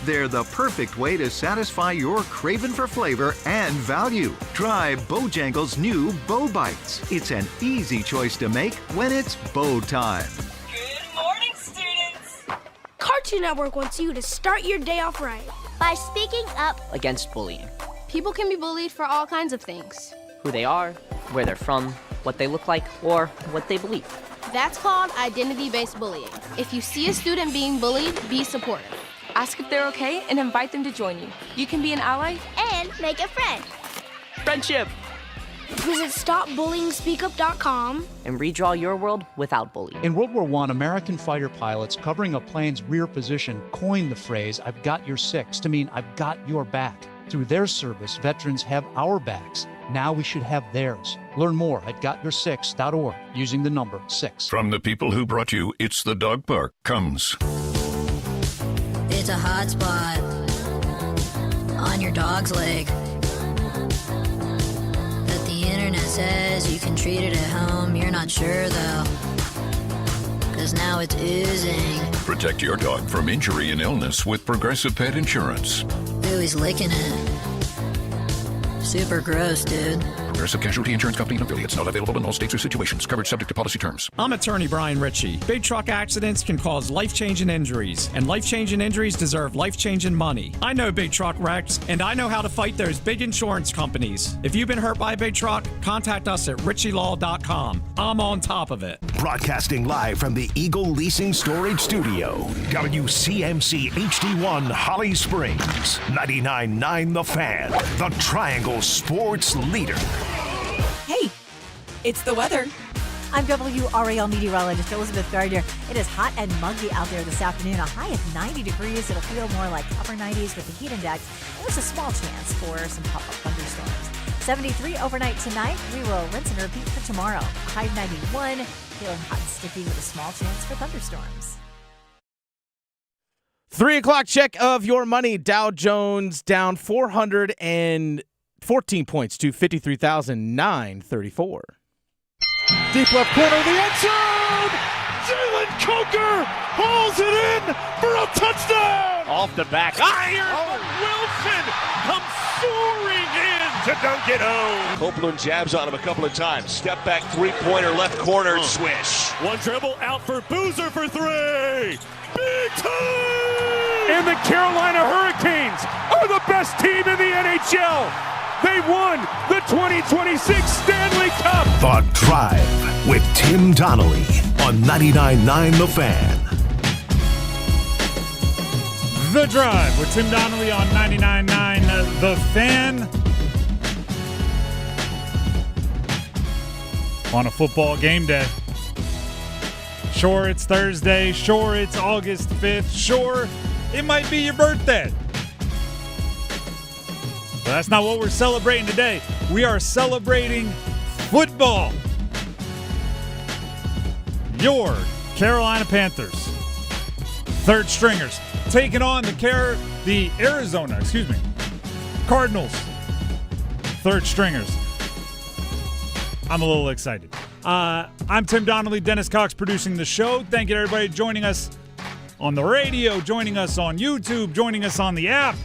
They're the perfect way to satisfy your craving for flavor and value. Try Bojangles' new Bo Bites. It's an easy choice to make when it's Bo time. Good morning, students! Cartoon Network wants you to start your day off right by speaking up against bullying. People can be bullied for all kinds of things. Who they are, where they're from, what they look like, or what they believe. That's called identity-based bullying. If you see a student being bullied, be supportive. Ask if they're okay and invite them to join you. You can be an ally and make a friend. Friendship! Visit StopBullyingSpeakUp.com and redraw your world without bullying. In World War I, American fighter pilots covering a plane's rear position coined the phrase, "I've got your six," to mean I've got your back. Through their service, veterans have our backs. Now we should have theirs. Learn more at gotyoursix.org using the number 6. From the people who brought you It's the Dog Park comes. It's a hot spot on your dog's leg that the internet says you can treat it at home. You're not sure though, 'cause now it's oozing. Protect your dog from injury and illness with Progressive Pet Insurance. Ooh, he's licking it. Super gross, dude. Progressive Casualty Insurance Company and affiliates. Not available in all states or situations. Coverage subject to policy terms. I'm attorney Brian Ritchie. Big truck accidents can cause life-changing injuries, and life-changing injuries deserve life-changing money. I know big truck wrecks, and I know how to fight those big insurance companies. If you've been hurt by a big truck, contact us at ritchielaw.com. I'm on top of it. Broadcasting live from the Eagle Leasing Storage Studio. WCMC HD1 Holly Springs. 99.9 The Fan. The Triangle Sports Leader. Hey, it's the weather. I'm WRAL meteorologist Elizabeth Gardner. It is hot and muggy out there this afternoon. A high of 90 degrees. It'll feel more like upper 90s with the heat index. There's a small chance for some pop-up thunderstorms. 73 overnight tonight. We will rinse and repeat for tomorrow. A high of 91. Feeling hot and sticky with a small chance for thunderstorms. 3 o'clock check of your money. Dow Jones down 414 points to 53,934. Deep left corner of the end zone! Jalen Coker hauls it in for a touchdown! Off the back. Iron Wilson comes soaring in to dunk it home. Copeland jabs on him a couple of times. Step back three-pointer, left corner, swish. One dribble out for Boozer for three. Big time! And the Carolina Hurricanes are the best team in the NHL. They won the 2026 Stanley Cup. The Drive with Tim Donnelly on 99.9 The Fan. The Drive with Tim Donnelly on 99.9 The Fan. On a football game day. Sure, it's Thursday. Sure, it's August 5th. Sure, it might be your birthday. But that's not what we're celebrating today. We are celebrating football. Your Carolina Panthers, third stringers, taking on the Arizona Cardinals, third stringers. I'm a little excited. I'm Tim Donnelly, Dennis Cox producing the show. Thank you to everybody joining us on the radio, joining us on YouTube, joining us on the app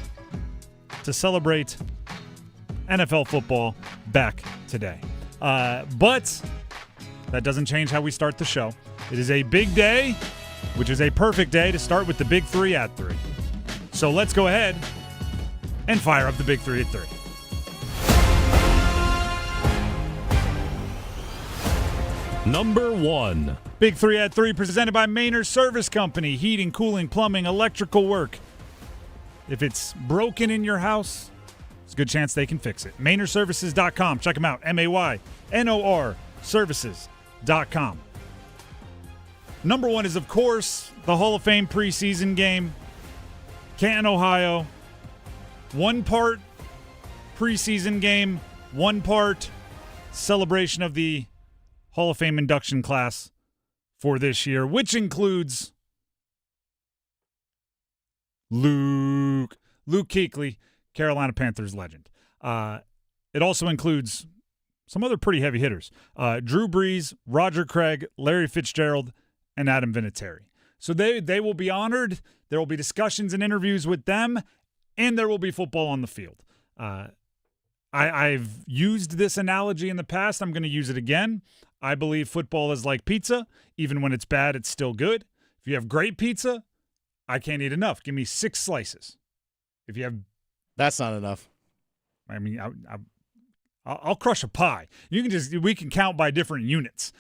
to celebrate NFL football back today. But that doesn't change how we start the show. It is a big day, which is a perfect day to start with the Big Three at 3. So let's go ahead and fire up the Big Three at 3. Number 1. Big Three at 3 presented by Maynard Service Company. Heating, cooling, plumbing, electrical work. If it's broken in your house, there's a good chance they can fix it. MaynardServices.com. Check them out. MAYNOR Services.com. Number 1 is, of course, the Hall of Fame preseason game. Canton, Ohio. 1 part preseason game, 1 part celebration of the Hall of Fame induction class for this year, which includes Luke Kuechly, Carolina Panthers legend. It also includes some other pretty heavy hitters. Drew Brees, Roger Craig, Larry Fitzgerald, and Adam Vinatieri. So they will be honored. There will be discussions and interviews with them, and there will be football on the field. I've used this analogy in the past. I'm going to use it again. I believe football is like pizza. Even when it's bad, it's still good. If you have great pizza, I can't eat enough. Give me 6 slices. If you have, that's not enough. I mean, I'll crush a pie. We can count by different units.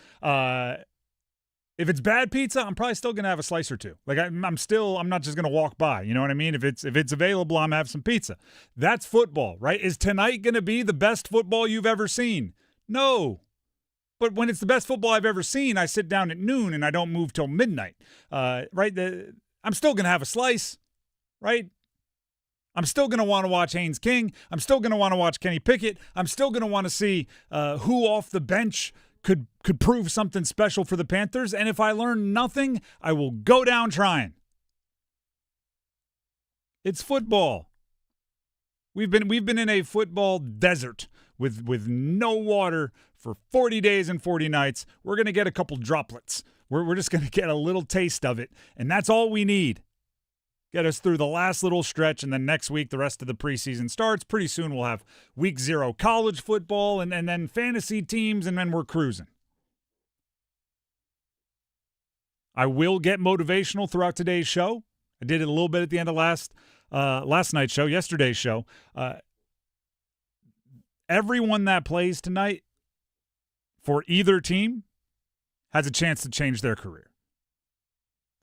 If it's bad pizza, I'm probably still gonna have a slice or two. Like I'm not just gonna walk by. You know what I mean? If it's available, I'm gonna have some pizza. That's football, right? Is tonight gonna be the best football you've ever seen? No. But when it's the best football I've ever seen, I sit down at noon and I don't move till midnight. Right? I'm still gonna have a slice, right? I'm still going to want to watch Haynes King. I'm still going to want to watch Kenny Pickett. I'm still going to want to see who off the bench could prove something special for the Panthers. And if I learn nothing, I will go down trying. It's football. We've been in a football desert with no water for 40 days and 40 nights. We're going to get a couple droplets. We're just going to get a little taste of it, and that's all we need. Get us through the last little stretch, and then next week the rest of the preseason starts. Pretty soon we'll have week 0 college football and then fantasy teams, and then we're cruising. I will get motivational throughout today's show. I did it a little bit at the end of last night's show, yesterday's show. Everyone that plays tonight for either team has a chance to change their career.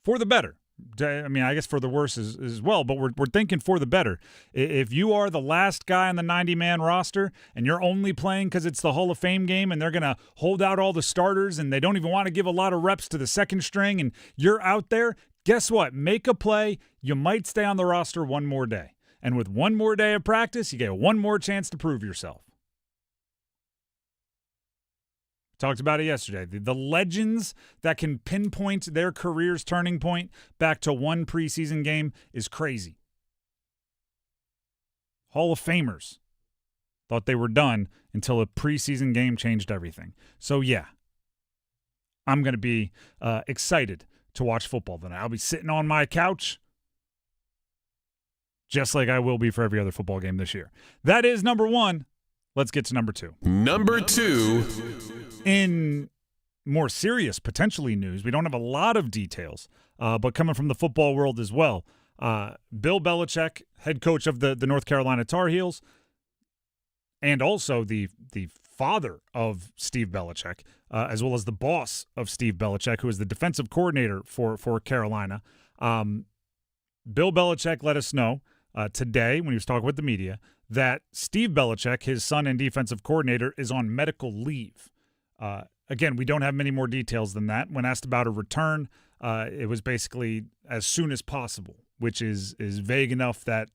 For the better. I mean, I guess for the worse as well, but we're thinking for the better. If you are the last guy on the 90-man roster and you're only playing because it's the Hall of Fame game and they're going to hold out all the starters and they don't even want to give a lot of reps to the second string and you're out there, guess what? Make a play. You might stay on the roster one more day. And with one more day of practice, you get one more chance to prove yourself. Talked about it yesterday. The legends that can pinpoint their career's turning point back to one preseason game is crazy. Hall of Famers thought they were done until a preseason game changed everything. So, yeah, I'm going to be excited to watch football tonight. I'll be sitting on my couch just like I will be for every other football game this year. That is number 1. Let's get to number 2. Number 2. In more serious, potentially news, we don't have a lot of details, but coming from the football world as well, Bill Belichick, head coach of the North Carolina Tar Heels, and also the father of Steve Belichick, as well as the boss of Steve Belichick, who is the defensive coordinator for Carolina. Bill Belichick let us know today when he was talking with the media that Steve Belichick, his son and defensive coordinator, is on medical leave. Again, we don't have many more details than that. When asked about a return, it was basically as soon as possible, which is vague enough that,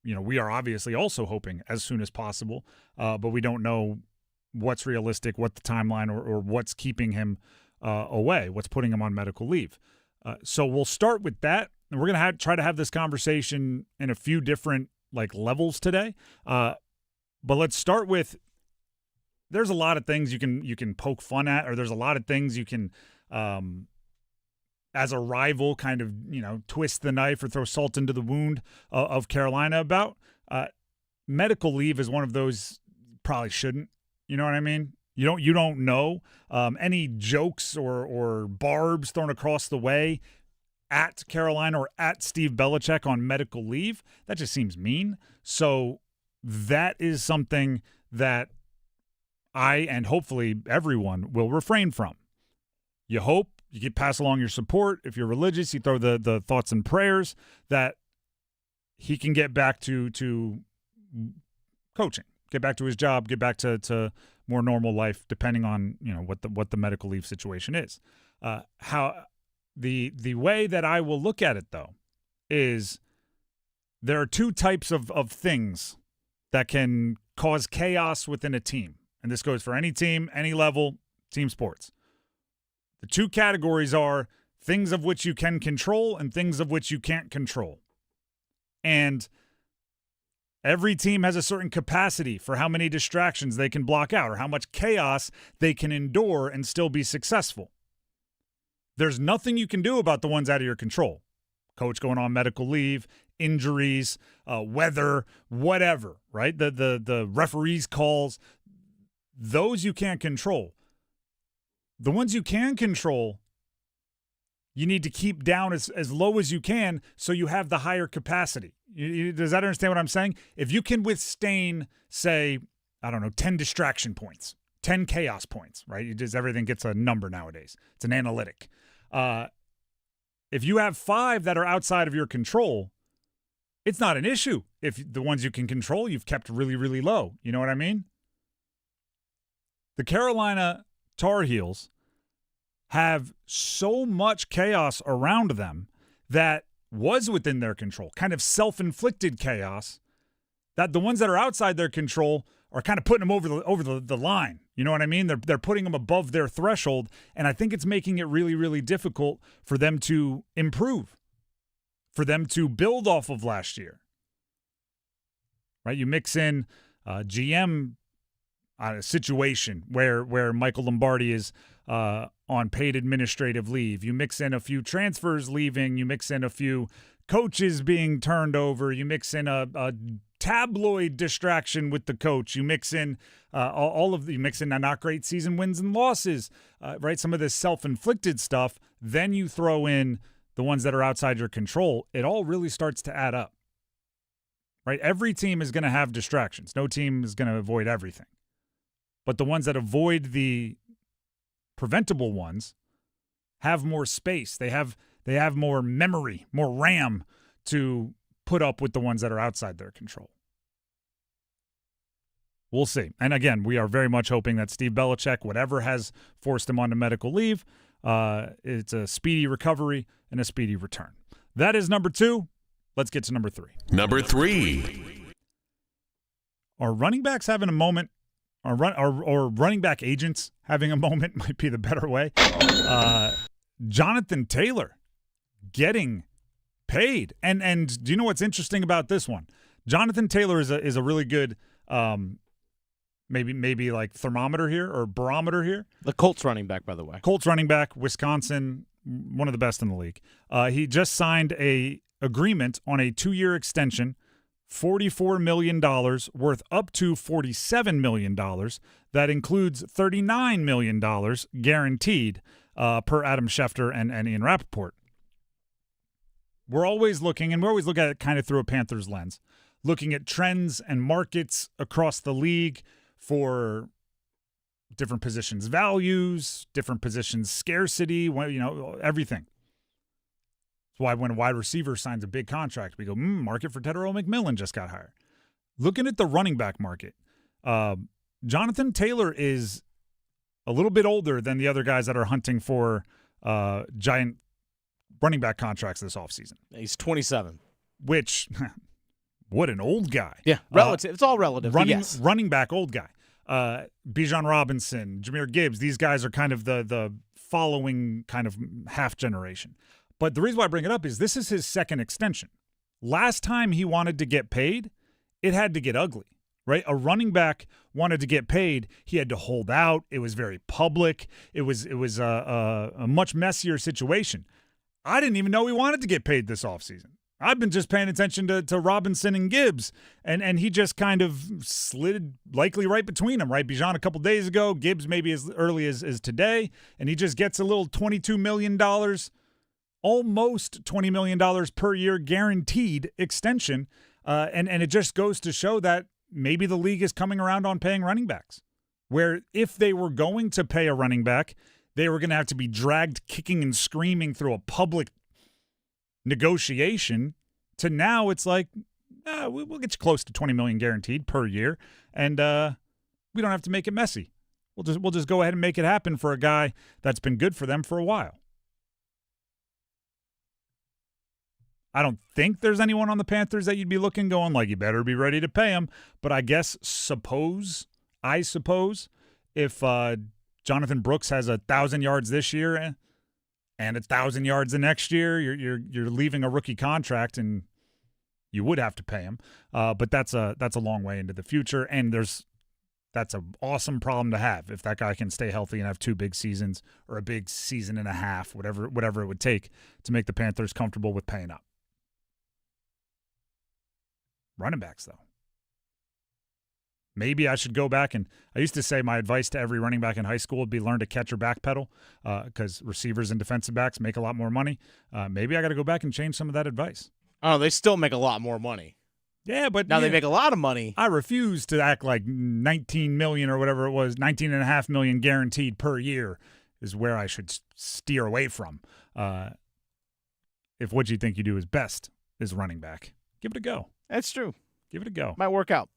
we are obviously also hoping as soon as possible, but we don't know what's realistic, what the timeline or what's keeping him away, what's putting him on medical leave. So we'll start with that, and we're going to try to have this conversation in a few different levels today. But let's start with, there's a lot of things you can poke fun at, or there's a lot of things you can, as a rival, kind of, twist the knife or throw salt into the wound of Carolina about. Medical leave is one of those probably shouldn't. You know what I mean? You don't know. Any jokes or barbs thrown across the way at Carolina or at Steve Belichick on medical leave, that just seems mean. So that is something that I and hopefully everyone will refrain from. You hope, you can pass along your support. If you're religious, you throw the thoughts and prayers that he can get back to coaching, get back to his job, get back to more normal life, depending on what the medical leave situation is. How the way that I will look at it, though, is there are two types of things that can cause chaos within a team. And this goes for any team, any level, team sports. The two categories are things of which you can control and things of which you can't control. And every team has a certain capacity for how many distractions they can block out or how much chaos they can endure and still be successful. There's nothing you can do about the ones out of your control. Coach going on medical leave, injuries, weather, whatever, right? The referees' calls, those you can't control. The ones you can control, you need to keep down as low as you can so you have the higher capacity. Does that understand what I'm saying? If you can withstand, say, 10 distraction points, 10 chaos points, right? Everything gets a number nowadays. It's an analytic. If you have 5 that are outside of your control, it's not an issue. If the ones you can control, you've kept really, really low. You know what I mean? The Carolina Tar Heels have so much chaos around them that was within their control, kind of self-inflicted chaos, that the ones that are outside their control are kind of putting them over the line. You know what I mean? They're putting them above their threshold, and I think it's making it really, really difficult for them to improve, for them to build off of last year. Right? You mix in GM situation where Michael Lombardi is on paid administrative leave. You mix in a few transfers leaving. You mix in a few coaches being turned over. You mix in a tabloid distraction with the coach. You mix in you mix in a not great season wins and losses, right? Some of this self-inflicted stuff. Then you throw in the ones that are outside your control. It all really starts to add up, right? Every team is going to have distractions. No team is going to avoid everything. But the ones that avoid the preventable ones have more space. They have more memory, more RAM to put up with the ones that are outside their control. We'll see. And again, we are very much hoping that Steve Belichick, whatever has forced him onto medical leave, it's a speedy recovery and a speedy return. That is number 2. Let's get to number 3. Number 3. Are running backs having a moment? Or running back agents having a moment might be the better way. Jonathan Taylor getting paid. And do you know what's interesting about this one? Jonathan Taylor is a really good maybe like thermometer here or barometer here. The Colts running back, by the way. Colts running back, Wisconsin, one of the best in the league. He just signed a agreement on a 2-year extension, $44 million worth up to $47 million. That includes $39 million guaranteed per Adam Schefter and Ian Rappaport. We're always looking, and we always look at it kind of through a Panthers lens, looking at trends and markets across the league for different positions' values, different positions' scarcity, everything. That's why when a wide receiver signs a big contract, we go, market for Tetero McMillan just got hired. Looking at the running back market, Jonathan Taylor is a little bit older than the other guys that are hunting for giant running back contracts this offseason. He's 27. Which, what an old guy. Yeah, relative. It's all relative. Running back old guy. Bijan Robinson, Jahmyr Gibbs, these guys are kind of the following kind of half generation. But the reason why I bring it up is this is his second extension. Last time he wanted to get paid, it had to get ugly, right? A running back wanted to get paid, he had to hold out. It was very public. It was a much messier situation. I didn't even know he wanted to get paid this offseason. I've been just paying attention to Robinson and Gibbs, and he just kind of slid likely right between them, right? Bijan a couple days ago, Gibbs maybe as early as today, and he just gets a little $22 million, almost $20 million per year guaranteed extension, and it just goes to show that maybe the league is coming around on paying running backs, where if they were going to pay a running back, they were going to have to be dragged kicking and screaming through a public negotiation, to now it's like, we'll get you close to $20 million guaranteed per year, and we don't have to make it messy. We'll just go ahead and make it happen for a guy that's been good for them for a while. I don't think there's anyone on the Panthers that you'd be looking going like, you better be ready to pay him. But I suppose if Jonathan Brooks has 1,000 yards this year and 1,000 yards the next year, you're leaving a rookie contract, and you would have to pay him. But that's a long way into the future, and there's That's an awesome problem to have if that guy can stay healthy and have 2 big seasons or a big season and a half, whatever it would take to make the Panthers comfortable with paying up. Running backs, though. Maybe I should go back and I used to say my advice to every running back in high school would be learn to catch or backpedal because receivers and defensive backs make a lot more money. Maybe I got to go back and change some of that advice. Oh, they still make a lot more money. Yeah, but now they make a lot of money. I refuse to act like 19 million or whatever it was, 19.5 million guaranteed per year is where I should steer away from. If what you think you do is best is running back, give it a go. That's true. Give it a go. Might work out.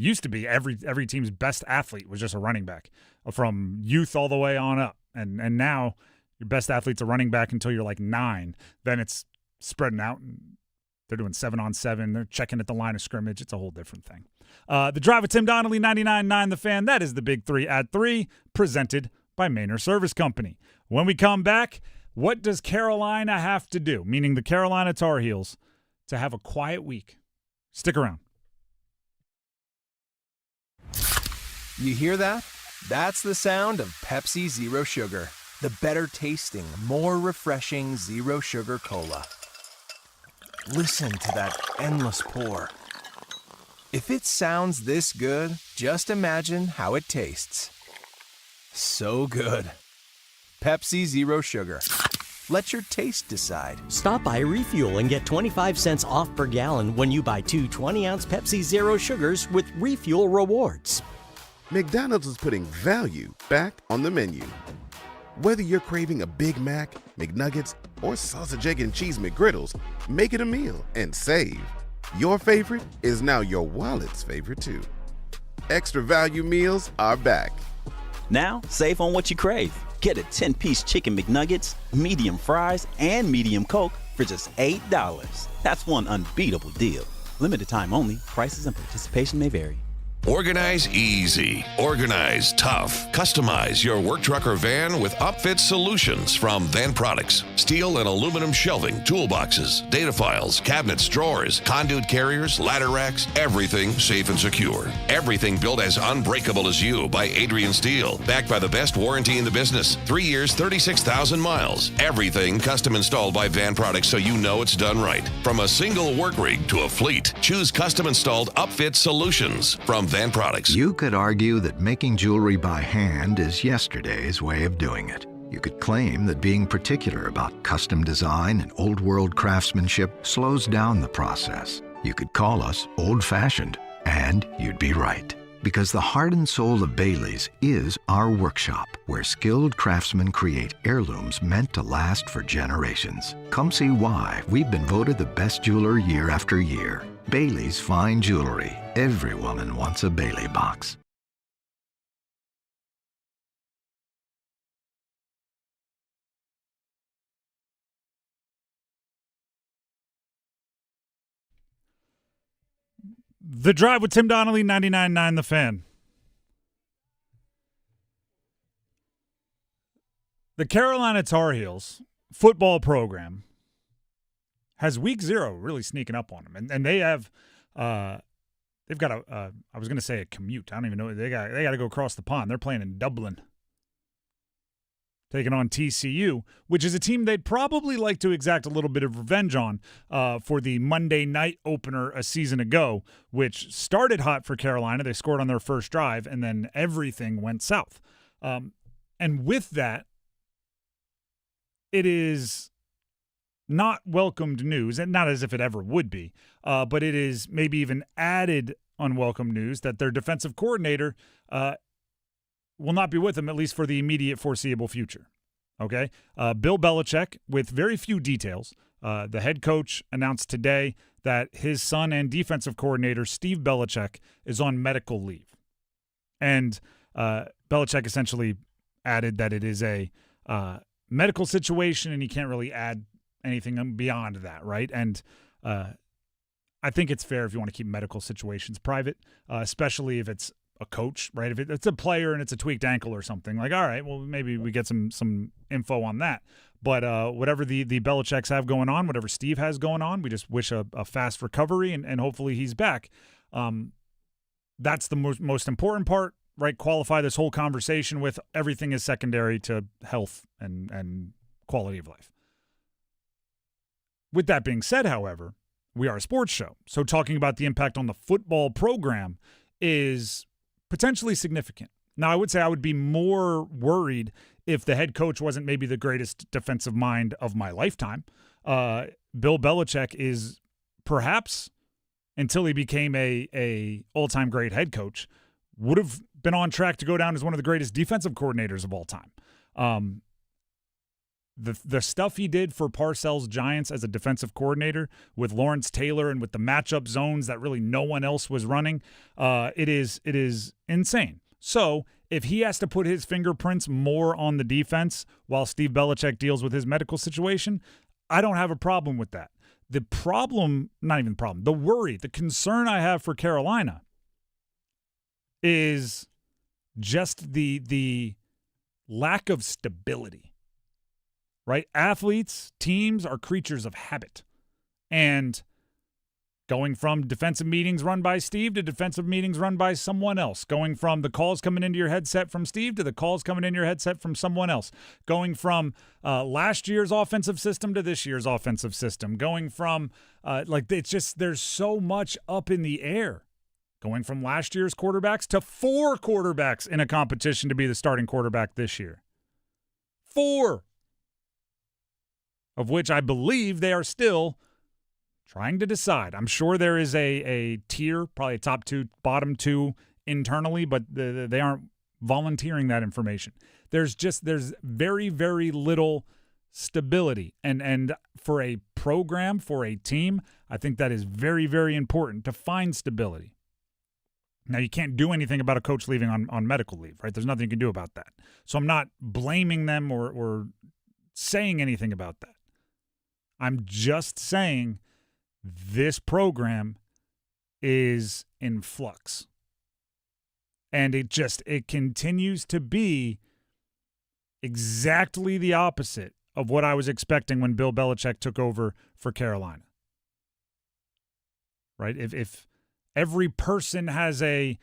Used to be every team's best athlete was just a running back from youth all the way on up. And now your best athlete's a running back until you're like 9. Then it's spreading out and they're doing 7-on-7. They're checking at the line of scrimmage. It's a whole different thing. The Drive with Tim Donnelly, 99.9 The Fan. That is the Big 3 at 3, presented by Mainer Service Company. When we come back, what does Carolina have to do, meaning the Carolina Tar Heels, to have a quiet week? Stick around. You hear that? That's the sound of Pepsi Zero Sugar. The better tasting, more refreshing Zero Sugar Cola. Listen to that endless pour. If it sounds this good, just imagine how it tastes. So good. Pepsi Zero Sugar. Let your taste decide. Stop by Refuel and get 25 cents off per gallon when you buy 2 20-ounce Pepsi Zero Sugars with Refuel Rewards. McDonald's is putting value back on the menu. Whether you're craving a Big Mac, McNuggets, or sausage, egg, and cheese McGriddles, make it a meal and save. Your favorite is now your wallet's favorite too. Extra value meals are back. Now, save on what you crave. Get a 10-piece chicken McNuggets, medium fries, and medium Coke for just $8. That's one unbeatable deal. Limited time only. Prices and participation may vary. Organize easy. Organize tough. Customize your work truck or van with upfit solutions from Van Products. Steel and aluminum shelving, toolboxes, data files, cabinets, drawers, conduit carriers, ladder racks, everything safe and secure. Everything built as unbreakable as you by Adrian Steel. Backed by the best warranty in the business. 3 years, 36,000 miles. Everything custom installed by Van Products so you know it's done right. From a single work rig to a fleet, choose custom installed upfit solutions from Van Products. You could argue that making jewelry by hand is yesterday's way of doing it. You could claim that being particular about custom design and old-world craftsmanship slows down the process. You could call us old-fashioned, and you'd be right. Because the heart and soul of Bailey's is our workshop, where skilled craftsmen create heirlooms meant to last for generations. Come see why we've been voted the best jeweler year after year. Bailey's Fine Jewelry. Every woman wants a Bailey box. The Drive with Tim Donnelly, 99.9 The Fan. The Carolina Tar Heels football program has week 0 really sneaking up on them. And they have they've got I was going to say a commute. I don't even know. They got to go across the pond. They're playing in Dublin, taking on TCU, which is a team they'd probably like to exact a little bit of revenge on for the Monday night opener a season ago, which started hot for Carolina. They scored on their first drive, and then everything went south. And with that, it is not welcomed news, and not as if it ever would be, but it is maybe even added unwelcome news that their defensive coordinator will not be with them, at least for the immediate foreseeable future. Okay? Bill Belichick, with very few details, the head coach announced today that his son and defensive coordinator, Steve Belichick, is on medical leave. And Belichick essentially added that it is a medical situation and he can't really add anything beyond that, right? And I think it's fair if you want to keep medical situations private, especially if it's a coach, right? If it's a player and it's a tweaked ankle or something, like, all right, well, maybe we get some info on that. But whatever the Belichicks have going on, whatever Steve has going on, we just wish a fast recovery and hopefully he's back. that's the most important part, right? Qualify this whole conversation with everything is secondary to health and quality of life. With that being said, however, we are a sports show, so talking about the impact on the football program is potentially significant. Now, I would say I would be more worried if the head coach wasn't maybe the greatest defensive mind of my lifetime. Bill Belichick is perhaps, until he became a all-time great head coach, would have been on track to go down as one of the greatest defensive coordinators of all time. The stuff he did for Parcells Giants as a defensive coordinator with Lawrence Taylor and with the matchup zones that really no one else was running, it is insane. So if he has to put his fingerprints more on the defense while Steve Belichick deals with his medical situation, I don't have a problem with that. The problem, not even the problem, the worry, the concern I have for Carolina is just the lack of stability, right? Athletes, teams are creatures of habit. And going from defensive meetings run by Steve to defensive meetings run by someone else. Going from the calls coming into your headset from Steve to the calls coming into your headset from someone else. Going from last year's offensive system to this year's offensive system. Going from, it's just, there's so much up in the air. Going from last year's quarterbacks to 4 quarterbacks in a competition to be the starting quarterback this year. 4. Of which I believe they are still trying to decide. I'm sure there is a tier, probably top 2, bottom 2 internally, but they aren't volunteering that information. There's very, very little stability. And for a program, for a team, I think that is very, very important to find stability. Now, you can't do anything about a coach leaving on medical leave, right? There's nothing you can do about that. So I'm not blaming them or saying anything about that. I'm just saying this program is in flux. And it continues to be exactly the opposite of what I was expecting when Bill Belichick took over for Carolina. Right? If every person has a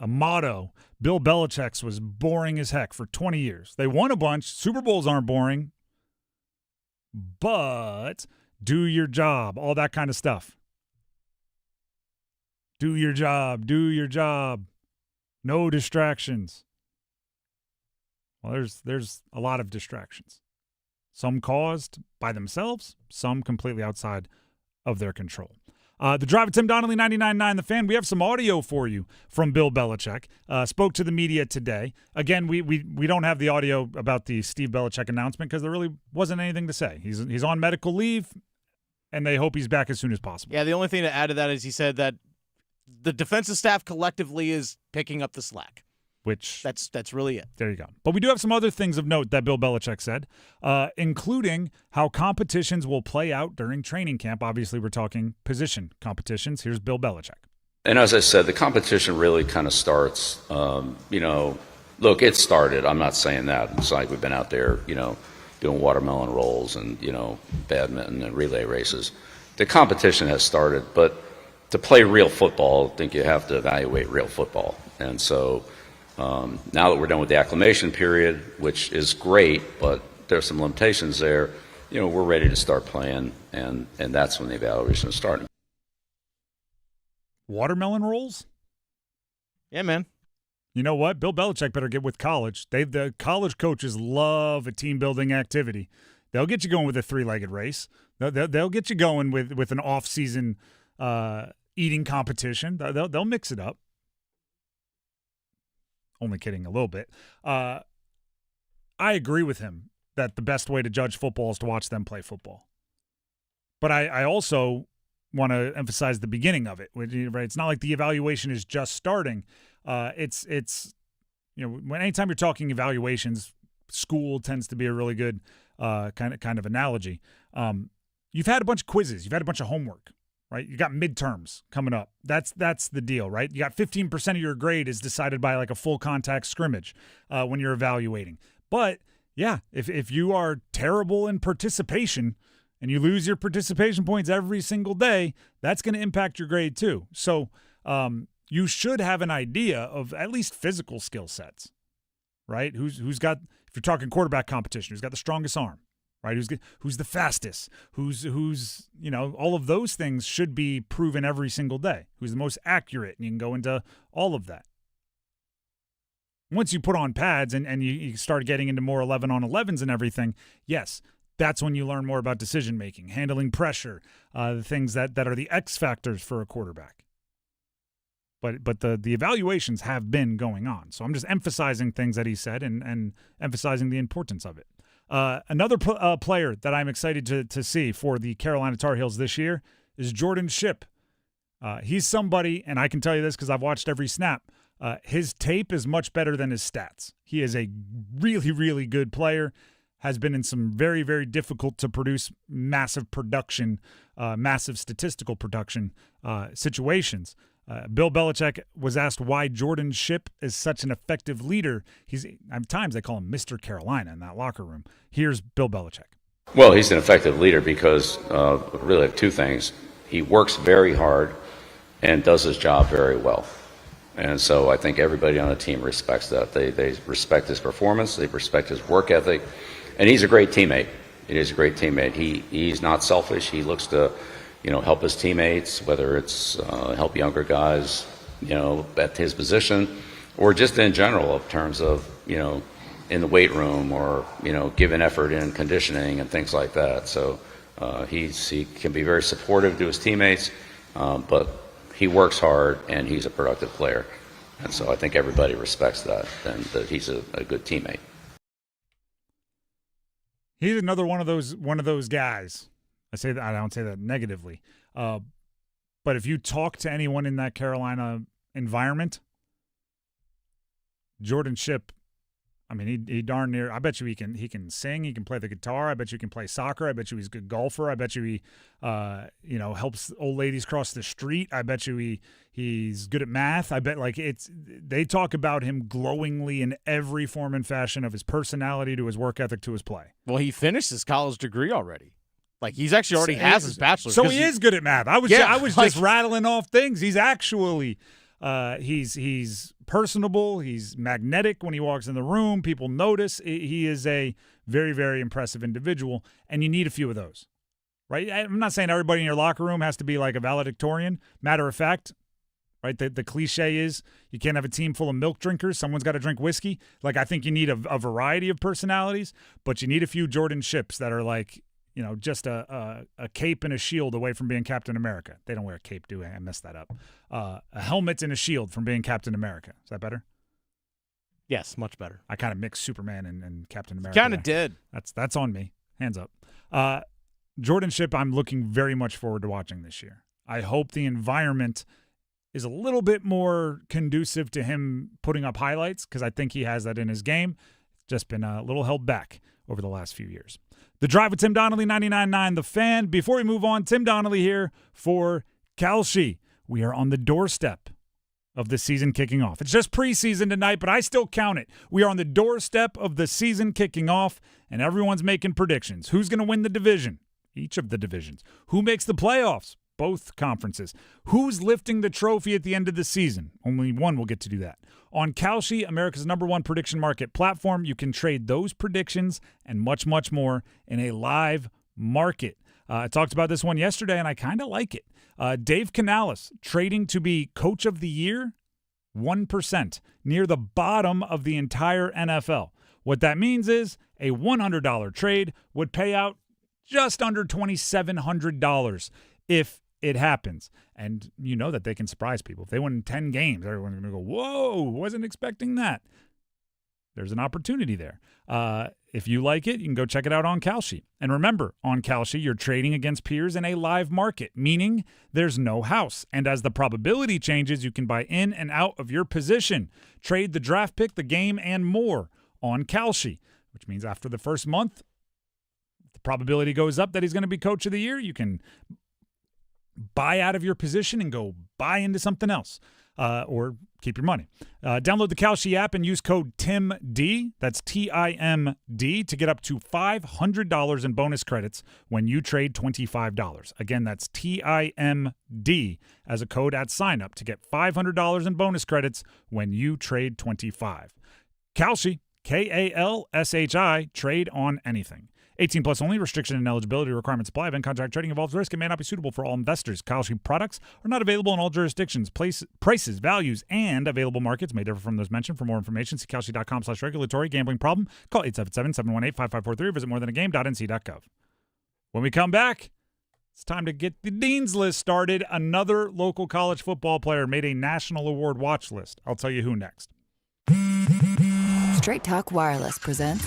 motto, Bill Belichick's was boring as heck for 20 years. They won a bunch. Super Bowls aren't boring. But do your job, all that kind of stuff. Do your job. No distractions. Well, there's a lot of distractions. Some caused by themselves, some completely outside of their control. The Drive with Tim Donnelly, 99.9 The Fan. We have some audio for you from Bill Belichick. Spoke to the media today. Again, we don't have the audio about the Steve Belichick announcement because there really wasn't anything to say. He's on medical leave, and they hope he's back as soon as possible. Yeah, the only thing to add to that is he said that the defensive staff collectively is picking up the slack. Which that's really it. There you go. But we do have some other things of note that Bill Belichick said, including how competitions will play out during training camp. Obviously, we're talking position competitions. Here's Bill Belichick. And as I said, the competition really kind of starts, look, it started. I'm not saying that. It's like we've been out there, doing watermelon rolls and, badminton and relay races. The competition has started, but to play real football, I think you have to evaluate real football. And so now that we're done with the acclimation period, which is great, but there's some limitations there, we're ready to start playing, and that's when the evaluation is starting. Watermelon rolls? Yeah, man. You know what? Bill Belichick better get with college. The college coaches love a team-building activity. They'll get you going with a 3-legged race. They'll get you going with an off-season eating competition. They'll mix it up. Only kidding a little bit. I agree with him that the best way to judge football is to watch them play football. But I also want to emphasize the beginning of it. Right? It's not like the evaluation is just starting. It's anytime you're talking evaluations, school tends to be a really good kind of analogy. You've had a bunch of quizzes. You've had a bunch of homework. Right? You got midterms coming up. That's the deal, right? You got 15% of your grade is decided by like a full contact scrimmage when you're evaluating. But yeah, if you are terrible in participation and you lose your participation points every single day, that's going to impact your grade too. So you should have an idea of at least physical skill sets, right? Who's got, if you're talking quarterback competition, who's got the strongest arm, right? Who's the fastest? Who's all of those things should be proven every single day. Who's the most accurate? And you can go into all of that. Once you put on pads and you start getting into more 11-on-11s and everything, yes, that's when you learn more about decision-making, handling pressure, the things that are the X factors for a quarterback. But the evaluations have been going on. So I'm just emphasizing things that he said and emphasizing the importance of it. Another player that I'm excited to see for the Carolina Tar Heels this year is Jordan Shipp. He's somebody, and I can tell you this because I've watched every snap, his tape is much better than his stats. He is a really, really good player, has been in some very, very difficult to produce massive production, massive statistical production situations. Bill Belichick was asked why Jordan Shipp is such an effective leader. At times they call him Mr. Carolina in that locker room. Here's Bill Belichick. Well, he's an effective leader because really two things. He works very hard and does his job very well. And so I think everybody on the team respects that. They respect his performance. They respect his work ethic. And he's a great teammate. He is a great teammate. He's not selfish. He looks to, help his teammates, whether it's help younger guys, at his position, or just in general in terms of, in the weight room or, giving effort in conditioning and things like that. So he can be very supportive to his teammates, but he works hard and he's a productive player. And so I think everybody respects that and that he's a good teammate. He's another one of those guys. I don't say that negatively. But if you talk to anyone in that Carolina environment, Jordan Shipp, I mean, he darn near. I bet you he can sing. He can play the guitar. I bet you he can play soccer. I bet you he's a good golfer. I bet you he, helps old ladies cross the street. I bet you he's good at math. I bet they talk about him glowingly in every form and fashion of his personality to his work ethic to his play. Well, he finished his college degree already. He's actually already has his bachelor's. So he is good at math. I was just rattling off things. He's actually he's personable. He's magnetic when he walks in the room. People notice. He is a very, very impressive individual, and you need a few of those, right? I'm not saying everybody in your locker room has to be like a valedictorian. Matter of fact, right, the cliche is you can't have a team full of milk drinkers. Someone's got to drink whiskey. I think you need a variety of personalities, but you need a few Jordan Shipps that are just a cape and a shield away from being Captain America. They don't wear a cape, do they? I messed that up. A helmet and a shield from being Captain America. Is that better? Yes, much better. I kind of mixed Superman and Captain America. Kind of did. That's on me. Hands up. Jordan Shipp, I'm looking very much forward to watching this year. I hope the environment is a little bit more conducive to him putting up highlights because I think he has that in his game. Just been a little held back over the last few years. The Drive with Tim Donnelly, 99.9 The Fan. Before we move on, Tim Donnelly here for Kalshi. We are on the doorstep of the season kicking off. It's just preseason tonight, but I still count it. We are on the doorstep of the season kicking off, and everyone's making predictions. Who's going to win the division? Each of the divisions. Who makes the playoffs? Both conferences. Who's lifting the trophy at the end of the season? Only one will get to do that. On Kalshi, America's #1 prediction market platform, you can trade those predictions and much, much more in a live market. I talked about this one yesterday, and I kind of like it. Dave Canales trading to be Coach of the Year, 1%, near the bottom of the entire NFL. What that means is a $100 trade would pay out just under $2,700 if it happens. And you know that they can surprise people. If they win 10 games, everyone's going to go, whoa, wasn't expecting that. There's an opportunity there. If you like it, you can go check it out on Kalshi. And remember, on Kalshi, you're trading against peers in a live market, meaning there's no house. And as the probability changes, you can buy in and out of your position, trade the draft pick, the game, and more on Kalshi, which means after the first month, the probability goes up that he's going to be Coach of the Year. You can buy out of your position and go buy into something else. or keep your money. Download the Kalshi app and use code TIMD, that's TIMD, to get up to $500 in bonus credits when you trade $25. Again, that's TIMD as a code at sign up to get $500 in bonus credits when you trade $25. Kalshi, Kalshi, trade on anything. 18 plus only. Restriction and eligibility requirements apply. Event contract trading involves risk and may not be suitable for all investors. Kalshi products are not available in all jurisdictions. Prices, values, and available markets may differ from those mentioned. For more information, see Kalshi.com/regulatory. Gambling problem? Call 877-718-5543 or visit morethanagame.nc.gov. When we come back, it's time to get the Dean's List started. Another local college football player made a national award watch list. I'll tell you who next. Straight Talk Wireless presents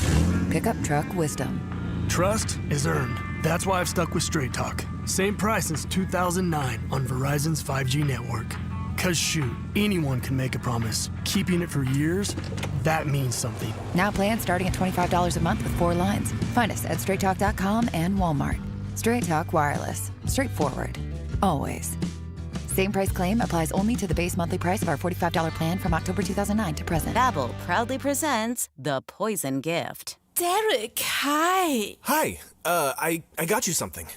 Pickup Truck Wisdom. Trust is earned. That's why I've stuck with Straight Talk. Same price since 2009 on Verizon's 5G network. Cause shoot, anyone can make a promise. Keeping it for years, that means something. Now plans starting at $25 a month with 4 lines. Find us at straighttalk.com and Walmart. Straight Talk Wireless. Straightforward. Always. Same price claim applies only to the base monthly price of our $45 plan from October 2009 to present. Babbel proudly presents The Poison Gift. Derek, hi. Hi, I got you something.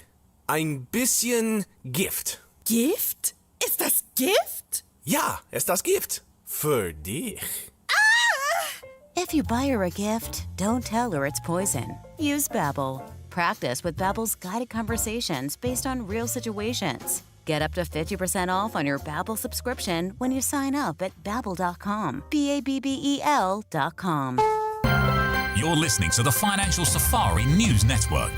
Ein bisschen Gift. Gift? Ist das Gift? Ja, ist das Gift. Für dich. If you buy her a gift, don't tell her it's poison. Use Babbel. Practice with Babbel's guided conversations based on real situations. Get up to 50% off on your Babbel subscription when you sign up at Babbel.com. Babbel.com. You're listening to the Financial Safari News Network.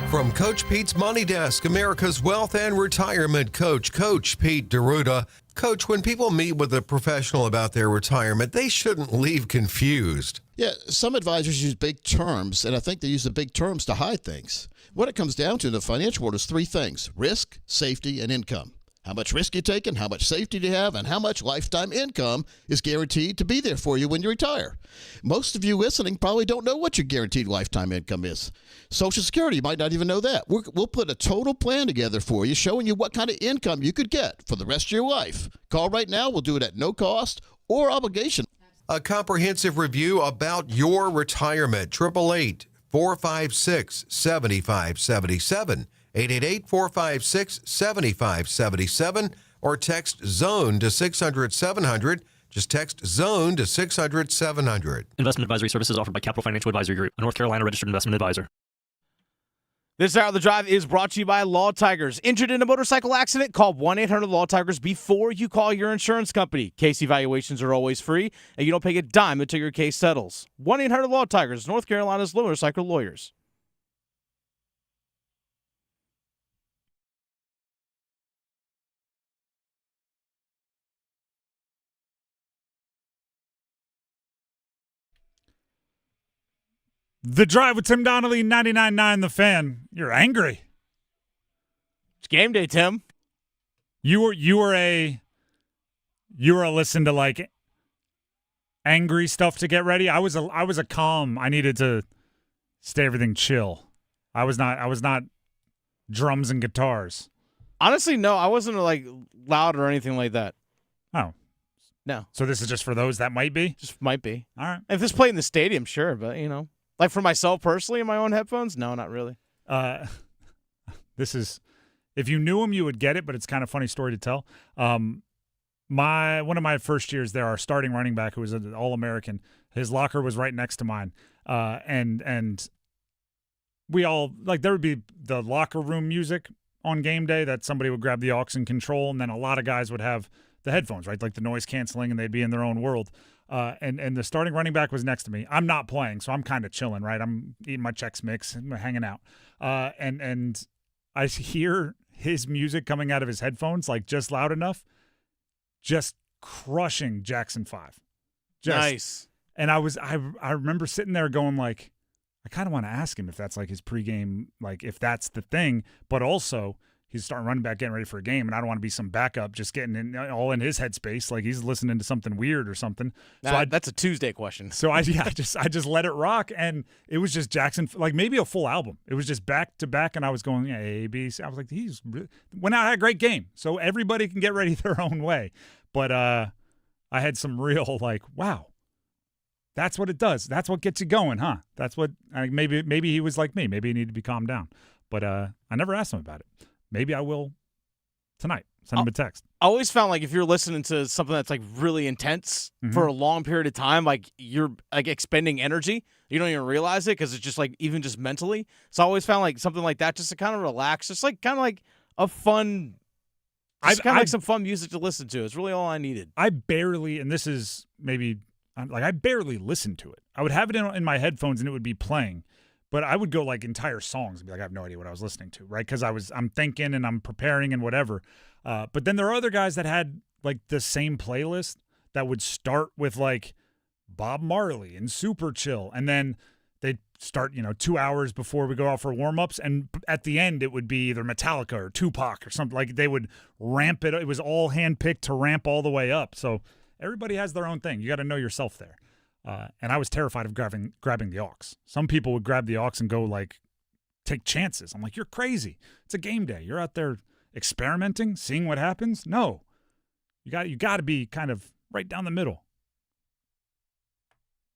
From Coach Pete's Money Desk, America's wealth and retirement coach, Coach Pete D'Arruda. Coach, when people meet with a professional about their retirement, they shouldn't leave confused. Yeah, some advisors use big terms, and I think they use the big terms to hide things. What it comes down to in the financial world is 3 things: risk, safety, and income. How much risk you taking, how much safety do you have, and how much lifetime income is guaranteed to be there for you when you retire. Most of you listening probably don't know what your guaranteed lifetime income is. Social Security, you might not even know that. We'll put a total plan together for you showing you what kind of income you could get for the rest of your life. Call right now. We'll do it at no cost or obligation. A comprehensive review about your retirement. 888-456-7577. 888-456-7577 or text ZONE to 600-700. Just text ZONE to 600-700. Investment advisory services offered by Capital Financial Advisory Group, a North Carolina registered investment advisor. This hour of the drive is brought to you by Law Tigers. Injured in a motorcycle accident? Call 1-800-LAW-TIGERS before you call your insurance company. Case evaluations are always free, and you don't pay a dime until your case settles. 1-800-LAW-TIGERS, North Carolina's motorcycle lawyers. The Drive with Tim Donnelly, 99.9 The Fan. You're angry. It's game day, Tim. You were a listen to like angry stuff to get ready. I was a calm. I needed to stay everything chill. I was not drums and guitars. Honestly, no, I wasn't like loud or anything like that. Oh. No. So this is just for those that might be? Just might be. All right. If this played in the stadium, sure, but you know. Like for myself personally in my own headphones? No, not really. This is, if you knew him, you would get it, but it's kind of a funny story to tell. One of my first years there, our starting running back, who was an All-American, his locker was right next to mine. And we all, like, there would be the locker room music on game day that somebody would grab the aux and control, and then a lot of guys would have the headphones, right, like the noise canceling, and they'd be in their own world. And the starting running back was next to me. I'm not playing, so I'm kind of chilling, right? I'm eating my Chex Mix and hanging out. And I hear his music coming out of his headphones, like just loud enough, just crushing Jackson 5. Nice. And I remember sitting there going like, I kind of want to ask him if that's like his pregame, like if that's the thing, but also he's starting running back, getting ready for a game, and I don't want to be some backup just getting in all in his headspace, like he's listening to something weird or something. So that's a Tuesday question. So I just let it rock, and it was just Jackson, like maybe a full album. It was just back to back, and I was going A, B, C. I was like, went out, had a great game. So everybody can get ready their own way. But I had some real like, wow. That's what it does. That's what gets you going, huh? That's what maybe he was like me. Maybe he needed to be calmed down. But I never asked him about it. Maybe I will tonight. Send him a text. I always found like if you're listening to something that's like really intense for a long period of time, like you're like expending energy. You don't even realize it because it's just like even just mentally. So I always found like something like that just to kind of relax, just like kind of like a fun. Just kind of like some fun music to listen to. It's really all I needed. I barely, and this is maybe. I barely listened to it. I would have it in my headphones and it would be playing, but I would go like entire songs and be like, I have no idea what I was listening to, right? Because I'm thinking and I'm preparing and whatever. But then there are other guys that had like the same playlist that would start with like Bob Marley and super chill, and then they'd start 2 hours before we go out for warm-ups, and at the end it would be either Metallica or Tupac or something. Like they would ramp it. It was all handpicked to ramp all the way up. So. Everybody has their own thing. You got to know yourself there. And I was terrified of grabbing the aux. Some people would grab the aux and go like take chances. I'm like, you're crazy. It's a game day. You're out there experimenting, seeing what happens. No, you got to be kind of right down the middle.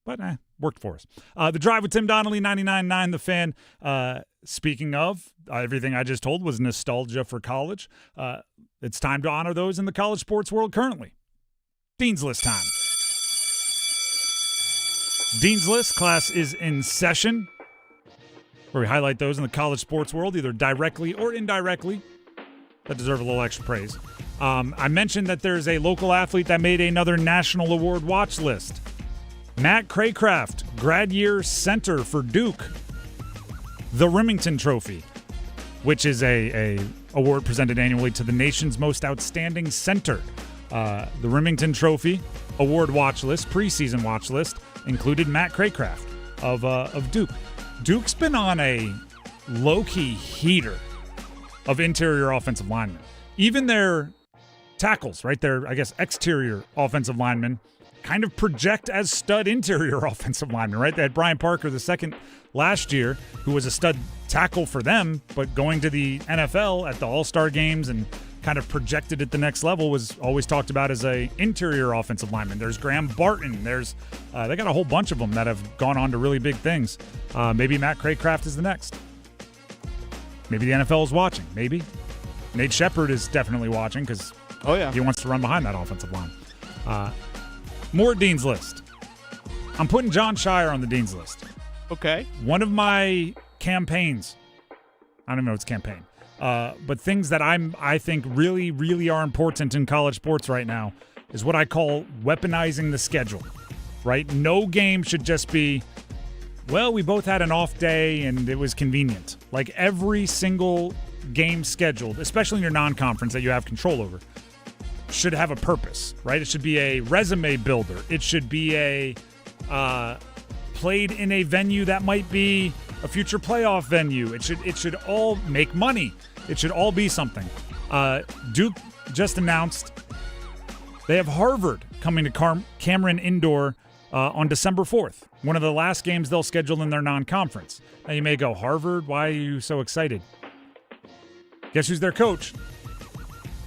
But worked for us. The Drive with Tim Donnelly, 99.9 The Fan. Speaking of, everything I just told was nostalgia for college. It's time to honor those in the college sports world currently. Dean's List time. Dean's List class is in session, where we highlight those in the college sports world, either directly or indirectly, that deserve a little extra praise. I mentioned that there's a local athlete that made another national award watch list. Matt Craycraft, grad year center for Duke. The Remington Trophy, which is a award presented annually to the nation's most outstanding center. The Remington Trophy award watch list, preseason watch list, included Matt Craycraft of Duke. Duke's been on a low-key heater of interior offensive linemen. Even their tackles, right, their, I guess, exterior offensive linemen kind of project as stud interior offensive linemen, right? They had Bryant Parker the second last year, who was a stud tackle for them, but going to the NFL at the All-Star games and kind of projected at the next level was always talked about as a interior offensive lineman. There's Graham Barton. There's they got a whole bunch of them that have gone on to really big things. Maybe Matt Craycraft is the next. Maybe the NFL is watching. Maybe Nate Shepard is definitely watching because he wants to run behind that offensive line. More Dean's List. I'm putting John Shire on the Dean's List. Okay. One of my campaigns. I don't even know if it's a campaign. But things that I think really, really are important in college sports right now is what I call weaponizing the schedule, right? No game should just be, well, we both had an off day and it was convenient. Like every single game scheduled, especially in your non-conference that you have control over, should have a purpose, right? It should be a resume builder. It should be a played in a venue that might be a future playoff venue. It should all make money. It should all be something. Duke just announced they have Harvard coming to Cameron Indoor on December 4th. One of the last games they'll schedule in their non-conference. Now you may go, Harvard? Why are you so excited? Guess who's their coach?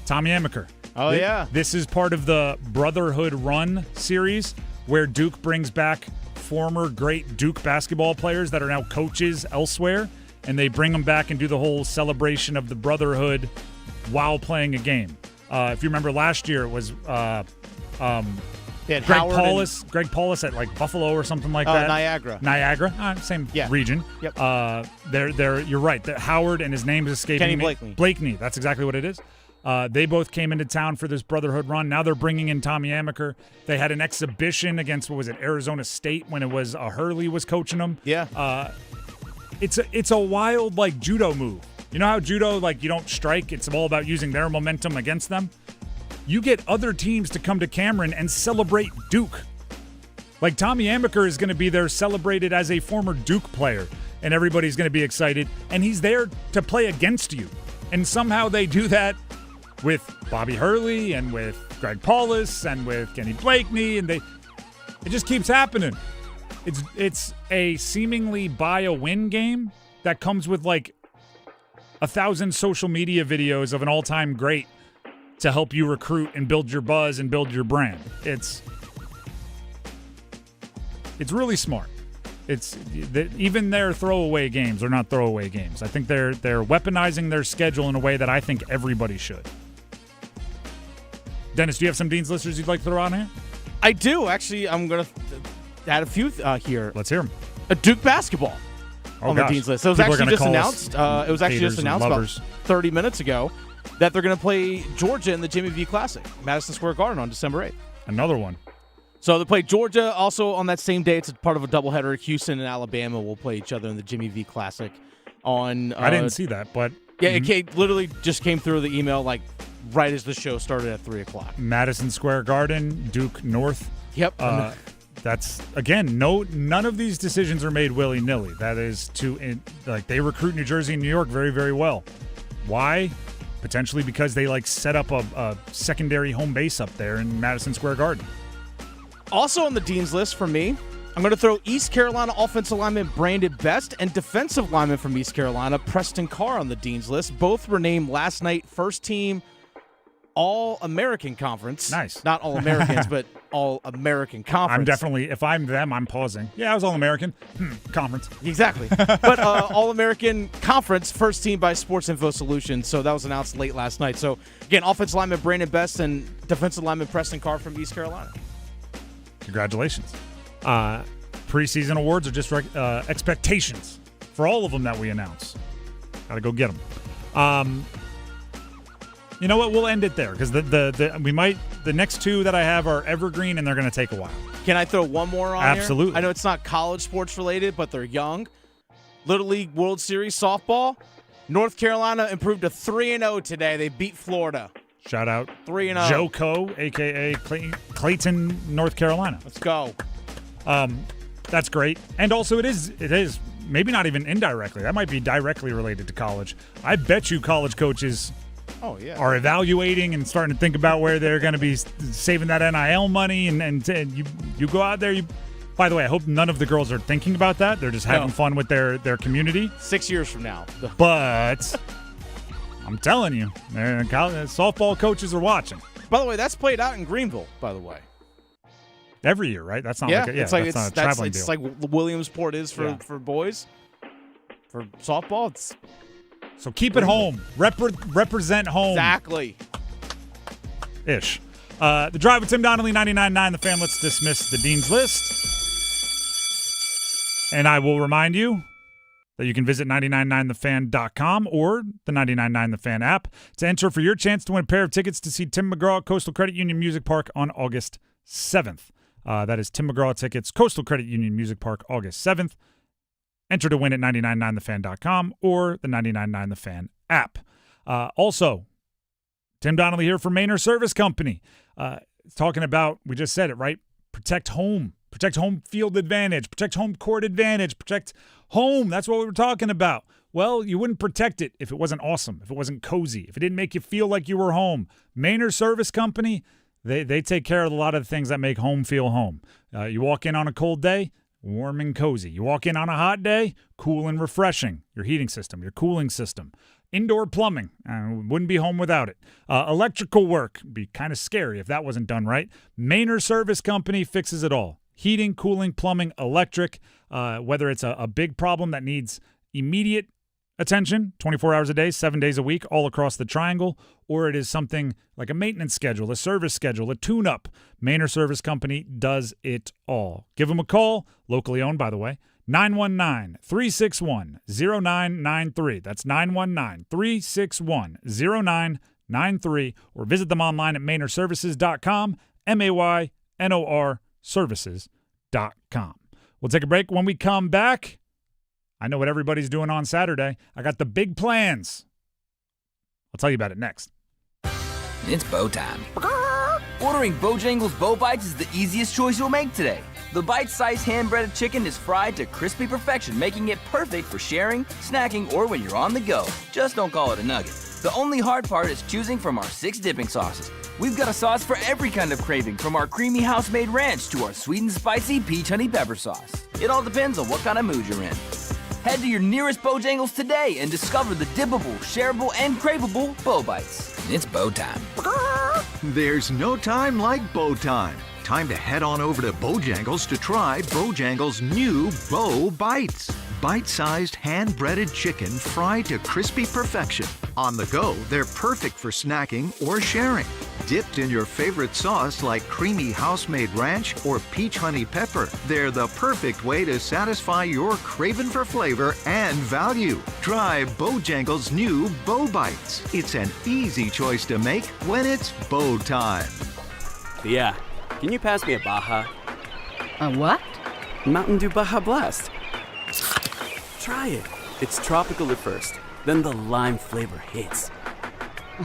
Tommy Amaker. Oh, yeah. This is part of the Brotherhood Run series where Duke brings back former great Duke basketball players that are now coaches elsewhere, and they bring them back and do the whole celebration of the brotherhood while playing a game. If you remember last year, it was Greg Paulus at like Buffalo or something like that. Niagara. Same Yeah. region. Yep. You're right. Howard and his name is escaping Kenny me. Blakeney. Blakeney. That's exactly what it is. They both came into town for this Brotherhood Run. Now they're bringing in Tommy Amaker. They had an exhibition against, Arizona State when it was Hurley was coaching them. Yeah. It's a wild like judo move. You know how judo, like you don't strike, it's all about using their momentum against them? You get other teams to come to Cameron and celebrate Duke. Like Tommy Amaker is going to be there celebrated as a former Duke player, and everybody's going to be excited, and he's there to play against you. And somehow they do that with Bobby Hurley and with Greg Paulus and with Kenny Blakeney, and it just keeps happening. It's a seemingly buy a win game that comes with like 1,000 social media videos of an all-time great to help you recruit and build your buzz and build your brand. It's really smart. Even their throwaway games are not throwaway games. I think they're weaponizing their schedule in a way that I think everybody should. Dennis, do you have some Dean's Listers you'd like to throw on here? I do. Actually, I'm going to add a few here. Let's hear them. Duke basketball on the Dean's List. It was actually just announced. It was actually just announced about 30 minutes ago that they're going to play Georgia in the Jimmy V Classic, Madison Square Garden on December 8th. Another one. So they play Georgia also on that same day. It's a part of a doubleheader. Houston and Alabama will play each other in the Jimmy V Classic on. I didn't see that, but yeah, it literally just came through the email like right as the show started at 3:00. Madison Square Garden, Duke North. Yep. That's again, none of these decisions are made willy-nilly. That is they recruit New Jersey and New York very, very well. Why? Potentially because they set up a secondary home base up there in Madison Square Garden. Also on the Dean's List for me, I'm going to throw East Carolina offensive lineman Brandon Best and defensive lineman from East Carolina Preston Carr on the Dean's List. Both were named last night first team All-American Conference. Nice. Not All-Americans, but All-American Conference. I'm definitely, if I'm them, I'm pausing. Yeah, I was All-American. Conference. Exactly. But All-American Conference, first team by Sports Info Solutions. So that was announced late last night. So, again, offensive lineman Brandon Best and defensive lineman Preston Carr from East Carolina. Congratulations. Preseason awards are just expectations for all of them that we announce. Got to go get them. You know what? We'll end it there because the next two that I have are evergreen and they're going to take a while. Can I throw one more on Absolutely. here? I know it's not college sports related, but they're young. Little League World Series softball. North Carolina improved to 3-0 today. They beat Florida. Shout out 3-0. Joe Coe, a.k.a. Clayton, North Carolina. Let's go. That's great. And also it is maybe not even indirectly. That might be directly related to college. I bet you college coaches are evaluating and starting to think about where they're going to be saving that NIL money. And you go out there. By the way, I hope none of the girls are thinking about that. They're just having fun with their community. 6 years from now. But I'm telling you, softball coaches are watching. By the way, that's played out in Greenville, by the way. Every year, right? That's not it's not a traveling deal. It's like Williamsport is for boys. For softball, it's so keep it home. Represent home. Exactly. Ish. The Drive with Tim Donnelly, 99.9 The Fan. Let's dismiss the Dean's List. And I will remind you that you can visit 999thefan.com or the 99.9 The Fan app to enter for your chance to win a pair of tickets to see Tim McGraw at Coastal Credit Union Music Park on August 7th. That is Tim McGraw tickets, Coastal Credit Union Music Park, August 7th. Enter to win at 999thefan.com or the 99.9 The Fan app. Also, Tim Donnelly here from Mainer Service Company. Talking about, we just said it, right? Protect home. Protect home field advantage. Protect home court advantage. Protect home. That's what we were talking about. Well, you wouldn't protect it if it wasn't awesome, if it wasn't cozy, if it didn't make you feel like you were home. Mainer Service Company, they take care of a lot of the things that make home feel home. You walk in on a cold day, warm and cozy. You walk in on a hot day, cool and refreshing. Your heating system, your cooling system. Indoor plumbing, wouldn't be home without it. Electrical work, be kind of scary if that wasn't done right. Mainer Service Company fixes it all. Heating, cooling, plumbing, electric, whether it's a big problem that needs immediate attention, 24 hours a day, 7 days a week, all across the triangle, or it is something like a maintenance schedule, a service schedule, a tune-up. Mainer Service Company does it all. Give them a call, locally owned, by the way, 919-361-0993. That's 919-361-0993, or visit them online at MainerServices.com, MAYNOR services.com. We'll take a break. When we come back, I know what everybody's doing on Saturday. I got the big plans. I'll tell you about it next. It's bow time. Ordering Bojangles Bow Bites is the easiest choice you'll make today. The bite-sized hand-breaded chicken is fried to crispy perfection, making it perfect for sharing, snacking, or when you're on the go. Just don't call it a nugget. The only hard part is choosing from our 6 dipping sauces. We've got a sauce for every kind of craving, from our creamy house-made ranch to our sweet and spicy peach honey pepper sauce. It all depends on what kind of mood you're in. Head to your nearest Bojangles today and discover the dippable, shareable, and craveable Bo Bites. It's Bo time. There's no time like Bo time. Time to head on over to Bojangles to try Bojangles' new Bo Bites. Bite-sized hand-breaded chicken fried to crispy perfection. On the go, they're perfect for snacking or sharing. Dipped in your favorite sauce like creamy house-made ranch or peach honey pepper, they're the perfect way to satisfy your craving for flavor and value. Try Bojangles' new Bo Bites. It's an easy choice to make when it's Bo time. Yeah. Can you pass me a Baja? A what? Mountain Dew Baja Blast. Try it. It's tropical at first, then the lime flavor hits.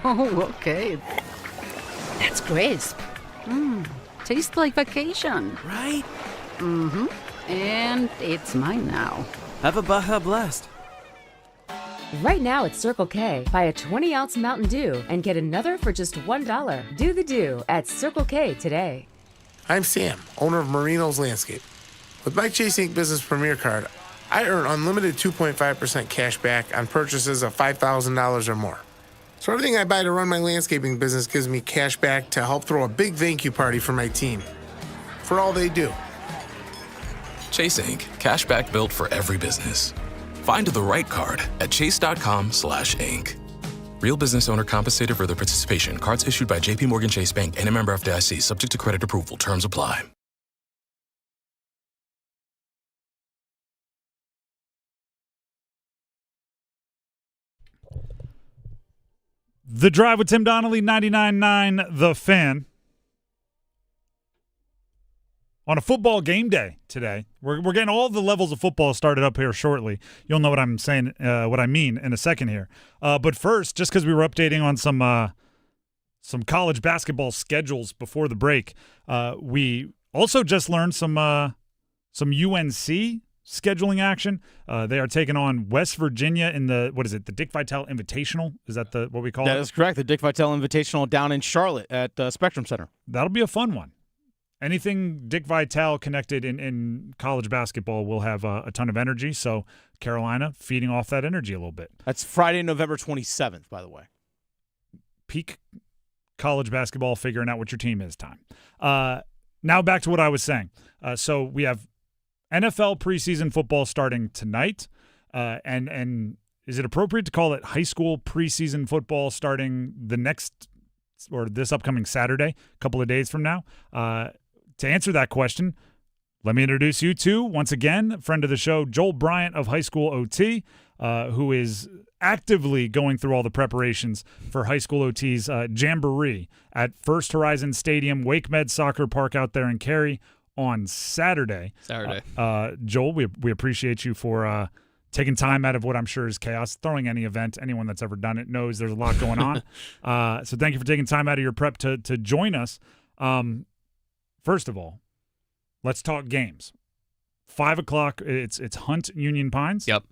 Oh, okay. That's crisp. Tastes like vacation. Right? Mm-hmm. And it's mine now. Have a Baja Blast. Right now at Circle K, buy a 20-ounce Mountain Dew and get another for just $1. Do the Dew at Circle K today. I'm Sam, owner of Marino's Landscape. With my Chase Inc. Business Premier Card, I earn unlimited 2.5% cash back on purchases of $5,000 or more. So everything I buy to run my landscaping business gives me cash back to help throw a big thank you party for my team. For all they do. Chase Inc. Cashback built for every business. Find the right card at chase.com/inc. Real business owner compensated for their participation. Cards issued by J.P. Morgan Chase Bank and a member FDIC. Subject to credit approval. Terms apply. The Drive with Tim Donnelly, 99.9 The Fan. On a football game day today, we're getting all the levels of football started up here shortly. You'll know what I'm saying, what I mean in a second here. But first, just because we were updating on some college basketball schedules before the break, we also just learned some UNC scheduling action. They are taking on West Virginia in the the Dick Vitale Invitational? Is that what we call it? That is correct. The Dick Vitale Invitational down in Charlotte at Spectrum Center. That'll be a fun one. Anything Dick Vitale connected in college basketball will have a ton of energy. So Carolina feeding off that energy a little bit. That's Friday, November 27th, by the way. Peak college basketball, figuring out what your team is time. Now back to what I was saying. So we have NFL preseason football starting tonight, and is it appropriate to call it high school preseason football starting this upcoming Saturday, a couple of days from now? To answer that question, let me introduce you to, once again, a friend of the show, Joel Bryant of HighSchoolOT, who is actively going through all the preparations for HighSchoolOT's Jamboree at First Horizon Stadium, Wake Med Soccer Park out there in Cary on Saturday. Joel, we appreciate you for taking time out of what I'm sure is chaos. Throwing any event, anyone that's ever done it knows there's a lot going on. So thank you for taking time out of your prep to join us. First of all, let's talk games. 5 o'clock, it's Hunt Union Pines. Yep.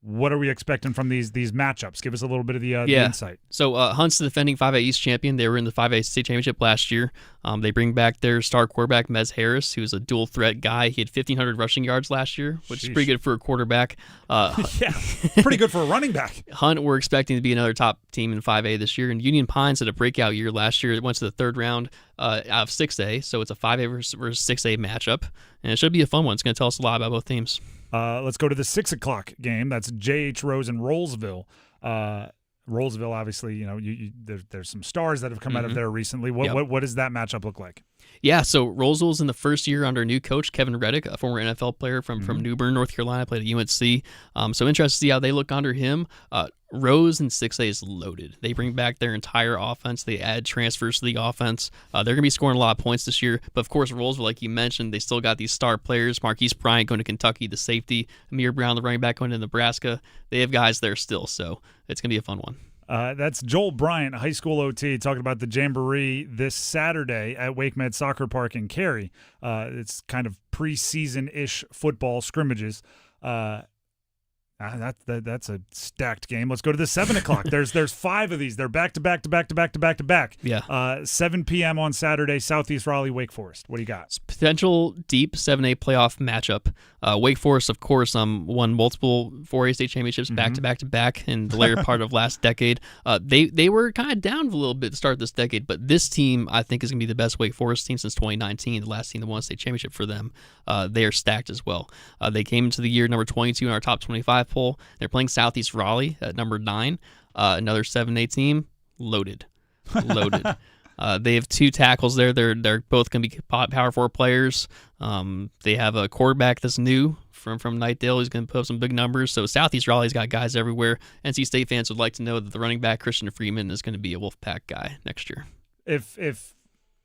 What are we expecting from these matchups? Give us a little bit of the insight. So Hunt's the defending 5A East champion. They were in the 5A state championship last year. They bring back their star quarterback, Mez Harris, who's a dual threat guy. He had 1,500 rushing yards last year, which is pretty good for a quarterback. Yeah, pretty good for a running back. Hunt, we're expecting to be another top team in 5A this year. And Union Pines had a breakout year last year. It went to the third round out of 6A, so it's a 5A versus 6A matchup. And it should be a fun one. It's going to tell us a lot about both teams. Let's go to the 6 o'clock game. That's J.H. Rose and Rollsville. Rollsville, obviously, there's some stars that have come out of there recently. What does that matchup look like? Yeah, so Rollsville's in the first year under new coach Kevin Reddick, a former NFL player from New Bern, North Carolina, played at UNC. So interested to see how they look under him. Rose in 6A is loaded. They bring back their entire offense. They add transfers to the offense. They're going to be scoring a lot of points this year. But, of course, Rollsville, like you mentioned, they still got these star players. Marquise Bryant going to Kentucky, the safety. Amir Brown, the running back, going to Nebraska. They have guys there still, so it's going to be a fun one. That's Joel Bryant, HighSchoolOT, talking about the Jamboree this Saturday at Wake Med Soccer Park in Cary. It's kind of preseason-ish football scrimmages. That's a stacked game. Let's go to the 7 o'clock. There's 5 of these. They're back to back to back to back to back to back. Yeah. 7 p.m. on Saturday, Southeast Raleigh, Wake Forest. What do you got? It's potential deep 7A playoff matchup. Wake Forest, of course, won multiple 4A state championships back to back to back in the later part of last decade. They were kind of down a little bit to start this decade, but this team, I think, is going to be the best Wake Forest team since 2019, the last team that won a state championship for them. They are stacked as well. They came into the year number 22 in our top 25 poll. They're playing Southeast Raleigh at number 9. Another 7A team, loaded. They have 2 tackles there. They're both going to be Power 4 players. They have a quarterback that's new from Knightdale. He's going to put up some big numbers. So Southeast Raleigh's got guys everywhere. NC State fans would like to know that the running back, Christian Freeman, is going to be a Wolfpack guy next year. If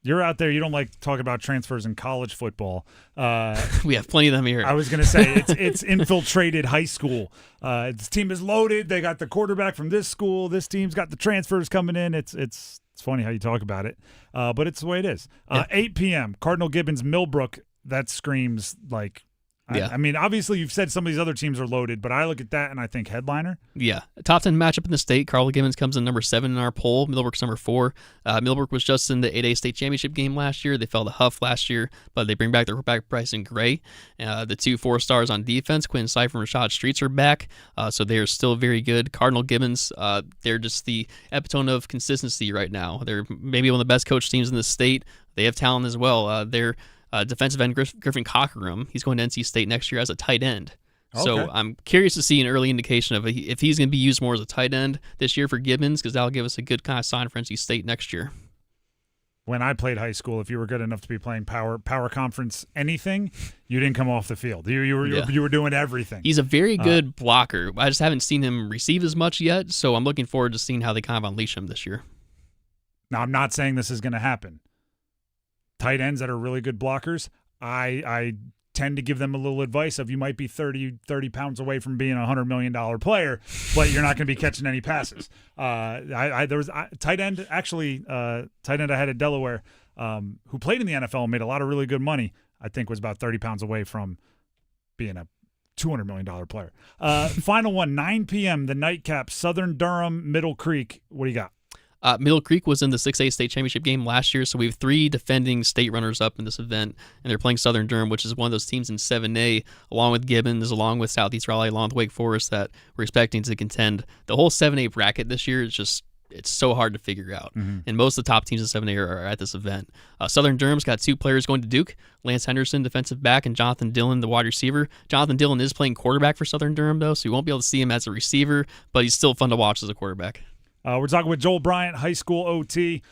you're out there, you don't like to talk about transfers in college football. We have plenty of them here. I was going to say, it's infiltrated high school. This team is loaded. They got the quarterback from this school. This team's got the transfers coming in. It's funny how you talk about it, but it's the way it is. 8 p.m., Cardinal Gibbons, Millbrook. That screams like – I mean, obviously you've said some of these other teams are loaded, but I look at that and I think headliner. Yeah. Top 10 matchup in the state. Cardinal Gibbons comes in number 7 in our poll. Millbrook's number 4. Millbrook was just in the 8A state championship game last year. They fell to Huff last year, but they bring back their quarterback Bryce and Gray. The 2 4-stars on defense, Quinn Seif and Rashad Streets, are back, so they're still very good. Cardinal Gibbons, they're just the epitome of consistency right now. They're maybe one of the best coach teams in the state. They have talent as well. They're defensive end Griffin Cockerum. He's going to NC State next year as a tight end. Okay. So I'm curious to see an early indication of if he's going to be used more as a tight end this year for Gibbons, because that'll give us a good kind of sign for NC State next year. When I played high school, if you were good enough to be playing power conference anything, you didn't come off the field. You were doing everything. He's a very good blocker. I just haven't seen him receive as much yet, so I'm looking forward to seeing how they kind of unleash him this year. Now, I'm not saying this is going to happen. Tight ends that are really good blockers, I tend to give them a little advice of you might be 30 pounds away from being a $100 million player, but you're not going to be catching any passes. There was tight end I had at Delaware who played in the NFL and made a lot of really good money. I think was about 30 pounds away from being a $200 million player. Final one, 9 p.m., the nightcap, Southern Durham, Middle Creek. What do you got? Middle Creek was in the 6A state championship game last year, so we have 3 defending state runners-up in this event, and they're playing Southern Durham, which is one of those teams in 7A, along with Gibbons, along with Southeast Raleigh, along with Wake Forest, that we're expecting to contend. The whole 7A bracket this year is just it's so hard to figure out, and most of the top teams in 7A are at this event. Southern Durham's got 2 players going to Duke, Lance Henderson, defensive back, and Jonathan Dillon, the wide receiver. Jonathan Dillon is playing quarterback for Southern Durham, though, so you won't be able to see him as a receiver, but he's still fun to watch as a quarterback. We're talking with Joel Bryant, High School OT.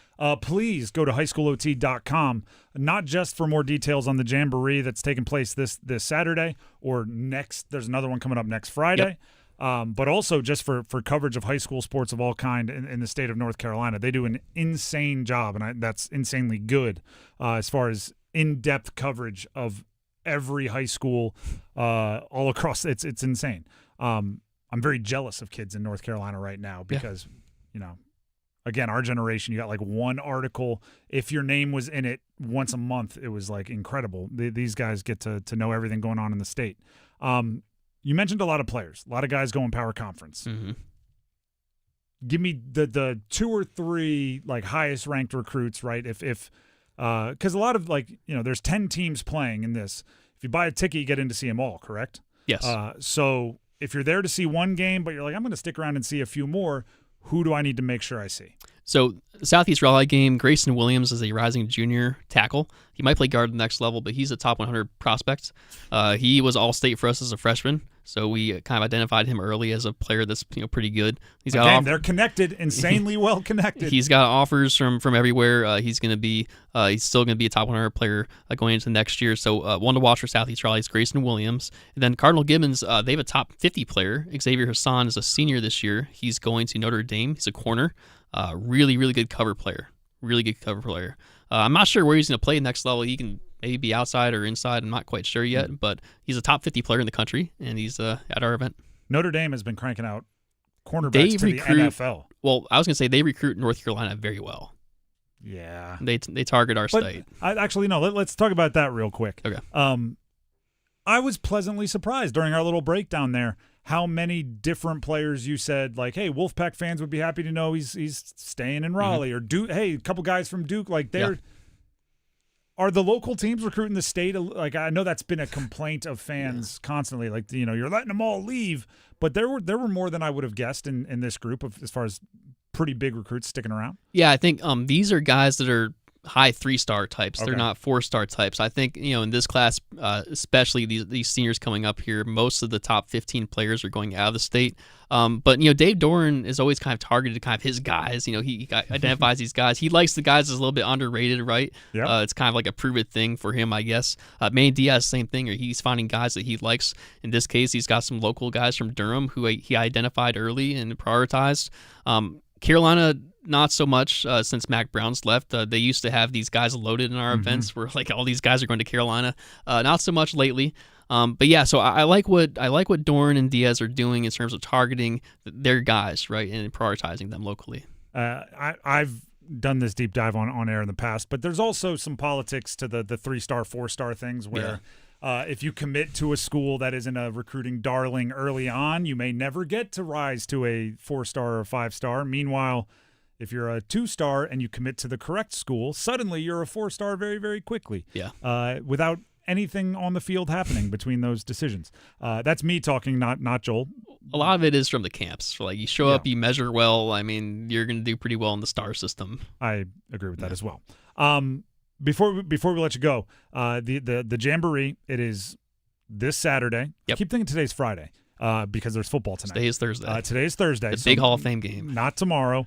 Please go to HighSchoolOT.com, not just for more details on the Jamboree that's taking place this Saturday or next. There's another one coming up next Friday, but also just for coverage of high school sports of all kind in the state of North Carolina. They do an insane job, and that's insanely good as far as in-depth coverage of every high school all across. It's insane. I'm very jealous of kids in North Carolina right now because – you know, again, our generation, you got like one article. If your name was in it once a month, it was like incredible. These guys get to know everything going on in the state. You mentioned a lot of players, a lot of guys going power conference. Give me the 2 or 3 like highest ranked recruits, right? If because a lot of there's 10 teams playing in this. If you buy a ticket, you get in to see them all, correct? Yes. So if you're there to see one game, but you're like, I'm going to stick around and see a few more. Who do I need to make sure I see? So the Southeast Raleigh game, Grayson Williams is a rising junior tackle. He might play guard the next level, but he's a top 100 prospect. He was all-state for us as a freshman, so we kind of identified him early as a player that's pretty good. They're connected, insanely well connected. He's got offers from everywhere. He's still going to be a top 100 player going into next year. So one to watch for Southeast Raleigh is Grayson Williams. And then Cardinal Gibbons, they have a top 50 player. Xavier Hassan is a senior this year. He's going to Notre Dame. He's a corner. Really, really good cover player. I'm not sure where he's going to play next level. He can maybe be outside or inside. I'm not quite sure yet, but he's a top 50 player in the country, and he's at our event. Notre Dame has been cranking out cornerbacks to the NFL. Well, I was going to say they recruit North Carolina very well. Yeah. They target our state. Let's talk about that real quick. Okay. I was pleasantly surprised during our little breakdown there how many different players you said, like, hey, Wolfpack fans would be happy to know he's staying in Raleigh, or Duke. Hey, a couple guys from Duke, like they're. Are the local teams recruiting the state? Like, I know that's been a complaint of fans constantly. Like, you're letting them all leave, but there were more than I would have guessed in this group as far as pretty big recruits sticking around. Yeah, I think these are guys that are high 3-star types. Okay. They're not 4-star types. I think, in this class, especially these seniors coming up here, most of the top 15 players are going out of the state. But Dave Doran is always kind of targeted kind of his guys. He identifies these guys. He likes the guys that's a little bit underrated, right? Yeah. It's kind of like a prove-it thing for him, I guess. Manny Diaz, same thing. Or he's finding guys that he likes. In this case, he's got some local guys from Durham who he identified early and prioritized. Carolina, not so much since Mac Brown's left. They used to have these guys loaded in our events where like all these guys are going to Carolina. Not so much lately. But yeah, so I like what Doran and Diaz are doing in terms of targeting their guys, right, and prioritizing them locally. I've done this deep dive on air in the past, but there's also some politics to the 3-star, 4-star things where if you commit to a school that isn't a recruiting darling early on, you may never get to rise to a 4-star or 5-star. Meanwhile, if you're a 2-star and you commit to the correct school, suddenly you're a 4-star very, very quickly. Yeah. Without anything on the field happening between those decisions. That's me talking, not Joel. A lot of it is from the camps. Like you show up, you measure well. I mean, you're going to do pretty well in the star system. I agree with that as well. Before we let you go, the Jamboree, it is this Saturday. Yep. I keep thinking today's Friday because there's football tonight. Today is Thursday. Today is Thursday. The big Hall of Fame game. Not tomorrow.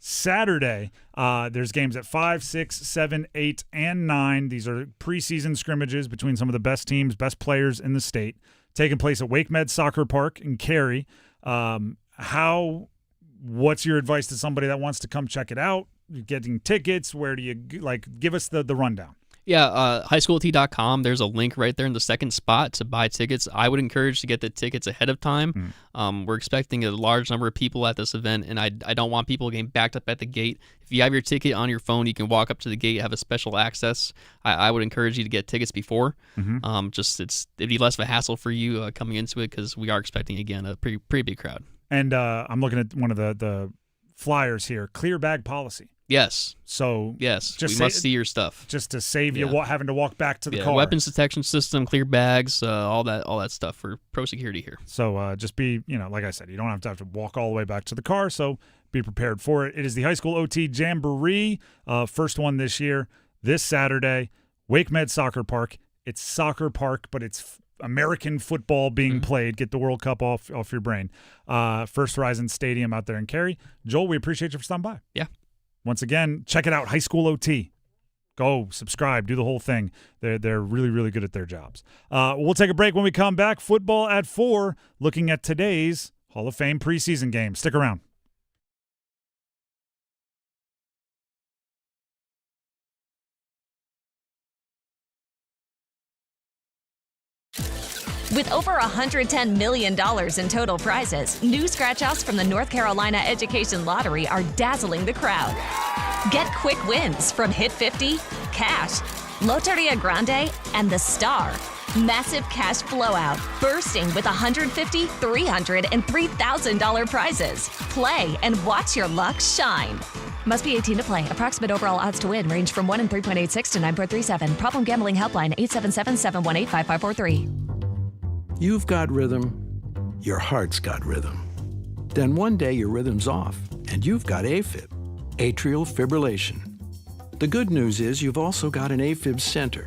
Saturday, there's games at 5, 6, 7, 8, and 9. These are preseason scrimmages between some of the best teams, best players in the state, taking place at Wake Med Soccer Park in Cary. What's your advice to somebody that wants to come check it out? You're getting tickets? Where do you give us the rundown? Yeah, HighSchoolOT.com. There's a link right there in the second spot to buy tickets. I would encourage to get the tickets ahead of time. We're expecting a large number of people at this event, and I don't want people getting backed up at the gate. If you have your ticket on your phone, you can walk up to the gate, have a special access. I would encourage you to get tickets before. It'd be less of a hassle for you coming into it because we are expecting, again, a pretty big crowd. And I'm looking at one of the flyers here, clear bag policy. Yes. So we must see your stuff. Just to save you having to walk back to the car. Weapons detection system, clear bags, all that stuff for pro security here. So just be, like I said, you don't have to walk all the way back to the car. So be prepared for it. It is the High School OT Jamboree, first one this year, this Saturday, Wake Med Soccer Park. It's soccer park, but it's American football being played. Get the World Cup off your brain. First Horizon Stadium out there in Cary. Joel, we appreciate you for stopping by. Yeah. Once again, check it out, High School OT. Go, subscribe, do the whole thing. They're really, really good at their jobs. We'll take a break. When we come back, football at 4, looking at today's Hall of Fame preseason game. Stick around. With over $110 million in total prizes, new scratch-offs from the North Carolina Education Lottery are dazzling the crowd. Get quick wins from Hit 50, Cash, Loteria Grande, and The Star. Massive cash blowout, bursting with $150, $300, and $3,000 prizes. Play and watch your luck shine. Must be 18 to play. Approximate overall odds to win range from 1 in 3.86 to 9.37. Problem gambling helpline 877-718-5543. You've got rhythm, your heart's got rhythm. Then one day your rhythm's off, and you've got AFib, atrial fibrillation. The good news is you've also got an AFib center,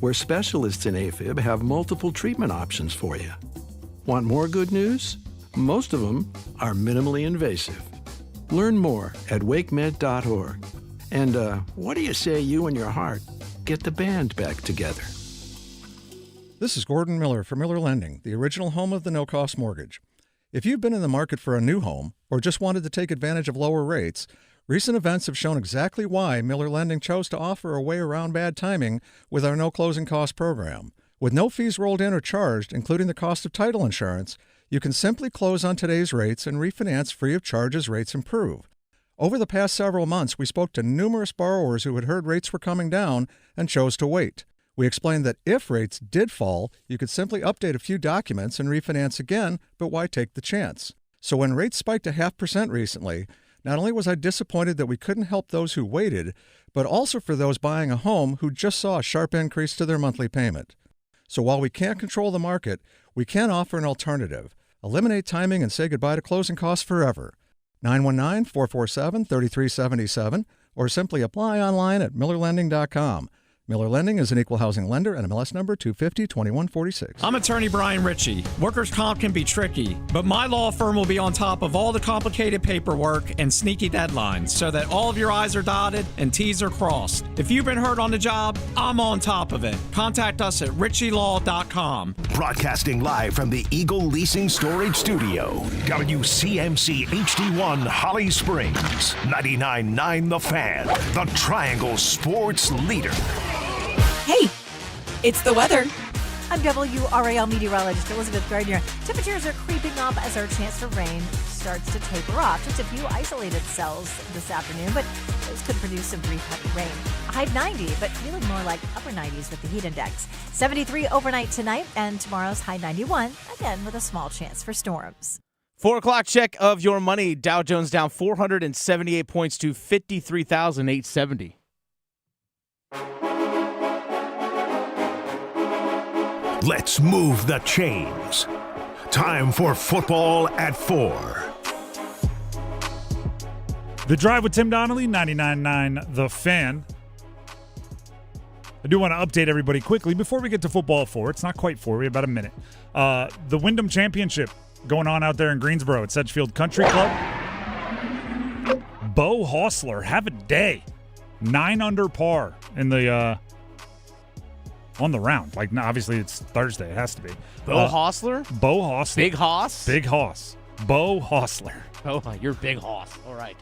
where specialists in AFib have multiple treatment options for you. Want more good news? Most of them are minimally invasive. Learn more at wakemed.org. And what do you say you and your heart get the band back together? This is Gordon Miller from Miller Lending, the original home of the no-cost mortgage. If you've been in the market for a new home or just wanted to take advantage of lower rates, recent events have shown exactly why Miller Lending chose to offer a way around bad timing with our no-closing cost program. With no fees rolled in or charged, including the cost of title insurance, you can simply close on today's rates and refinance free of charge as rates improve. Over the past several months, we spoke to numerous borrowers who had heard rates were coming down and chose to wait. We explained that if rates did fall, you could simply update a few documents and refinance again, but why take the chance? So when rates spiked to 0.5% recently, not only was I disappointed that we couldn't help those who waited, but also for those buying a home who just saw a sharp increase to their monthly payment. So while we can't control the market, we can offer an alternative. Eliminate timing and say goodbye to closing costs forever. 919-447-3377 or simply apply online at millerlending.com. Miller Lending is an equal housing lender and MLS number 250-2146. I'm attorney Brian Ritchie. Workers' comp can be tricky, but my law firm will be on top of all the complicated paperwork and sneaky deadlines so that all of your I's are dotted and T's are crossed. If you've been hurt on the job, I'm on top of it. Contact us at ritchielaw.com. Broadcasting live from the Eagle Leasing Storage Studio. WCMC HD1 Holly Springs. 99.9 The Fan. The Triangle Sports Leader. Hey, it's the weather. I'm WRAL meteorologist Elizabeth Gardner. Temperatures are creeping up as our chance for rain starts to taper off. Just a few isolated cells this afternoon, but those could produce some brief heavy rain. A high 90, but feeling more like upper 90s with the heat index. 73 overnight tonight, and tomorrow's high 91, again with a small chance for storms. 4 o'clock check of your money. Dow Jones down 478 points to 53,870. Let's move the chains. Time for football at 4. The Drive with Tim Donnelly, 99.9 The Fan. I do want to update everybody quickly before we get to football at 4. It's not quite 4. We have about a minute. The Wyndham Championship going on out there in Greensboro at Sedgefield Country Club. Bo Hostler, have a day. 9 under par in the on the round. Like, no, obviously it's Thursday. It has to be. Bo Hostler? Bo Hostler. Big Hoss? Big Hoss. Bo Hostler. Oh, you're Big Hoss. All right.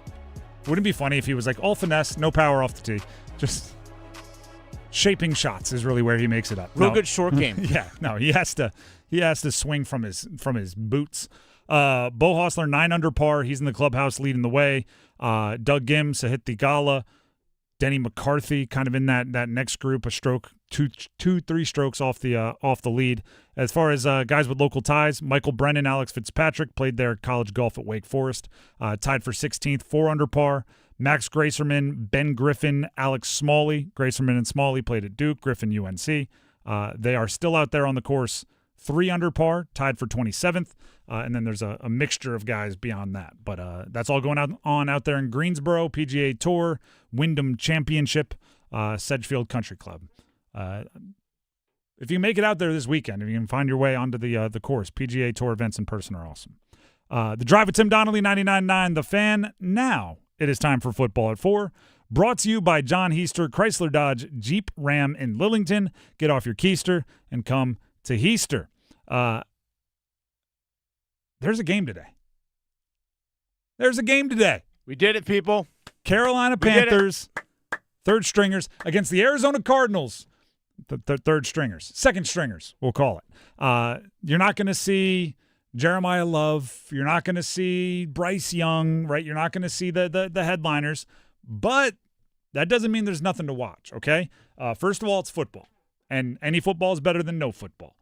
Wouldn't it be funny if he was like, all finesse, no power off the tee. Just shaping shots is really where he makes it up. Real good short game. Yeah. No, he has to swing from his boots. Bo Hostler, 9 under par. He's in the clubhouse leading the way. Doug Gims, Sahith Theegala, Denny McCarthy, kind of in that next group, a stroke, three strokes off the lead. As far as guys with local ties, Michael Brennan, Alex Fitzpatrick played their college golf at Wake Forest, tied for 16th, 4 under par. Max Gracerman, Ben Griffin, Alex Smalley. Gracerman and Smalley played at Duke, Griffin UNC. They are still out there on the course, 3 under par, tied for 27th. And then there's a mixture of guys beyond that. But that's all going on out there in Greensboro, PGA Tour, Wyndham Championship, Sedgefield Country Club. If you make it out there this weekend, if you can find your way onto the course, PGA Tour events in person are awesome. The Drive with Tim Donnelly, 99.9 The Fan. Now it is time for football at 4. Brought to you by John Heister, Chrysler Dodge, Jeep Ram in Lillington. Get off your keister and come to Heister. There's a game today. We did it, people. Carolina Panthers, third stringers, against the Arizona Cardinals, the third stringers, second stringers, we'll call it. You're not going to see Jeremiah Love. You're not going to see Bryce Young, right? You're not going to see the headliners. But that doesn't mean there's nothing to watch, okay? First of all, it's football. And any football is better than no football.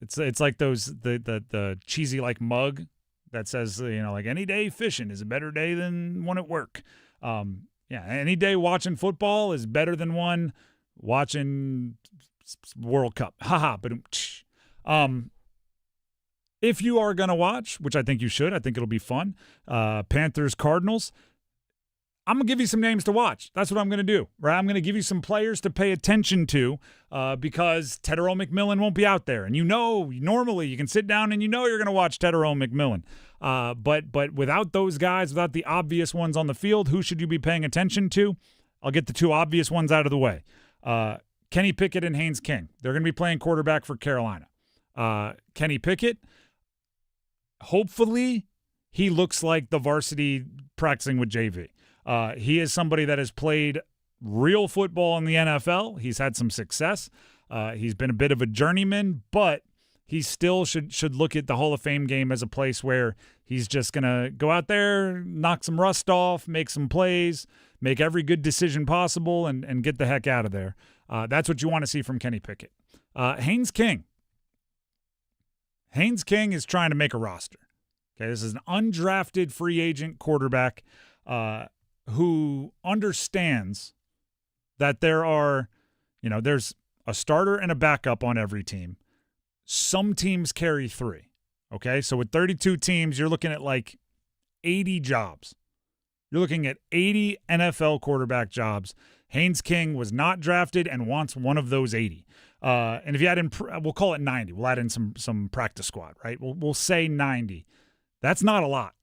It's like the cheesy like mug that says, like any day fishing is a better day than one at work. Any day watching football is better than one watching World Cup. But if you are going to watch, which I think you should, I think it'll be fun, Panthers, Cardinals, I'm going to give you some names to watch. That's what I'm going to do, right? I'm going to give you some players to pay attention to because Tetero McMillan won't be out there. And normally you can sit down and you're going to watch Tetero McMillan. But without those guys, without the obvious ones on the field, who should you be paying attention to? I'll get the 2 obvious ones out of the way. Kenny Pickett and Haynes King. They're going to be playing quarterback for Carolina. Kenny Pickett, hopefully he looks like the varsity practicing with JV. He is somebody that has played real football in the NFL. He's had some success. He's been a bit of a journeyman, but he still should look at the Hall of Fame game as a place where he's just going to go out there, knock some rust off, make some plays, make every good decision possible, and get the heck out of there. That's what you want to see from Kenny Pickett. Haynes King. Haynes King is trying to make a roster. Okay, this is an undrafted free agent quarterback who understands that there's a starter and a backup on every team. Some teams carry 3. Okay, so with 32 teams, you're looking at like 80 jobs. You're looking at 80 NFL quarterback jobs. Haynes King was not drafted and wants one of those 80. And if you add in, we'll call it 90. We'll add in some practice squad, right? We'll say 90. That's not a lot,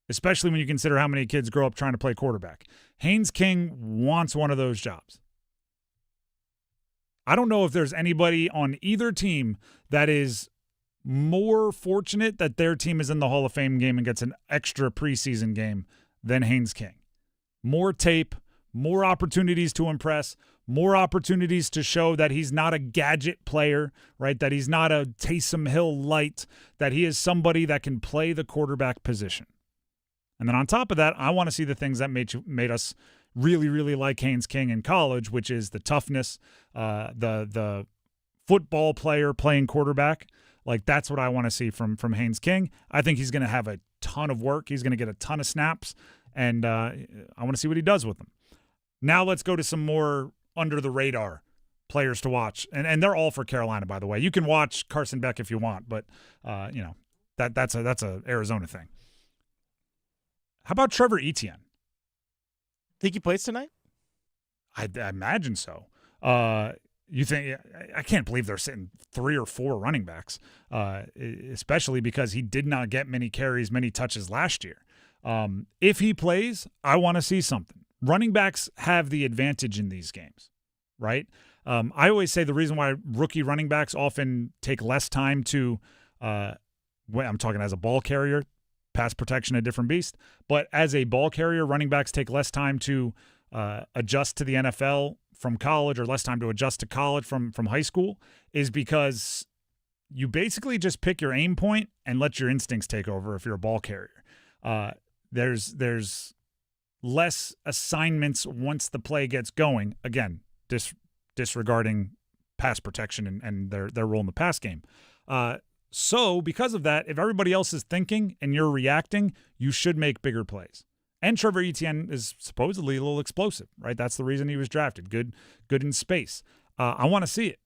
especially when you consider how many kids grow up trying to play quarterback. Haynes King wants one of those jobs. I don't know if there's anybody on either team that is more fortunate that their team is in the Hall of Fame game and gets an extra preseason game than Haynes King. More tape, more opportunities to impress, more opportunities to show that he's not a gadget player, right? That he's not a Taysom Hill light, that he is somebody that can play the quarterback position. And then on top of that, I want to see the things that made us really, really like Haynes King in college, which is the toughness, the football player playing quarterback. Like, that's what I want to see from Haynes King. I think he's going to have a ton of work. He's going to get a ton of snaps, and I want to see what he does with them. Now let's go to some more under-the-radar players to watch, and they're all for Carolina, by the way. You can watch Carson Beck if you want, but that's a Arizona thing. How about Trevor Etienne? Think he plays tonight? I imagine so. You think? I can't believe they're sitting 3 or 4 running backs, especially because he did not get many carries, many touches last year. If he plays, I want to see something. Running backs have the advantage in these games, right? I always say the reason why rookie running backs often take less time to I'm talking as a ball carrier, pass protection, a different beast, but as a ball carrier, running backs take less time to adjust to the NFL from college, or less time to adjust to college from high school, is because you basically just pick your aim point and let your instincts take over if you're a ball carrier. There's less assignments once the play gets going. Again, disregarding pass protection and their role in the pass game. So because of that, if everybody else is thinking and you're reacting, you should make bigger plays. And Trevor Etienne is supposedly a little explosive, right? That's the reason he was drafted. Good in space. I want to see it.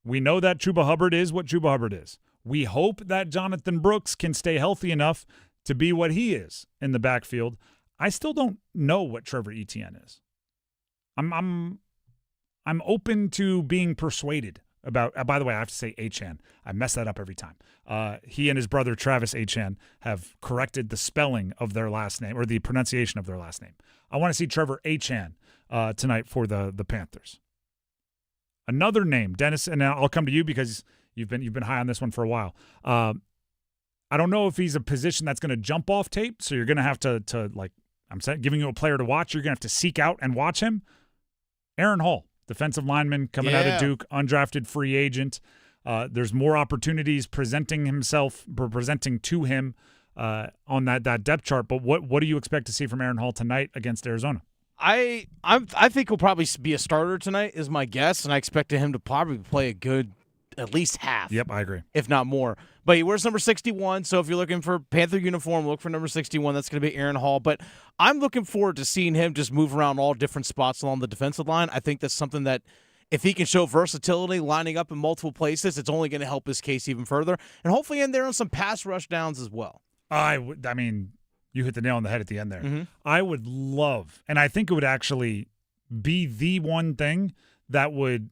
We know that Chuba Hubbard is what Chuba Hubbard is. We hope that Jonathan Brooks can stay healthy enough to be what he is in the backfield. I still don't know what Trevor Etienne is. I'm open to being persuaded about. By the way, I have to say Achane. I mess that up every time. He and his brother Travis Achane have corrected the spelling of their last name, or the pronunciation of their last name. I want to see Trevor Achane tonight for the Panthers. Another name, Dennis, and now I'll come to you because you've been high on this one for a while. I don't know if he's a position that's going to jump off tape, so you're going to have to like, I'm giving you a player to watch. You're going to have to seek out and watch him. Aaron Hall, defensive lineman coming out of Duke, undrafted free agent. There's more opportunities presenting to him on that depth chart. But what do you expect to see from Aaron Hall tonight against Arizona? I think he'll probably be a starter tonight, is my guess, and I expect him to probably play a good at least half. Yep, I agree. If not more. But he wears number 61, so if you're looking for Panther uniform, look for number 61. That's going to be Aaron Hall. But I'm looking forward to seeing him just move around all different spots along the defensive line. I think that's something that if he can show versatility, lining up in multiple places, it's only going to help his case even further. And hopefully in there on some pass rush downs as well. I mean, you hit the nail on the head at the end there. Mm-hmm. I would love, and I think it would actually be the one thing that would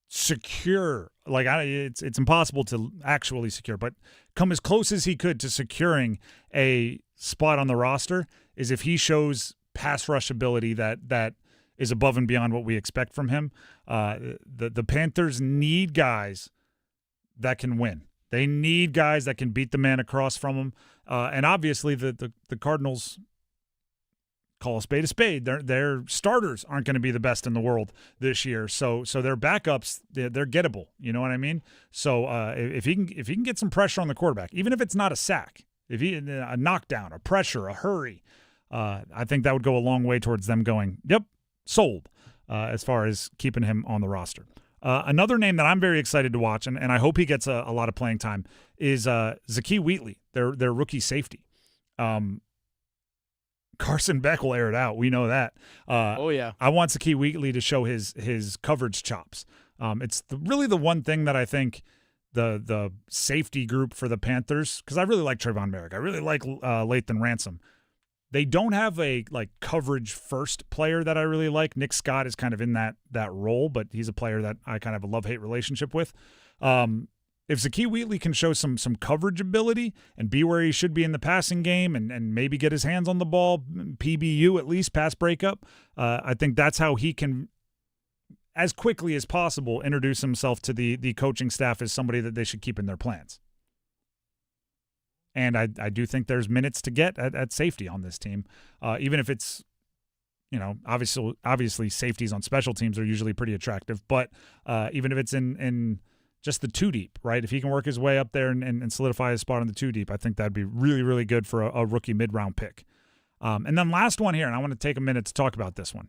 secure, like it's impossible to actually secure, but come as close as he could to securing a spot on the roster, is if he shows pass rush ability that is above and beyond what we expect from him. The Panthers need guys that can win. They need guys that can beat the man across from them. And obviously the Cardinals, call a spade, their starters aren't going to be the best in the world this year. So their backups, they're gettable. You know what I mean? So if he can get some pressure on the quarterback, even if it's not a sack, a knockdown, a pressure, a hurry, I think that would go a long way towards them going, yep, sold. as far as keeping him on the roster. Another name that I'm very excited to watch, and I hope he gets a lot of playing time, is Zakee Wheatley, their rookie safety. Carson Beck will air it out. We know that. Oh, yeah. I want Zakee Wheatley to show his coverage chops. It's really the one thing that I think the safety group for the Panthers, because I really like Trayvon Merrick. I really like Lathan Ransom. They don't have a coverage first player that I really like. Nick Scott is kind of in that role, but he's a player that I kind of have a love-hate relationship with. If Zakee Wheatley can show some coverage ability and be where he should be in the passing game and maybe get his hands on the ball, PBU at least, pass breakup, I think that's how he can, as quickly as possible, introduce himself to the coaching staff as somebody that they should keep in their plans. And I do think there's minutes to get at safety on this team, even if it's, obviously safeties on special teams are usually pretty attractive, but even if it's in just the two deep, right? If he can work his way up there and solidify his spot on the two deep, I think that'd be really, really good for a rookie mid-round pick. And then last one here, and I want to take a minute to talk about this one,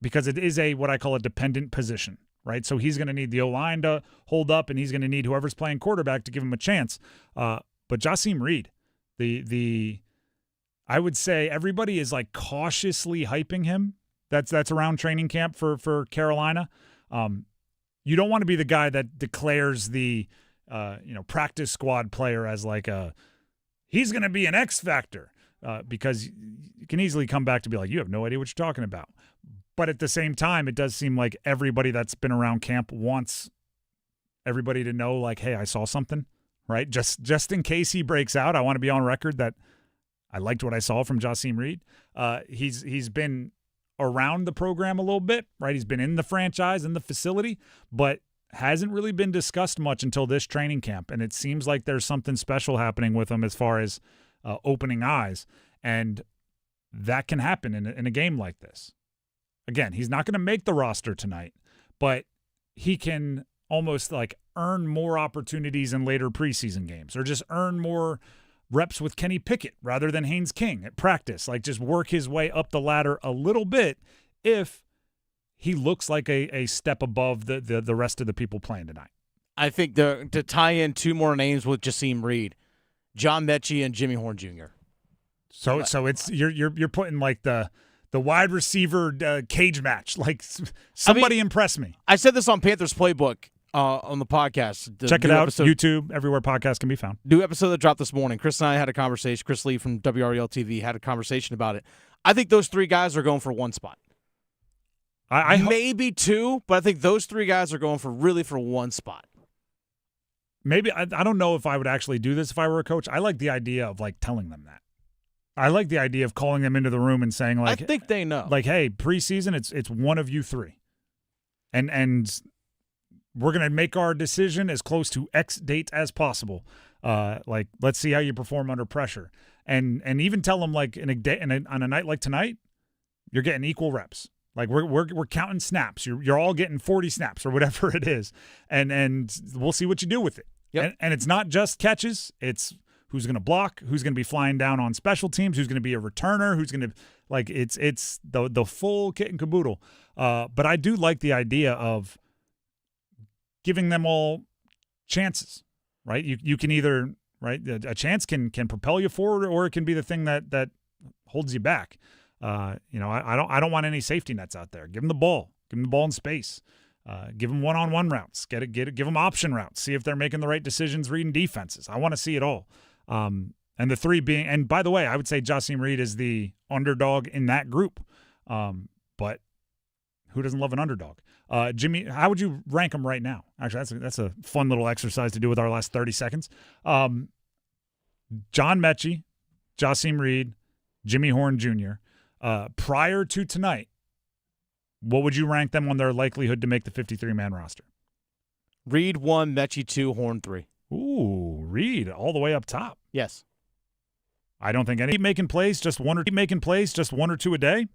because it is what I call a dependent position. Right, so he's going to need the O-line to hold up, and he's going to need whoever's playing quarterback to give him a chance. But Jasim Reed, I would say everybody is cautiously hyping him. That's around training camp for Carolina. You don't want to be the guy that declares the practice squad player as he's going to be an X factor, because you can easily come back to be like, you have no idea what you're talking about. But at the same time, it does seem like everybody that's been around camp wants everybody to know, hey, I saw something, right? Just in case he breaks out, I want to be on record that I liked what I saw from Jasim Reed. He's been around the program a little bit, right? He's been in the franchise, in the facility, but hasn't really been discussed much until this training camp. And it seems like there's something special happening with him as far as opening eyes. And that can happen in a game like this. Again, he's not going to make the roster tonight, but he can almost earn more opportunities in later preseason games, or just earn more reps with Kenny Pickett rather than Haynes King at practice. Just work his way up the ladder a little bit if he looks like a step above the rest of the people playing tonight. I think to tie in two more names with Jasim Reed, John Mechie and Jimmy Horn Jr. So it's you're putting the wide receiver cage match. Somebody impress me. I said this on Panthers Playbook on the podcast. Check it out. YouTube, everywhere podcasts can be found. New episode that dropped this morning. Chris and I had a conversation. Chris Lee from WREL TV had a conversation about it. I think those three guys are going for one spot. I maybe two, but I think those three guys are going for one spot. Maybe I don't know if I would actually do this if I were a coach. I like the idea of telling them that. I like the idea of calling them into the room and saying I think they know. Hey, preseason, it's one of you three. And we're going to make our decision as close to X date as possible. Let's see how you perform under pressure. And even tell them on a night like tonight, you're getting equal reps. We're counting snaps. You're all getting 40 snaps or whatever it is. And we'll see what you do with it. Yep. And it's not just catches, it's who's going to block, who's going to be flying down on special teams, who's going to be a returner, who's going to it's the full kit and caboodle. But I do like the idea of giving them all chances, right? You can either, right, a chance can propel you forward, or it can be the thing that holds you back. I don't want any safety nets out there. Give them the ball. Give them the ball in space. Give them one-on-one routes. Give them option routes. See if they're making the right decisions, reading defenses. I want to see it all. And the three being, and by the way, I would say Jasim Reed is the underdog in that group. But who doesn't love an underdog? Jimmy, how would you rank them right now? Actually, that's a fun little exercise to do with our last 30 seconds. John Mechie, Jasim Reed, Jimmy Horn Jr. Prior to tonight, what would you rank them on their likelihood to make the 53-man roster? Reed 1, Mechie 2, Horn 3. Ooh, Reed all the way up top. Yes. I don't think any making plays, just one or two a day.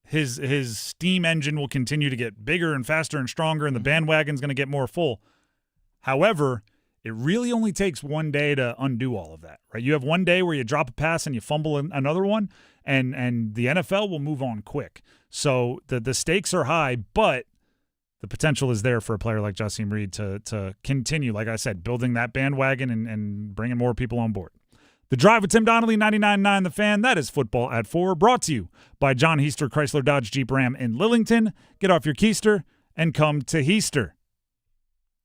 His steam engine will continue to get bigger and faster and stronger, and the bandwagon's going to get more full. However, it really only takes one day to undo all of that, right? You have one day where you drop a pass and you fumble another one, and the NFL will move on quick. So the stakes are high, but the potential is there for a player like Jassim Reed to continue, like I said, building that bandwagon and bringing more people on board. The Drive with Tim Donnelly, 99.9 The Fan. That is Football at 4, brought to you by John Heister Chrysler Dodge Jeep Ram in Lillington. Get off your keister and come to Heister.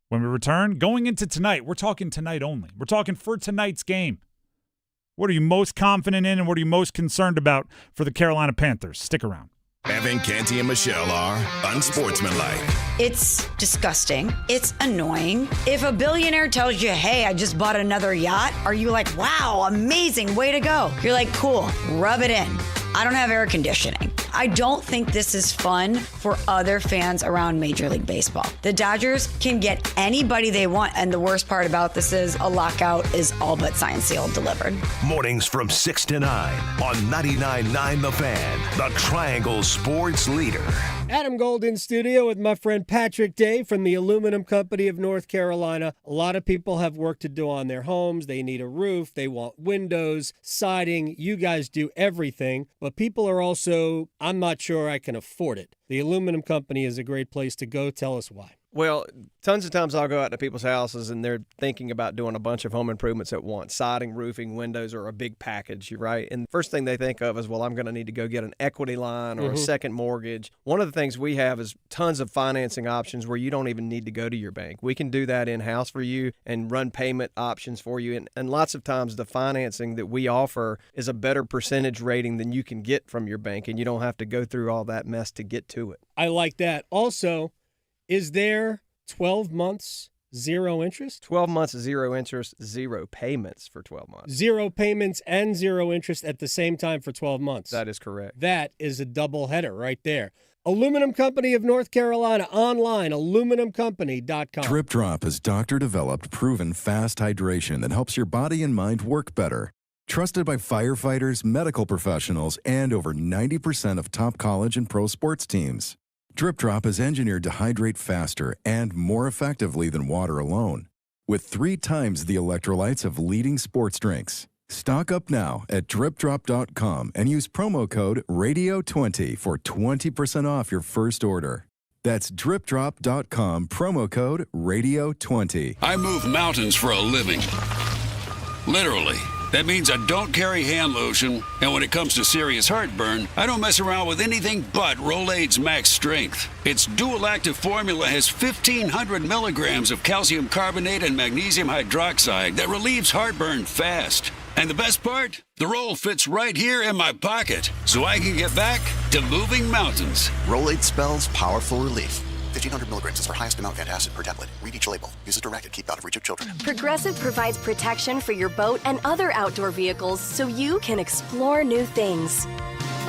When we return, going into tonight, we're talking tonight only. We're talking for tonight's game. What are you most confident in and what are you most concerned about for the Carolina Panthers? Stick around. Evan, Canty, and Michelle are unsportsmanlike. It's disgusting. It's annoying. If a billionaire tells you, hey, I just bought another yacht, are you like, wow, amazing, way to go? You're like, cool, rub it in. I don't have air conditioning. I don't think this is fun for other fans around Major League Baseball. The Dodgers can get anybody they want, and the worst part about this is a lockout is all but signed, sealed, delivered. Mornings from 6 to 9 on 99.9 The Fan, the Triangle Sports Leader. Adam Gold in studio with my friend Patrick Day from the Aluminum Company of North Carolina. A lot of people have work to do on their homes. They need a roof. They want windows, siding. You guys do everything. But people are also, I'm not sure I can afford it. The Aluminum Company is a great place to go. Tell us why. Well, tons of times I'll go out to people's houses and they're thinking about doing a bunch of home improvements at once. Siding, roofing, windows are a big package, right? And the first thing they think of is, well, I'm going to need to go get an equity line or a second mortgage. One of the things we have is tons of financing options where you don't even need to go to your bank. We can do that in-house for you and run payment options for you. And lots of times the financing that we offer is a better percentage rating than you can get from your bank, and you don't have to go through all that mess to get to it. I like that. Also, is there 12 months, zero interest? 12 months, zero interest, zero payments for 12 months. Zero payments and zero interest at the same time for 12 months. That is correct. That is a double header right there. Aluminum Company of North Carolina, online, aluminumcompany.com. Drip Drop is doctor-developed, proven fast hydration that helps your body and mind work better. Trusted by firefighters, medical professionals, and over 90% of top college and pro sports teams. Drip Drop is engineered to hydrate faster and more effectively than water alone, with 3 times the electrolytes of leading sports drinks. Stock up now at dripdrop.com and use promo code RADIO20 for 20% off your first order. That's dripdrop.com, promo code RADIO20. I move mountains for a living. Literally. That means I don't carry hand lotion, and when it comes to serious heartburn, I don't mess around with anything but Rolaids Max Strength. Its dual-active formula has 1,500 milligrams of calcium carbonate and magnesium hydroxide that relieves heartburn fast. And the best part? The roll fits right here in my pocket, so I can get back to moving mountains. Rolaids spells powerful relief. 1,500 milligrams is our highest amount of antacid per tablet. Read each label. Use as directed. Keep out of reach of children. Progressive provides protection for your boat and other outdoor vehicles so you can explore new things.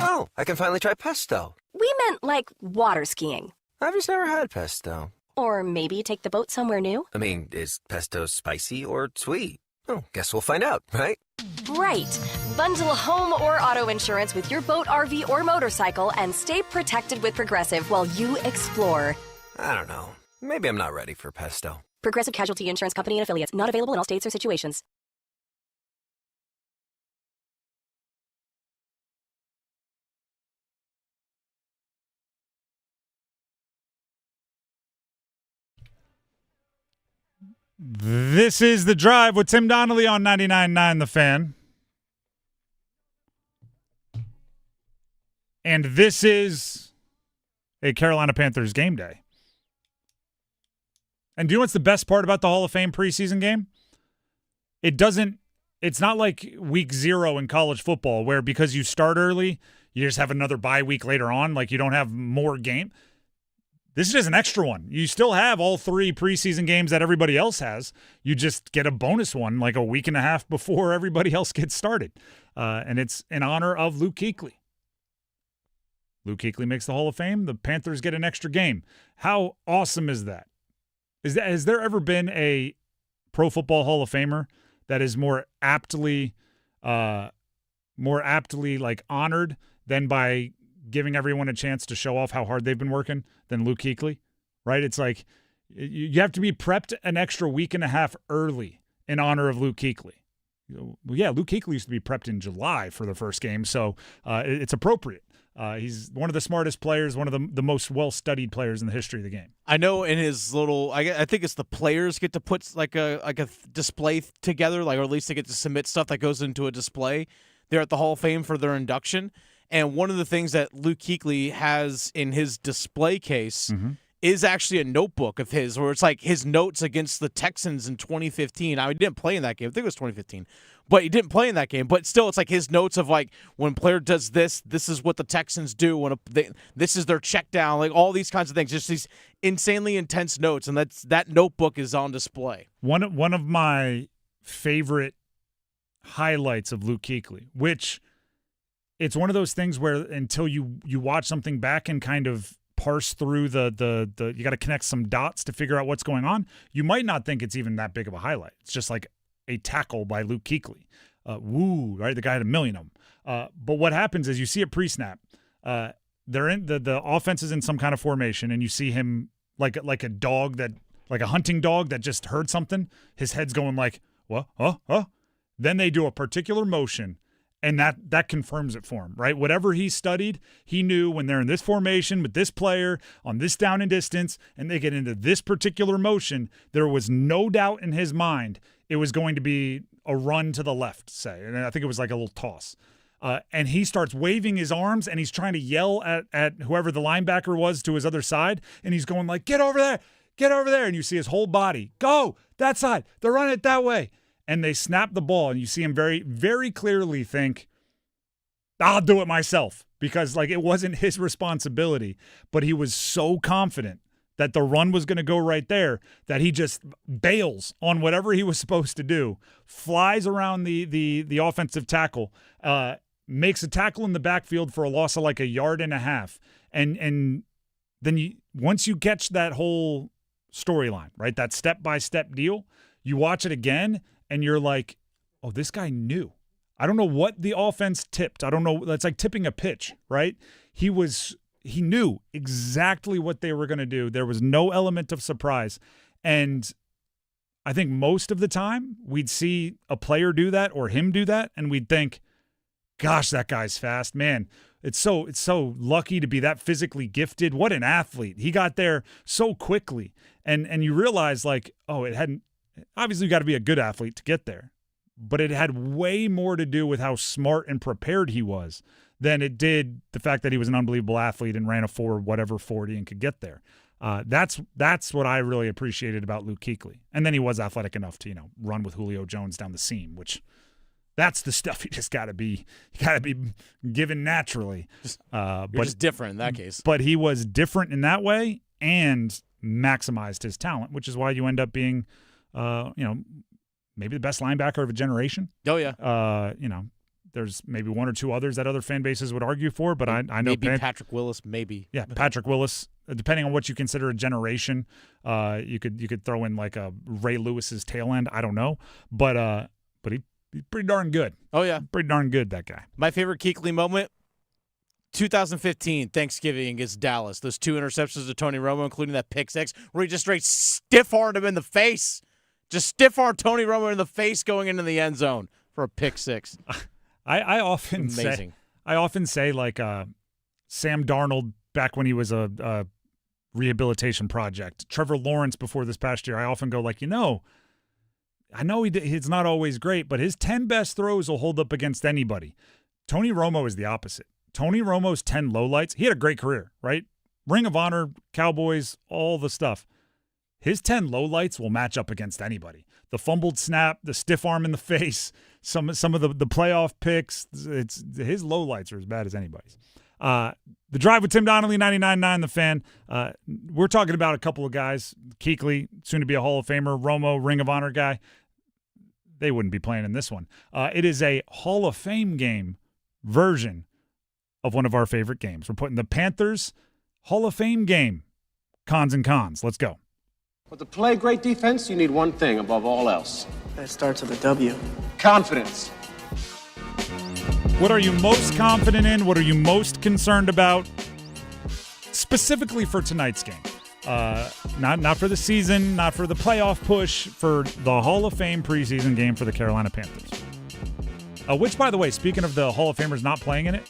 Oh, I can finally try pesto. We meant like water skiing. I've just never had pesto. Or maybe take the boat somewhere new. I mean, is pesto spicy or sweet? Oh, guess we'll find out, right? Right. Bundle home or auto insurance with your boat, RV, or motorcycle and stay protected with Progressive while you explore. I don't know. Maybe I'm not ready for pesto. Progressive Casualty Insurance Company and Affiliates. Not available in all states or situations. This is The Drive with Tim Donnelly on 99.9 The Fan. And this is a Carolina Panthers game day. And do you know what's the best part about the Hall of Fame preseason game? It's not like week 0 in college football where because you start early, you just have another bye week later on, like you don't have more game. This is just an extra one. You still have all 3 preseason games that everybody else has. You just get a bonus one like a week and a half before everybody else gets started. And it's in honor of Luke Kuechly. Luke Kuechly makes the Hall of Fame. The Panthers get an extra game. How awesome is that? Has there ever been a Pro Football Hall of Famer that is more aptly like honored than by giving everyone a chance to show off how hard they've been working than Luke Kuechly, right? It's like you have to be prepped an extra week and a half early in honor of Luke Kuechly. yeah, Luke Kuechly used to be prepped in July for the first game, so it's appropriate. He's one of the smartest players, one of the most well-studied players in the history of the game. I know in his little, I think it's the players get to put like a display together, or at least they get to submit stuff that goes into a display there at the Hall of Fame for their induction. And one of the things that Luke Kuechly has in his display case is actually a notebook of his, where it's like his notes against the Texans in 2015. Now, he didn't play in that game. I think it was 2015. But he didn't play in that game. But still, it's like his notes of, like, when a player does this, this is what the Texans do. This is their check down. Like, all these kinds of things. Just these insanely intense notes. And that notebook is on display. One of my favorite highlights of Luke Kuechly, which it's one of those things where until you watch something back and kind of parse through the you got to connect some dots to figure out what's going on, you might not think it's even that big of a highlight. It's just like a tackle by Luke Kuechly. Right? The guy had a million of them. But what happens is you see it pre-snap. They're in the offense is in some kind of formation, and you see him like a dog like a hunting dog that just heard something. His head's going like, what? Then they do a particular motion, and that confirms it for him, right? Whatever he studied, he knew when they're in this formation with this player on this down and distance, and they get into this particular motion, there was no doubt in his mind it was going to be a run to the left, say. And I think it was like a little toss. And he starts waving his arms, and he's trying to yell at whoever the linebacker was to his other side, and he's going like, get over there, get over there. And you see his whole body, go, that side, they're running it that way. And they snap the ball, and you see him very, very clearly think, I'll do it myself, because like it wasn't his responsibility, but he was so confident that the run was going to go right there that he just bails on whatever he was supposed to do, flies around the offensive tackle, makes a tackle in the backfield for a loss of like 1.5 yards, and then once you catch that whole storyline, right, that step-by-step deal, you watch it again, and you're like, oh, this guy knew. I don't know what the offense tipped. I don't know. That's like tipping a pitch, right? He knew exactly what they were going to do. There was no element of surprise. And I think most of the time we'd see a player do that or him do that, and we'd think, gosh, that guy's fast. Man, it's so lucky to be that physically gifted. What an athlete. He got there so quickly. And you realize, like, oh, it hadn't – obviously, you got to be a good athlete to get there, but it had way more to do with how smart and prepared he was than it did the fact that he was an unbelievable athlete and ran a 4.40 and could get there. That's what I really appreciated about Luke Kuechly. And then he was athletic enough to run with Julio Jones down the seam, which that's the stuff you got to be given naturally. But just different in that case. But he was different in that way and maximized his talent, which is why you end up being. Maybe the best linebacker of a generation. Oh, yeah. There's maybe one or two others that other fan bases would argue for, but I know maybe Patrick Willis, maybe. Yeah, Patrick Willis. Depending on what you consider a generation, you could throw in like a Ray Lewis's tail end. I don't know, but he's pretty darn good. Oh yeah, pretty darn good, that guy. My favorite Kuechly moment. 2015 Thanksgiving against Dallas. Those 2 interceptions to Tony Romo, including that pick six, where he just straight stiff-armed him in the face. Just stiff-armed Tony Romo in the face going into the end zone for a pick six. I often say like Sam Darnold back when he was a rehabilitation project. Trevor Lawrence before this past year. I often go like, I know he's not always great, but his 10 best throws will hold up against anybody. Tony Romo is the opposite. Tony Romo's 10 lowlights, he had a great career, right? Ring of Honor, Cowboys, all the stuff. His 10 lowlights will match up against anybody. The fumbled snap, the stiff arm in the face, some of the playoff picks. His lowlights are as bad as anybody's. The Drive with Tim Donnelly, 99.9 The Fan. We're talking about a couple of guys. Kuechly, soon to be a Hall of Famer. Romo, Ring of Honor guy. They wouldn't be playing in this one. It is a Hall of Fame game version of one of our favorite games. We're putting the Panthers Hall of Fame game. Cons and cons. Let's go. But to play great defense, you need one thing above all else. That starts with a W. Confidence. What are you most confident in? What are you most concerned about? Specifically for tonight's game. Not for the season, not for the playoff push, for the Hall of Fame preseason game for the Carolina Panthers. which, by the way, speaking of the Hall of Famers not playing in it,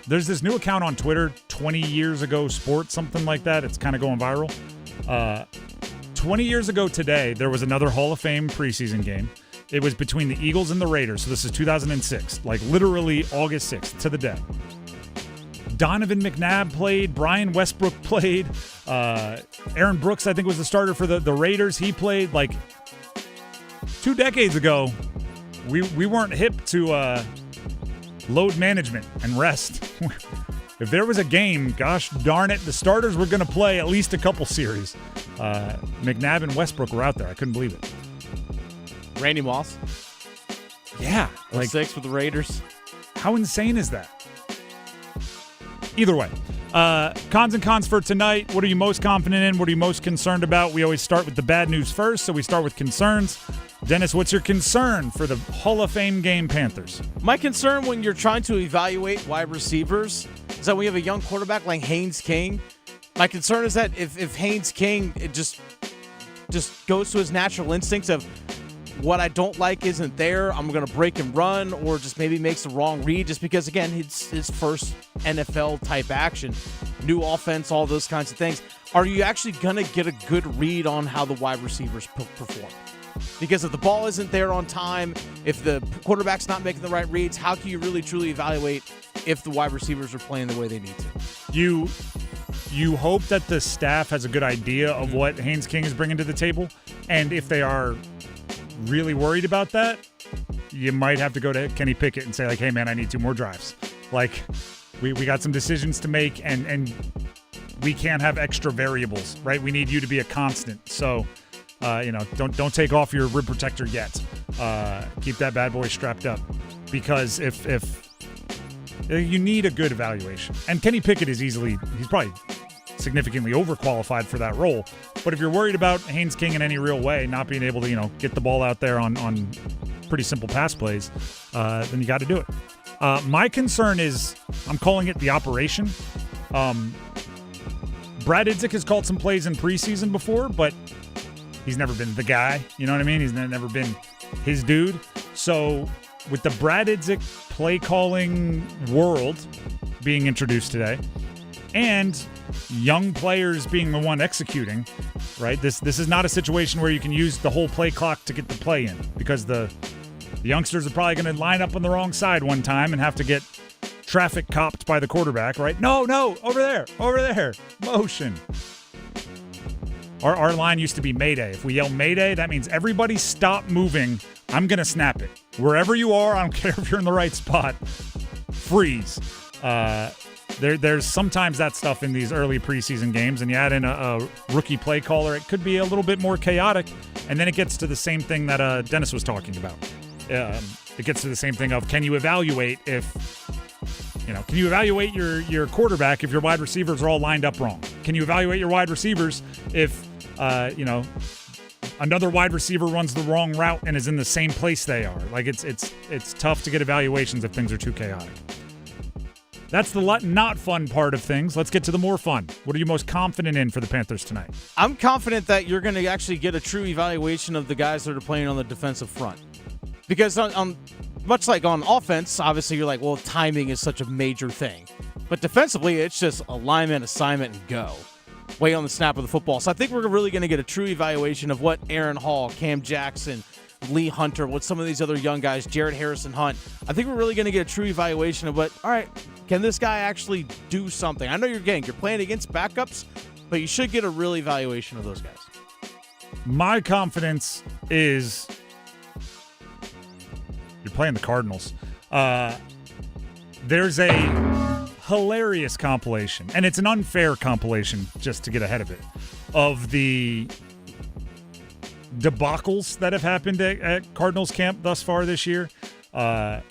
there's this new account on Twitter, 20 years ago sports, something like that. It's kind of going viral. 20 years ago today, there was another Hall of Fame preseason game. It was between the Eagles and the Raiders. So this is 2006, like literally August 6th to the day. Donovan McNabb played. Brian Westbrook played. Aaron Brooks, I think, was the starter for the Raiders. He played. Like 2 decades ago, we weren't hip to load management and rest. If there was a game, gosh darn it, the starters were going to play at least a couple series. McNabb and Westbrook were out there. I couldn't believe it. Randy Moss. Yeah. Like 6 with the Raiders. How insane is that? Either way. Cons and cons for tonight. What are you most confident in? What are you most concerned about? We always start with the bad news first, so we start with concerns. Dennis, what's your concern for the Hall of Fame game Panthers? My concern when you're trying to evaluate wide receivers is that we have a young quarterback like Haynes King. My concern is that if Haynes King it just goes to his natural instincts of what I don't like isn't there, I'm going to break and run, or just maybe makes the wrong read just because, again, it's his first NFL-type action, new offense, all those kinds of things. Are you actually going to get a good read on how the wide receivers perform? Because if the ball isn't there on time, if the quarterback's not making the right reads, how can you really, truly evaluate if the wide receivers are playing the way they need to? You hope that the staff has a good idea of what Haynes King is bringing to the table, and if they are really worried about that, you might have to go to Kenny Pickett and say, like, hey, man, I need 2 more drives. Like, we got some decisions to make, and we can't have extra variables, right? We need you to be a constant. So, don't take off your rib protector yet. Keep that bad boy strapped up. Because if you need a good evaluation. And Kenny Pickett he's probably significantly overqualified for that role. But if you're worried about Haynes King in any real way, not being able to, get the ball out there on pretty simple pass plays, then you got to do it. My concern is, I'm calling it the operation. Brad Idzik has called some plays in preseason before, but he's never been the guy. You know what I mean? He's never been his dude. So with the Brad Idzik play calling world being introduced today, and young players being the one executing, right? This is not a situation where you can use the whole play clock to get the play in, because the youngsters are probably going to line up on the wrong side one time and have to get traffic copped by the quarterback, right? No, over there, motion. Our line used to be Mayday. If we yell Mayday, that means everybody stop moving. I'm going to snap it. Wherever you are, I don't care if you're in the right spot, freeze. There's sometimes that stuff in these early preseason games, and you add in a rookie play caller, it could be a little bit more chaotic, and then it gets to the same thing that Dennis was talking about. It gets to the same thing of, can you evaluate your quarterback if your wide receivers are all lined up wrong? Can you evaluate your wide receivers if another wide receiver runs the wrong route and is in the same place they are? Like, it's tough to get evaluations if things are too chaotic. That's the not fun part of things. Let's get to the more fun. What are you most confident in for the Panthers tonight? I'm confident that you're going to actually get a true evaluation of the guys that are playing on the defensive front. Because much like on offense, obviously you're like, well, timing is such a major thing. But defensively, it's just alignment, assignment, and go. Way on the snap of the football. So I think we're really going to get a true evaluation of what Aaron Hall, Cam Jackson, Lee Hunter, what some of these other young guys, Jared Harrison Hunt. I think we're really going to get a true evaluation of all right, can this guy actually do something? I know you're playing against backups, but you should get a real evaluation of those guys. My confidence is you're playing the Cardinals. There's a hilarious compilation, and it's an unfair compilation just to get ahead of it, of the debacles that have happened at Cardinals camp thus far this year. The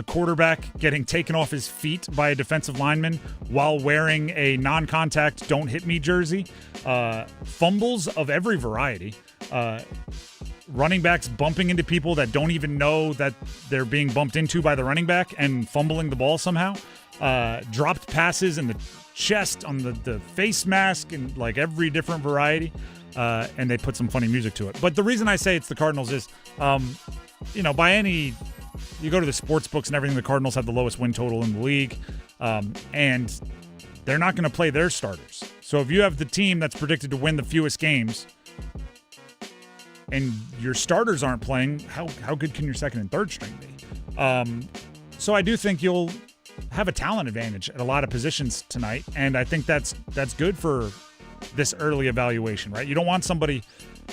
quarterback getting taken off his feet by a defensive lineman while wearing a non-contact "Don't Hit Me" jersey. Fumbles of every variety. Running backs bumping into people that don't even know that they're being bumped into by the running back and fumbling the ball somehow. Dropped passes in the chest, on the face mask, and like every different variety. And they put some funny music to it. But the reason I say it's the Cardinals is by any, you go to the sports books and everything, the Cardinals have the lowest win total in the league, and they're not going to play their starters. So if you have the team that's predicted to win the fewest games and your starters aren't playing, how good can your second and third string be? So I do think you'll have a talent advantage at a lot of positions tonight, and I think that's good for this early evaluation, right? You don't want somebody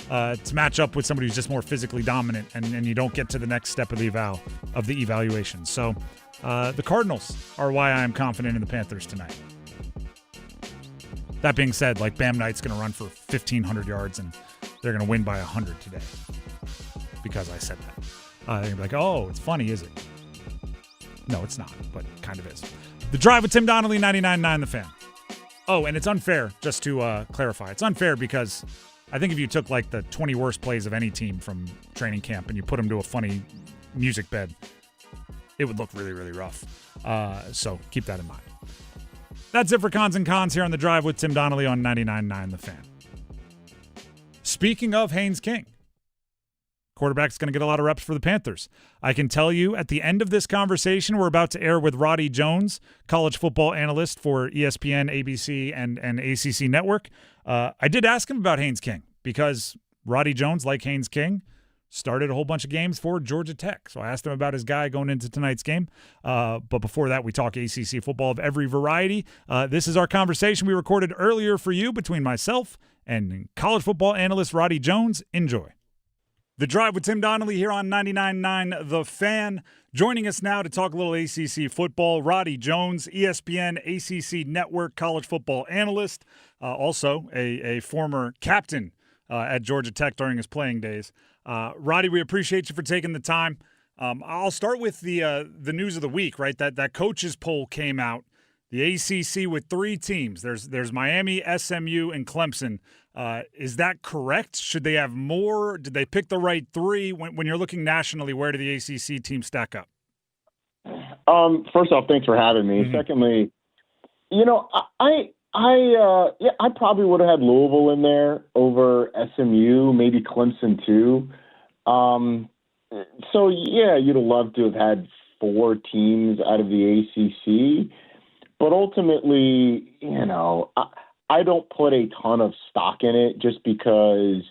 to match up with somebody who's just more physically dominant, and you don't get to the next step of the evaluation. So the Cardinals are why I am confident in the Panthers tonight. That being said, Bam Knight's going to run for 1,500 yards, and they're going to win by 100 today because I said that. They're like, oh, it's funny, is it? No, it's not, but it kind of is. The Drive with Tim Donnelly, 99.9 The Fan. Oh, and it's unfair, just to clarify. It's unfair because I think if you took the 20 worst plays of any team from training camp and you put them to a funny music bed, it would look really, really rough. So keep that in mind. That's it for Cons and Cons here on The Drive with Tim Donnelly on 99.9 The Fan. Speaking of Haynes King, quarterback's going to get a lot of reps for the Panthers. I can tell you at the end of this conversation we're about to air with Roddy Jones, college football analyst for ESPN, ABC, and ACC Network. I did ask him about Haynes King because Roddy Jones, like Haynes King, started a whole bunch of games for Georgia Tech. So I asked him about his guy going into tonight's game. But before that, we talk ACC football of every variety. This is our conversation we recorded earlier for you between myself and college football analyst Roddy Jones. Enjoy. The Drive with Tim Donnelly here on 99.9 The Fan. Joining us now to talk a little ACC football, Roddy Jones, ESPN, ACC Network college football analyst, also a former captain at Georgia Tech during his playing days. Roddy, we appreciate you for taking the time. I'll start with the news of the week, right? That coaches poll came out. The ACC with 3 teams. There's Miami, SMU, and Clemson. Is that correct? Should they have more? Did they pick the right 3? When you're looking nationally, where do the ACC teams stack up? First off, thanks for having me. Mm-hmm. Secondly, I probably would have had Louisville in there over SMU, maybe Clemson too. So yeah, you'd have loved to have had 4 teams out of the ACC, but ultimately, I don't put a ton of stock in it just because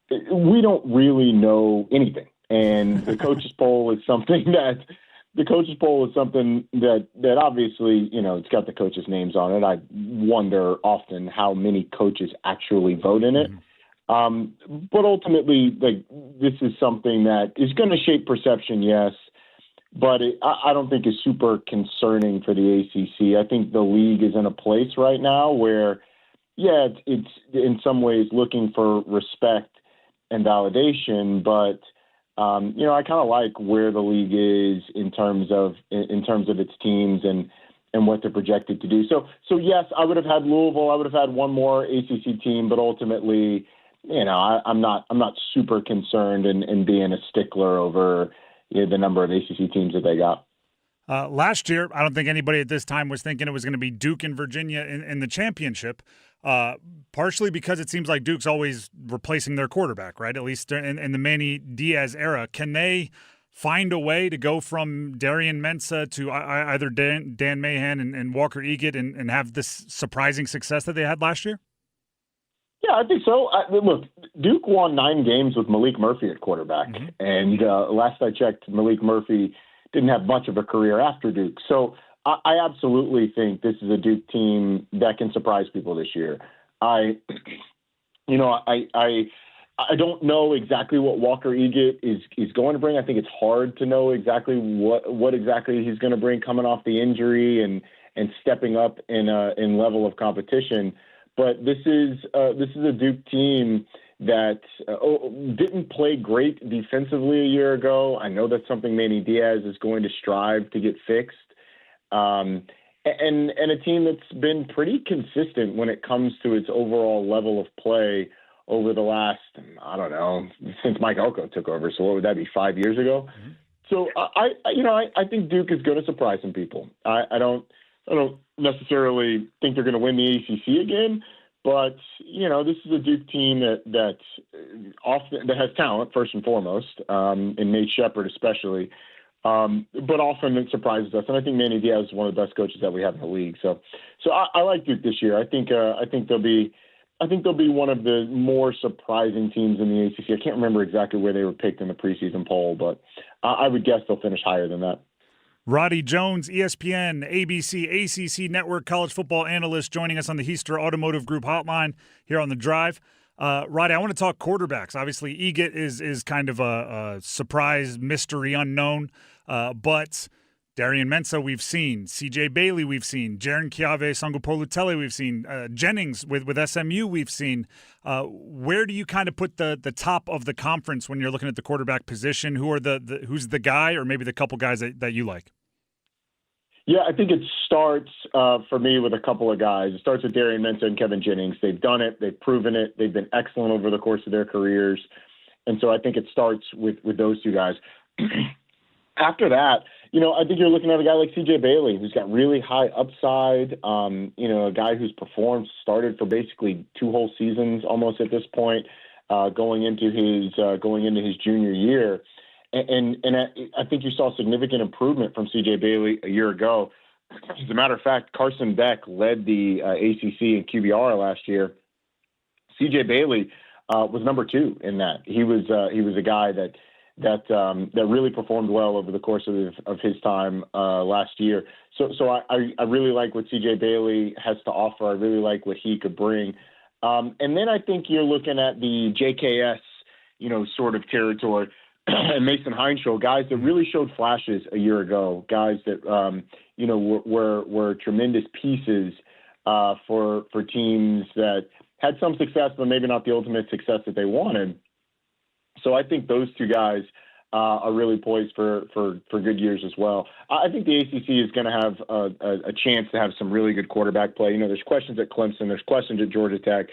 we don't really know anything. And the coaches poll is something that obviously, it's got the coaches' names on it. I wonder often how many coaches actually vote in it. But ultimately, this is something that is going to shape perception, yes, but I don't think is super concerning for the ACC. I think the league is in a place right now where, yeah, it's in some ways looking for respect and validation, but I kind of like where the league is in terms of its teams and what they're projected to do. So yes, I would have had Louisville. I would have had one more ACC team, but ultimately, I'm not super concerned in being a stickler over the number of ACC teams that they got. Last year, I don't think anybody at this time was thinking it was going to be Duke and Virginia in the championship. Partially because it seems like Duke's always replacing their quarterback, right? At least in the Manny Diaz era. Can they find a way to go from Darian Mensah to either Dan Mahan and Walker Eaget and have this surprising success that they had last year? Yeah, I think so. Look, Duke won 9 games with Malik Murphy at quarterback. Mm-hmm. And last I checked, Malik Murphy didn't have much of a career after Duke. So I absolutely think this is a Duke team that can surprise people this year. I don't know exactly what Walker Eaget is going to bring. I think it's hard to know exactly what exactly he's going to bring coming off the injury and stepping up in level of competition. But this is a Duke team that didn't play great defensively a year ago. I know that's something Manny Diaz is going to strive to get fixed. And a team that's been pretty consistent when it comes to its overall level of play over the last, I don't know, since Mike Elko took over. So what would that be, 5 years ago? Mm-hmm. So I think Duke is going to surprise some people. I don't necessarily think they're going to win the ACC again, But this is a Duke team that has talent first and foremost, and Nate Shepherd especially. But often it surprises us, and I think Manny Diaz is one of the best coaches that we have in the league. So I like Duke this year. I think they'll be one of the more surprising teams in the ACC. I can't remember exactly where they were picked in the preseason poll, but I would guess they'll finish higher than that. Roddy Jones, ESPN, ABC, ACC Network college football analyst, joining us on the Heister Automotive Group hotline here on The Drive. Roddy, I want to talk quarterbacks. Obviously, Egot is kind of a surprise, mystery, unknown. But Darian Mensah we've seen. C.J. Bailey we've seen. Jaron Chiave, Sangopolu-Tele we've seen. Jennings with SMU we've seen. Where do you kind of put the top of the conference when you're looking at the quarterback position? Who's the guy or maybe the couple guys that you like? Yeah, I think it starts for me with a couple of guys. It starts with Darian Mensah and Kevin Jennings. They've done it. They've proven it. They've been excellent over the course of their careers. And so I think it starts with those two guys. After that, I think you're looking at a guy like C.J. Bailey, who's got really high upside, a guy who's performed, started for basically 2 whole seasons almost at this point, going into his junior year. And I think you saw significant improvement from C.J. Bailey a year ago. As a matter of fact, Carson Beck led the ACC in QBR last year. C.J. Bailey was number 2 in that. He was a guy that really performed well over the course of his time last year. So I really like what C.J. Bailey has to offer. I really like what he could bring. And then I think you're looking at the JKS, sort of territory. And Mason Heinschel, guys that really showed flashes a year ago, guys that were tremendous pieces for teams that had some success, but maybe not the ultimate success that they wanted. So I think those two guys are really poised for good years as well. I think the ACC is going to have a chance to have some really good quarterback play. There's questions at Clemson, there's questions at Georgia Tech,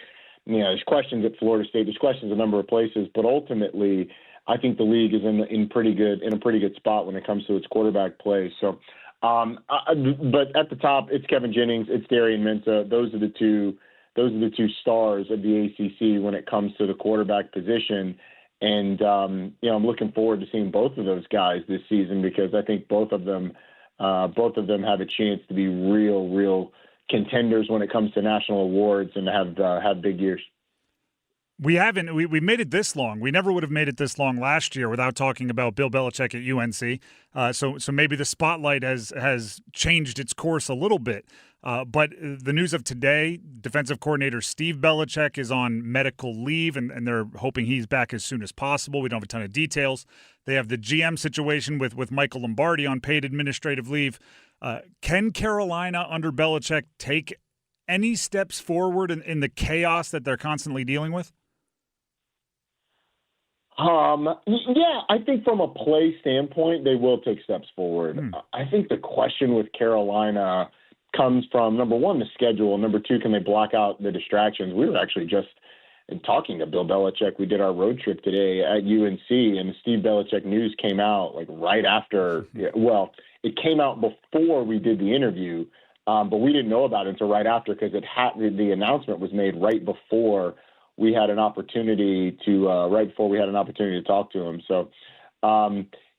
there's questions at Florida State, there's questions a number of places, but ultimately I think the league is in a pretty good spot when it comes to its quarterback play. So, but at the top, it's Kevin Jennings, it's Darian Mensah. Those are the two stars of the ACC when it comes to the quarterback position. And I'm looking forward to seeing both of those guys this season because I think both of them have a chance to be real contenders when it comes to national awards and have big years. We made it this long. We never would have made it this long last year without talking about Bill Belichick at UNC. So maybe the spotlight has changed its course a little bit. But the news of today, defensive coordinator Steve Belichick is on medical leave, and they're hoping he's back as soon as possible. We don't have a ton of details. They have the GM situation with Michael Lombardi on paid administrative leave. Can Carolina under Belichick take any steps forward in the chaos that they're constantly dealing with? Yeah, I think from a play standpoint, they will take steps forward. I think the question with Carolina comes from, number one, the schedule. Number two, can they block out the distractions? We were actually just talking to Bill Belichick. We did our road trip today at UNC, and the Steve Belichick news came out like right after. Well, it came out before we did the interview, but we didn't know about it until right after because the announcement was made right before we had an opportunity to to talk to him. So,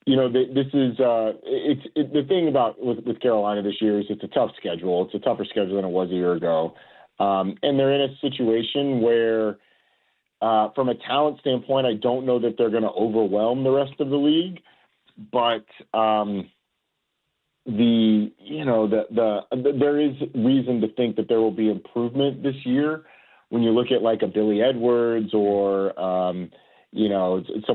this is the thing about with Carolina this year is it's a tough schedule. It's a tougher schedule than it was a year ago, and they're in a situation where, from a talent standpoint, I don't know that they're going to overwhelm the rest of the league, but there is reason to think that there will be improvement this year. When you look at like a Billy Edwards or, some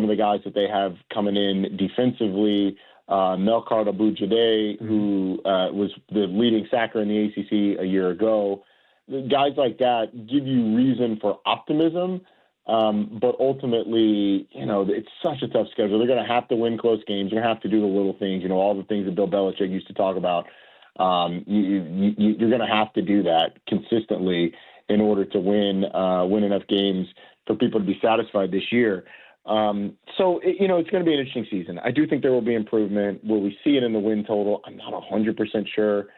of the guys that they have coming in defensively, Melkart Abu-Jade, who was the leading sacker in the ACC a year ago, guys like that give you reason for optimism. But ultimately, it's such a tough schedule. They're going to have to win close games. They're going to have to do the little things, all the things that Bill Belichick used to talk about. You're going to have to do that consistently in order to win enough games for people to be satisfied this year. So it's going to be an interesting season. I do think there will be improvement. Will we see it in the win total? I'm not 100% sure.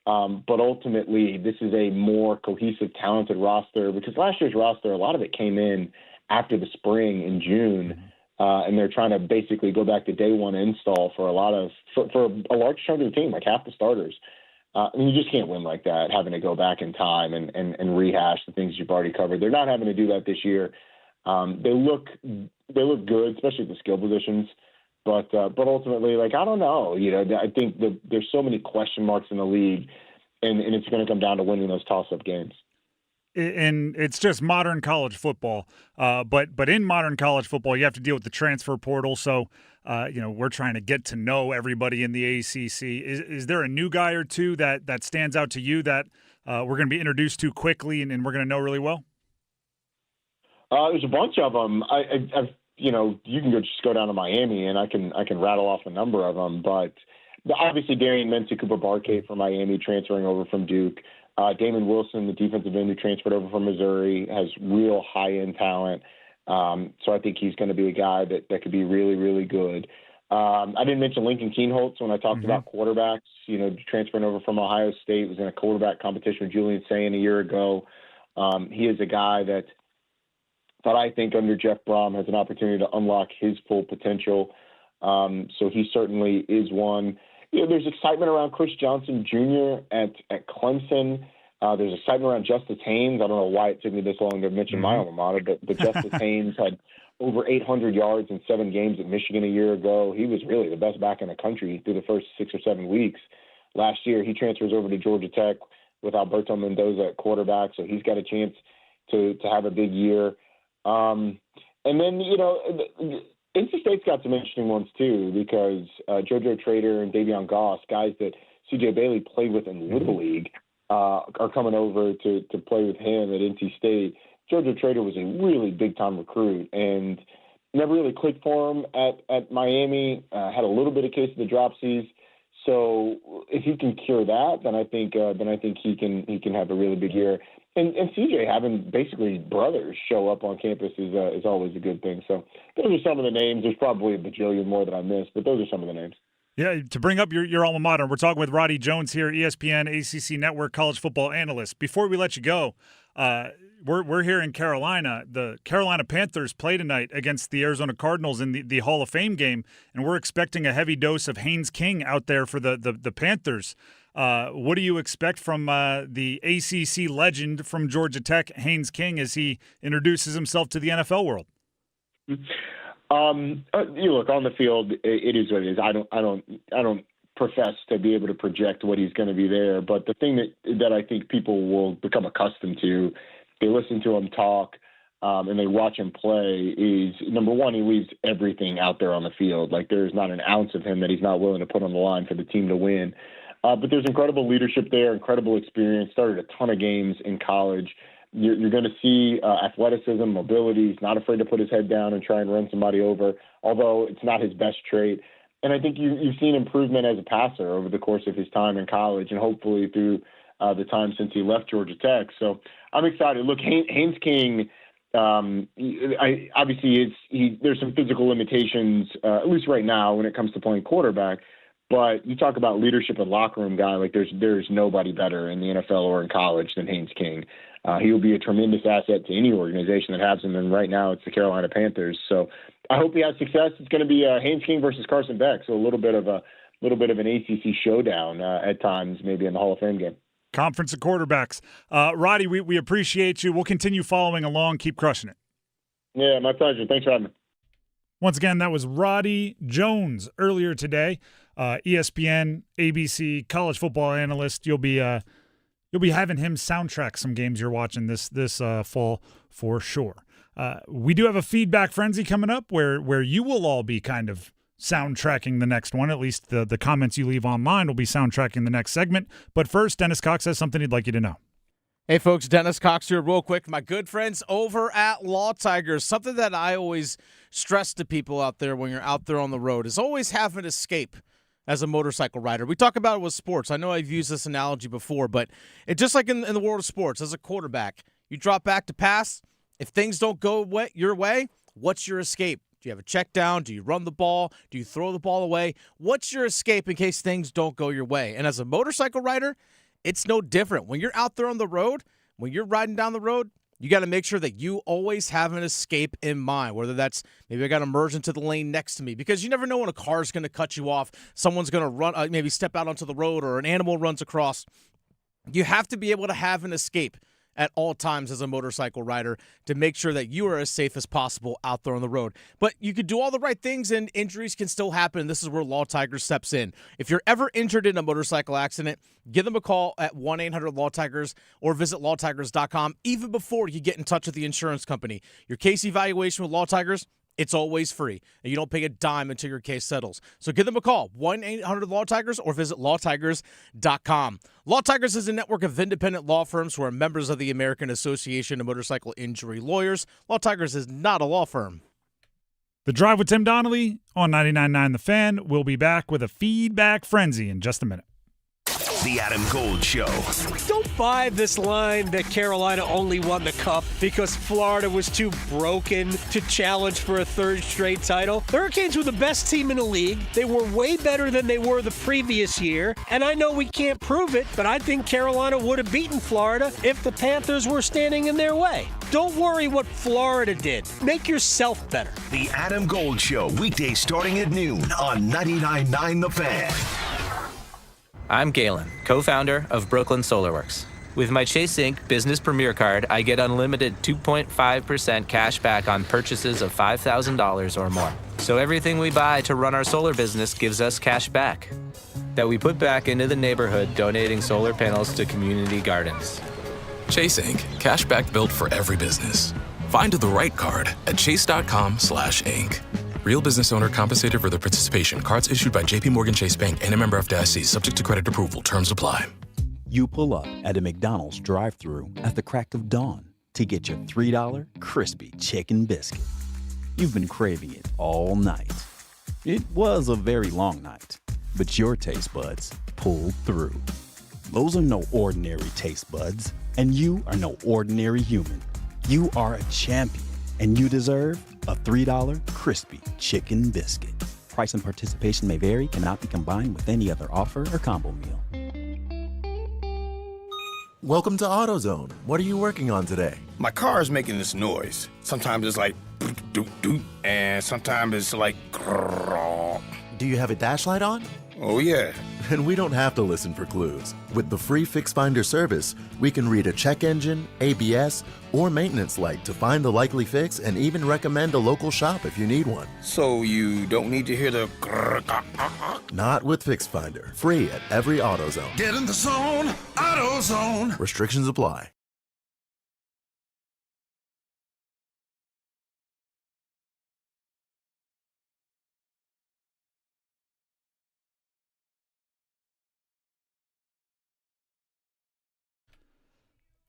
But ultimately, this is a more cohesive, talented roster because last year's roster, a lot of it came in after the spring in June, and they're trying to basically go back to day one install for a large chunk of the team, like half the starters. And you just can't win like that, having to go back in time and rehash the things you've already covered. They're not having to do that this year. They look good, especially at the skill positions. But ultimately, like, I don't know. I think there's so many question marks in the league, and it's going to come down to winning those toss-up games. And it's just modern college football. But in modern college football, you have to deal with the transfer portal. So, we're trying to get to know everybody in the ACC. Is there a new guy or two that stands out to you that we're going to be introduced to quickly and we're going to know really well? There's a bunch of them. You can just go down to Miami, and I can rattle off a number of them. But obviously, Darian Mensah-Cooper-Barkate from Miami transferring over from Duke. Damon Wilson, the defensive end who transferred over from Missouri, has real high-end talent. So I think he's going to be a guy that could be really, really good. I didn't mention Lincoln Kienholz when I talked about quarterbacks. Transferring over from Ohio State, was in a quarterback competition with Julian Sayin a year ago. He is a guy that I think under Jeff Brom has an opportunity to unlock his full potential. So he certainly is one. There's excitement around Chris Johnson Jr. at Clemson. There's excitement around Justice Haynes. I don't know why it took me this long to mention my alma mater, but Justice Haynes had over 800 yards in 7 games at Michigan a year ago. He was really the best back in the country through the first 6 or 7 weeks. Last year, he transfers over to Georgia Tech with Alberto Mendoza at quarterback, so he's got a chance to have a big year. And then, NC State's got some interesting ones too, because JoJo Trader and Davion Goss, guys that C.J. Bailey played with in Little League, are coming over to play with him at NC State. JoJo Trader was a really big-time recruit and never really clicked for him at Miami, had a little bit of case of the dropsies. So if he can cure that, then I think he can have a really big year. And CJ having basically brothers show up on campus is always a good thing. So those are some of the names. There's probably a bajillion more that I missed, but those are some of the names. Yeah, to bring up your alma mater, we're talking with Roddy Jones here, ESPN ACC Network college football analyst. Before we let you go, we're here in Carolina. The Carolina Panthers play tonight against the Arizona Cardinals in the Hall of Fame game, and we're expecting a heavy dose of Haynes King out there for the Panthers. What do you expect from the ACC legend from Georgia Tech, Haynes King, as he introduces himself to the NFL world? Look, on the field, it is what it is. I don't profess to be able to project what he's going to be there, but the thing that I think people will become accustomed to, they listen to him talk, and they watch him play, is number one, he leaves everything out there on the field. Like, there's not an ounce of him that he's not willing to put on the line for the team to win. But there's incredible leadership there, incredible experience, started a ton of games in college. You're going to see athleticism, mobility. He's not afraid to put his head down and try and run somebody over, although it's not his best trait. And I think you've seen improvement as a passer over the course of his time in college and hopefully through the time since he left Georgia Tech. So I'm excited. Look, Haynes King, obviously there's some physical limitations, at least right now, when it comes to playing quarterback. But you talk about leadership and locker room guy, like there's nobody better in the NFL or in college than Haynes King. He will be a tremendous asset to any organization that has him, and right now it's the Carolina Panthers. So I hope he has success. It's going to be Haynes King versus Carson Beck, so a little bit of an ACC showdown at times, maybe in the Hall of Fame game. Conference of quarterbacks. Roddy, we appreciate you. We'll continue following along. Keep crushing it. Yeah, my pleasure. Thanks for having me. Once again, that was Roddy Jones earlier today. ESPN, ABC, college football analyst. You'll be having him soundtrack some games you're watching this fall for sure. We do have a feedback frenzy coming up where you will all be kind of soundtracking the next one. At least the comments you leave online will be soundtracking the next segment. But first, Dennis Cox has something he'd like you to know. Hey, folks, Dennis Cox here real quick. My good friends over at Law Tigers, something that I always stress to people out there when you're out there on the road is always have an escape as a motorcycle rider. We talk about it with sports. I know I've used this analogy before, but it's just like in the world of sports. As a quarterback, you drop back to pass. If things don't go your way, what's your escape? Do you have a check down? Do you run the ball? Do you throw the ball away? What's your escape in case things don't go your way? And as a motorcycle rider, it's no different. When you're out there on the road, when you're riding down the road, you got to make sure that you always have an escape in mind, whether that's maybe I got to merge into the lane next to me, because you never know when a car's going to cut you off. Someone's going to run, maybe step out onto the road, or an animal runs across. You have to be able to have an escape at all times as a motorcycle rider to make sure that you are as safe as possible out there on the road. But you could do all the right things and injuries can still happen. This is where Law Tigers steps in. If you're ever injured in a motorcycle accident, give them a call at 1-800-LAW-TIGERS or visit lawtigers.com even before you get in touch with the insurance company. Your case evaluation with Law Tigers, it's always free, and you don't pay a dime until your case settles. So give them a call, 1-800-LAW-TIGERS, or visit lawtigers.com. Law Tigers is a network of independent law firms who are members of the American Association of Motorcycle Injury Lawyers. Law Tigers is not a law firm. The Drive with Tim Donnelly on 99.9 The Fan. We'll be back with a feedback frenzy in just a minute. The Adam Gold Show. Don't buy this line that Carolina only won the Cup because Florida was too broken to challenge for a third straight title. The Hurricanes were the best team in the league. They were way better than they were the previous year. And I know we can't prove it, but I think Carolina would have beaten Florida if the Panthers were standing in their way. Don't worry what Florida did. Make yourself better. The Adam Gold Show, weekdays starting at noon on 99.9 The Fan. I'm Galen, co-founder of Brooklyn SolarWorks. With my Chase Inc. Business Premier Card, I get unlimited 2.5% cash back on purchases of $5,000 or more. So everything we buy to run our solar business gives us cash back that we put back into the neighborhood, donating solar panels to community gardens. Chase Inc. Cashback built for every business. Find the right card at chase.com/inc. Real business owner compensated for their participation. Cards issued by JPMorgan Chase Bank and a member FDIC, subject to credit approval. Terms apply. You pull up at a McDonald's drive-thru at the crack of dawn to get your $3 crispy chicken biscuit. You've been craving it all night. It was a very long night, but your taste buds pulled through. Those are no ordinary taste buds, and you are no ordinary human. You are a champion, and you deserve a $3 crispy chicken biscuit. Price and participation may vary, cannot be combined with any other offer or combo meal. Welcome to AutoZone. What are you working on today? My car is making this noise. Sometimes it's like doot doot, and sometimes it's like grrr. Do you have a dash light on? Oh yeah. And we don't have to listen for clues. With the free Fix Finder service, we can read a check engine, ABS, or maintenance light to find the likely fix and even recommend a local shop if you need one. So you don't need to hear the grrr. Not with Fix Finder. Free at every AutoZone. Get in the zone, AutoZone. Restrictions apply.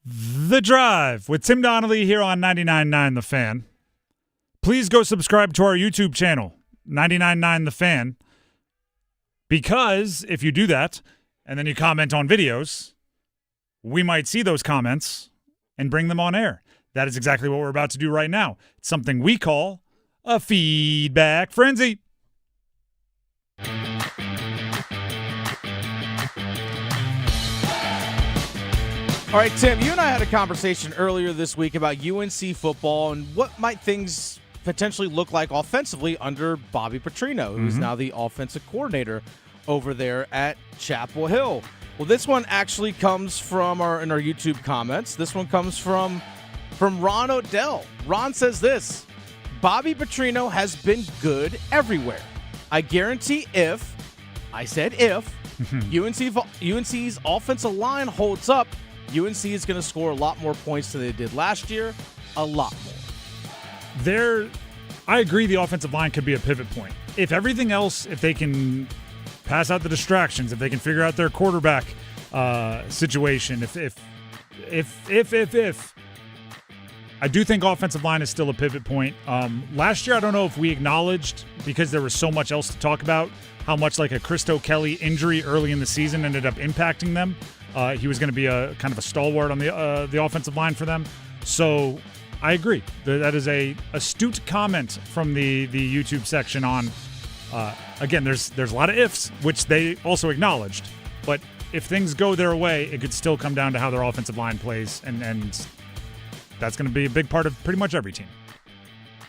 The Drive with Tim Donnelly here on 99.9 The Fan. Please go subscribe to our YouTube channel, 99.9 The Fan, because if you do that and then you comment on videos, we might see those comments and bring them on air. That is exactly what we're about to do right now. It's something we call a feedback frenzy. All right, Tim, you and I had a conversation earlier this week about UNC football and what might things potentially look like offensively under Bobby Petrino, who's now the offensive coordinator over there at Chapel Hill. Well, this one actually comes from in our YouTube comments. This one comes from Ron Odell. Ron says this: Bobby Petrino has been good everywhere. I guarantee if UNC's offensive line holds up, UNC is going to score a lot more points than they did last year, a lot more. I agree the offensive line could be a pivot point. If everything else, if they can pass out the distractions, if they can figure out their quarterback situation, if I do think offensive line is still a pivot point. Last year, I don't know if we acknowledged, because there was so much else to talk about, how much like a Christo Kelly injury early in the season ended up impacting them. He was going to be a kind of a stalwart on the offensive line for them. So I agree. That is a astute comment from the YouTube section on, again, there's a lot of ifs, which they also acknowledged. But if things go their way, it could still come down to how their offensive line plays, and that's going to be a big part of pretty much every team.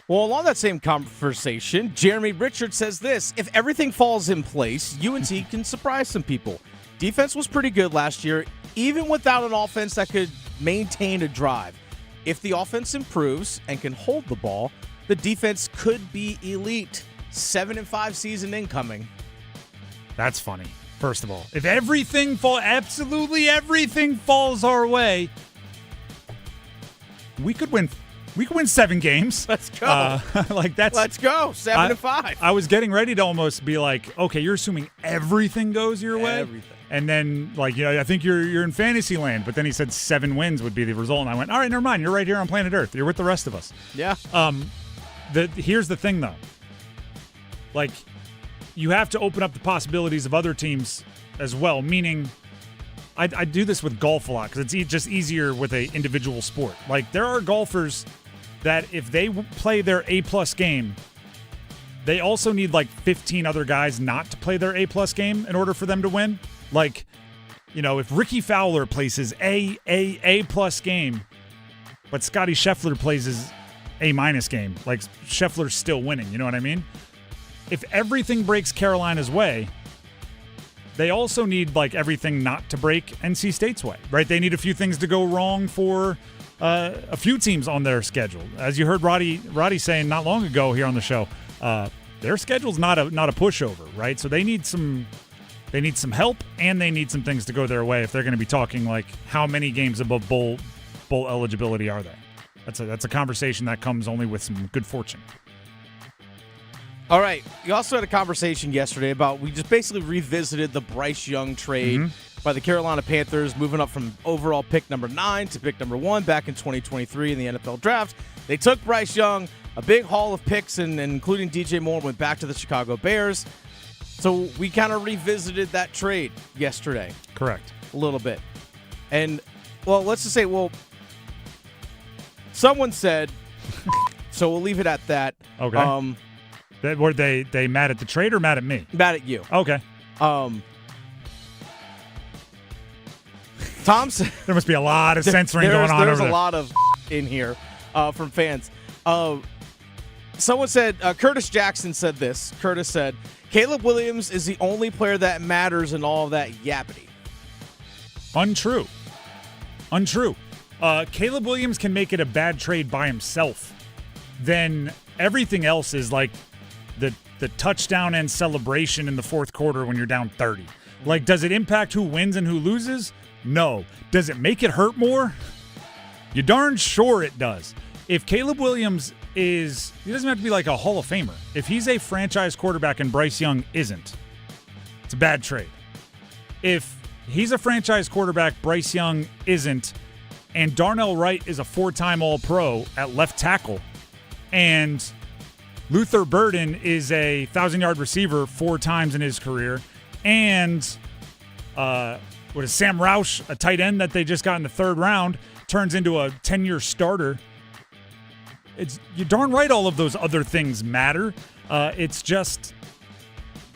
Well, along that same conversation, Jeremy Richards says this: if everything falls in place, UNC can surprise some people. Defense was pretty good last year, even without an offense that could maintain a drive. If the offense improves and can hold the ball, the defense could be elite. 7-5 season incoming. That's funny. First of all, if absolutely everything falls our way, we could win 7 games. Let's go. Let's go. 7-5. I was getting ready to almost be like, okay, you're assuming everything goes your way. Everything. And then, I think you're in fantasy land. But then he said 7 wins would be the result, and I went, all right, never mind. You're right here on planet Earth. You're with the rest of us. Yeah. Here's the thing, though. You have to open up the possibilities of other teams as well. Meaning, I do this with golf a lot because it's just easier with an individual sport. There are golfers that if they play their A-plus game, they also need 15 other guys not to play their A-plus game in order for them to win. If Ricky Fowler plays his A-plus game, but Scotty Scheffler plays his A- game, Scheffler's still winning. You know what I mean? If everything breaks Carolina's way, they also need everything not to break NC State's way, right? They need a few things to go wrong for a few teams on their schedule. As you heard Roddy saying not long ago here on the show, their schedule's not a pushover, right? So they need some help, and they need some things to go their way if they're going to be talking how many games above bowl eligibility are they? That's a conversation that comes only with some good fortune. All right. We also had a conversation yesterday about, we just basically revisited the Bryce Young trade by the Carolina Panthers, moving up from overall pick number 9 to pick number 1 back in 2023 in the NFL draft. They took Bryce Young, a big haul of picks, and including DJ Moore, went back to the Chicago Bears. So we kind of revisited that trade yesterday. Correct. A little bit. And, let's just say, someone said, so we'll leave it at that. Okay. Were they mad at the trade or mad at me? Mad at you. Okay. Tom said, there must be a lot of censoring going on over there. There's a lot of in here from fans. Someone said, Curtis Jackson said this. Curtis said, Caleb Williams is the only player that matters in all of that yappity. Untrue. Caleb Williams can make it a bad trade by himself. Then everything else is the touchdown and celebration in the fourth quarter when you're down 30. Does it impact who wins and who loses? No. Does it make it hurt more? You darn sure it does. If Caleb Williams he doesn't have to be a Hall of Famer. If he's a franchise quarterback and Bryce Young isn't, it's a bad trade. If he's a franchise quarterback, Bryce Young isn't, and Darnell Wright is a 4-time All-Pro at left tackle, and Luther Burden is a 1,000-yard receiver 4 times in his career, and Sam Roush, a tight end that they just got in the 3rd round, turns into a 10-year starter. You're darn right all of those other things matter. It's just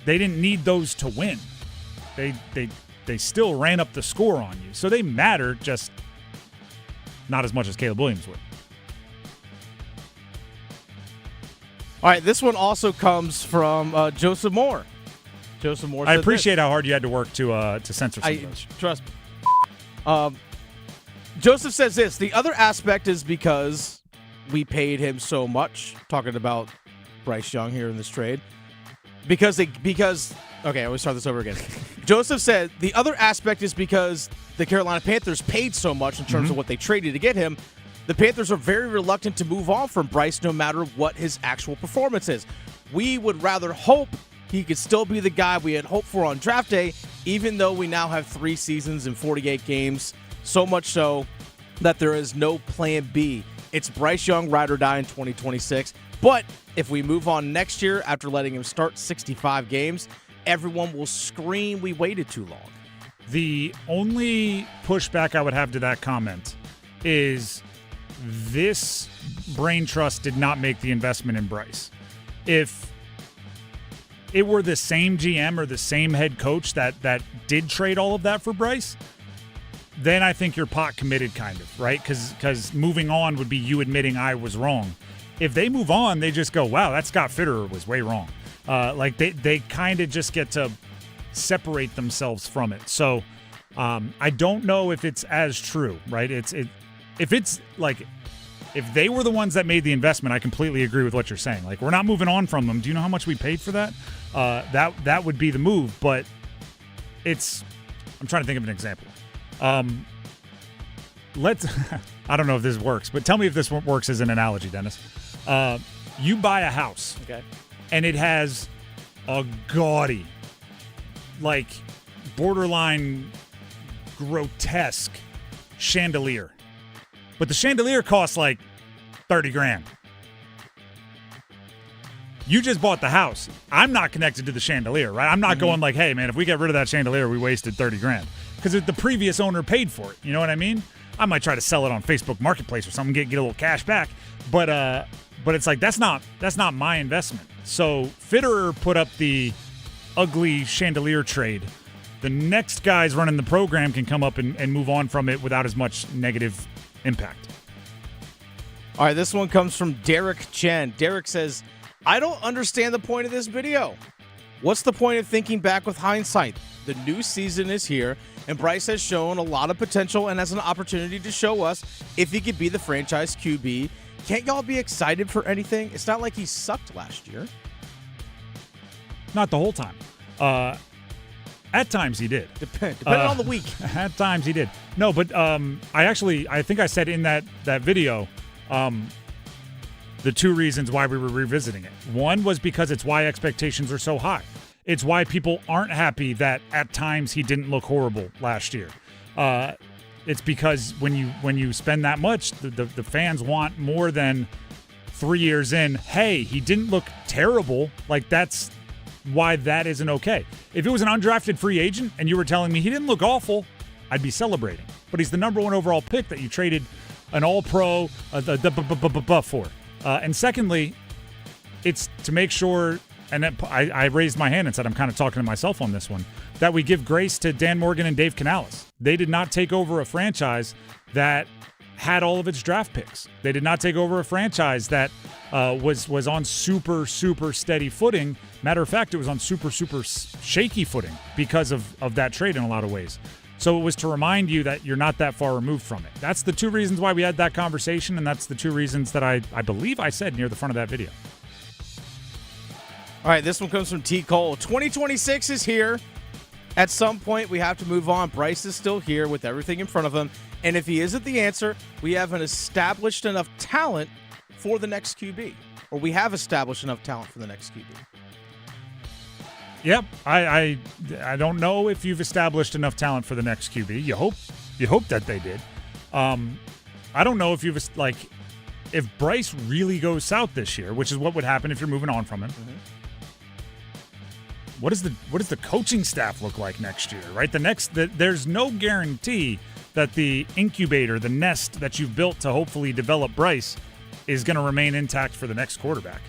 they didn't need those to win. They still ran up the score on you. So they matter, just not as much as Caleb Williams would. All right, this one also comes from Joseph Moore. Joseph Moore. I appreciate how hard you had to work to censor some of those. Trust me. Joseph says this: the other aspect is because we paid him so much. Talking about Bryce Young here in this trade, because okay, I always start this over again. Joseph said the other aspect is because the Carolina Panthers paid so much in terms of what they traded to get him. The Panthers are very reluctant to move on from Bryce no matter what his actual performance is. We would rather hope he could still be the guy we had hoped for on draft day, even though we now have 3 seasons and 48 games, so much so that there is no plan B. It's Bryce Young, ride or die in 2026. But if we move on next year after letting him start 65 games, everyone will scream we waited too long. The only pushback I would have to that comment is this brain trust did not make the investment in Bryce. If it were the same GM or the same head coach that did trade all of that for Bryce, then I think you're pot committed kind of, right? Because moving on would be you admitting I was wrong. If they move on, they just go, wow, that Scott Fitterer was way wrong. Like they kind of just get to separate themselves from it. So I don't know if it's as true, right? If it's like, if they were the ones that made the investment, I completely agree with what you're saying. Like, we're not moving on from them. Do you know how much we paid for that? That would be the move, but I'm trying to think of an example. Let's I don't know if this works, but tell me if this works as an analogy, Dennis. You buy a house, okay, and it has a gaudy, like borderline grotesque chandelier, but the chandelier costs like $30,000. You just bought the house. I'm not connected to the chandelier, right? I'm not going like, hey man, if we get rid of that chandelier, we wasted $30,000 because the previous owner paid for it. You know what I mean? I might try to sell it on Facebook Marketplace or something, get a little cash back, but it's like that's not my investment. So Fitterer put up the ugly chandelier trade. The next guys running the program can come up and move on from it without as much negative impact. All right, this one comes from Derek Chen. Derek says, I don't understand the point of this video. What's the point of thinking back with hindsight? The new season is here, and Bryce has shown a lot of potential and has an opportunity to show us if he could be the franchise QB. Can't y'all be excited for anything? It's not like he sucked last year. Not the whole time. At times he did. Depending on the week. At times he did. No, but I think I said in that video the two reasons why we were revisiting it. One was because it's why expectations are so high. It's why people aren't happy that at times he didn't look horrible last year. It's because when you spend that much, the fans want more than 3 years in, hey, he didn't look terrible. Like, that's why that isn't okay. If it was an undrafted free agent and you were telling me he didn't look awful, I'd be celebrating. But he's the number one overall pick that you traded an all-pro for. And secondly, it's to make sure, and I raised my hand and said I'm kind of talking to myself on this one, that we give grace to Dan Morgan and Dave Canales. They did not take over a franchise that had all of its draft picks. They did not take over a franchise that was on super, super steady footing. Matter of fact, it was on super, super shaky footing because of that trade in a lot of ways. So it was to remind you that you're not that far removed from it. That's the two reasons why we had that conversation, and that's the two reasons that I believe I said near the front of that video. All right, this one comes from T. Cole. 2026 is here. At some point, we have to move on. Bryce is still here with everything in front of him. And if he isn't the answer, we have an established enough talent for the next QB. Or we have established enough talent for the next QB. Yep, I don't know if you've established enough talent for the next QB. You hope that they did. I don't know if if Bryce really goes south this year, which is what would happen if you're moving on from him. Mm-hmm. What does the coaching staff look like next year? Right, there's no guarantee that the incubator, the nest that you've built to hopefully develop Bryce, is going to remain intact for the next quarterback.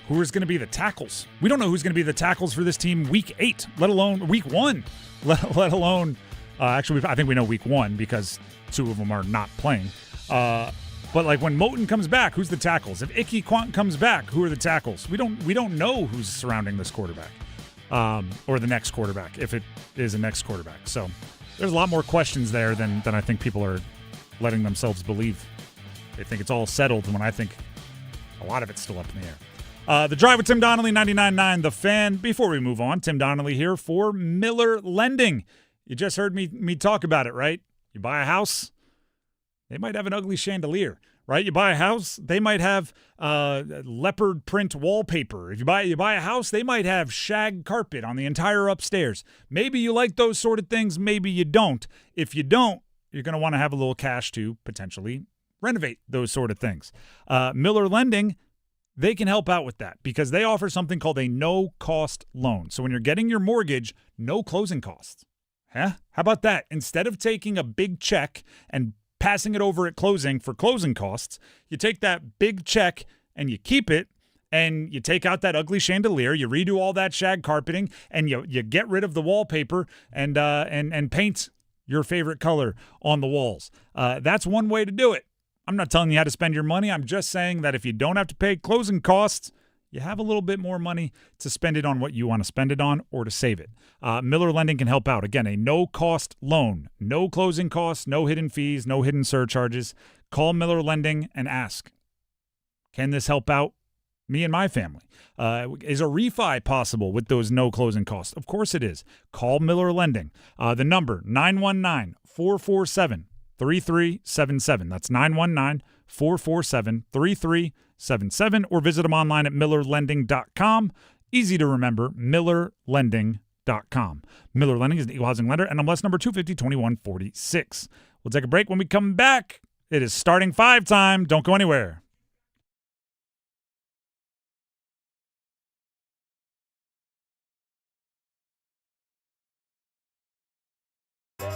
Who is going to be the tackles? We don't know who's going to be the tackles for this team week 8, let alone week 1. Let alone, actually, I think we know week 1 because 2 of them are not playing. But like when Moton comes back, who's the tackles? If Icky Quant comes back, who are the tackles? We don't know who's surrounding this quarterback, or the next quarterback, if it is a next quarterback. So there's a lot more questions there than I think people are letting themselves believe. They think it's all settled when I think a lot of it's still up in the air. The Drive with Tim Donnelly, 99.9 The Fan. Before we move on, Tim Donnelly here for Miller Lending. You just heard me talk about it, right? You buy a house, they might have an ugly chandelier, right? You buy a house, they might have leopard print wallpaper. If you buy a house, they might have shag carpet on the entire upstairs. Maybe you like those sort of things, maybe you don't. If you don't, you're going to want to have a little cash to potentially renovate those sort of things. Miller Lending, they can help out with that because they offer something called a no-cost loan. So when you're getting your mortgage, no closing costs. Huh? How about that? Instead of taking a big check and passing it over at closing for closing costs, you take that big check and you keep it, and you take out that ugly chandelier, you redo all that shag carpeting, and you get rid of the wallpaper and paint your favorite color on the walls. That's one way to do it. I'm not telling you how to spend your money. I'm just saying that if you don't have to pay closing costs, you have a little bit more money to spend it on what you want to spend it on or to save it. Miller Lending can help out. Again, a no-cost loan. No closing costs, no hidden fees, no hidden surcharges. Call Miller Lending and ask, can this help out me and my family? Is a refi possible with those no closing costs? Of course it is. Call Miller Lending. The number, 919-447-3377. That's 919-447-3377. Or visit them online at millerlending.com. Easy to remember, millerlending.com. Miller Lending is an equal housing lender, and MLS number 250-2146. We'll take a break. When we come back, it is starting 5 time. Don't go anywhere.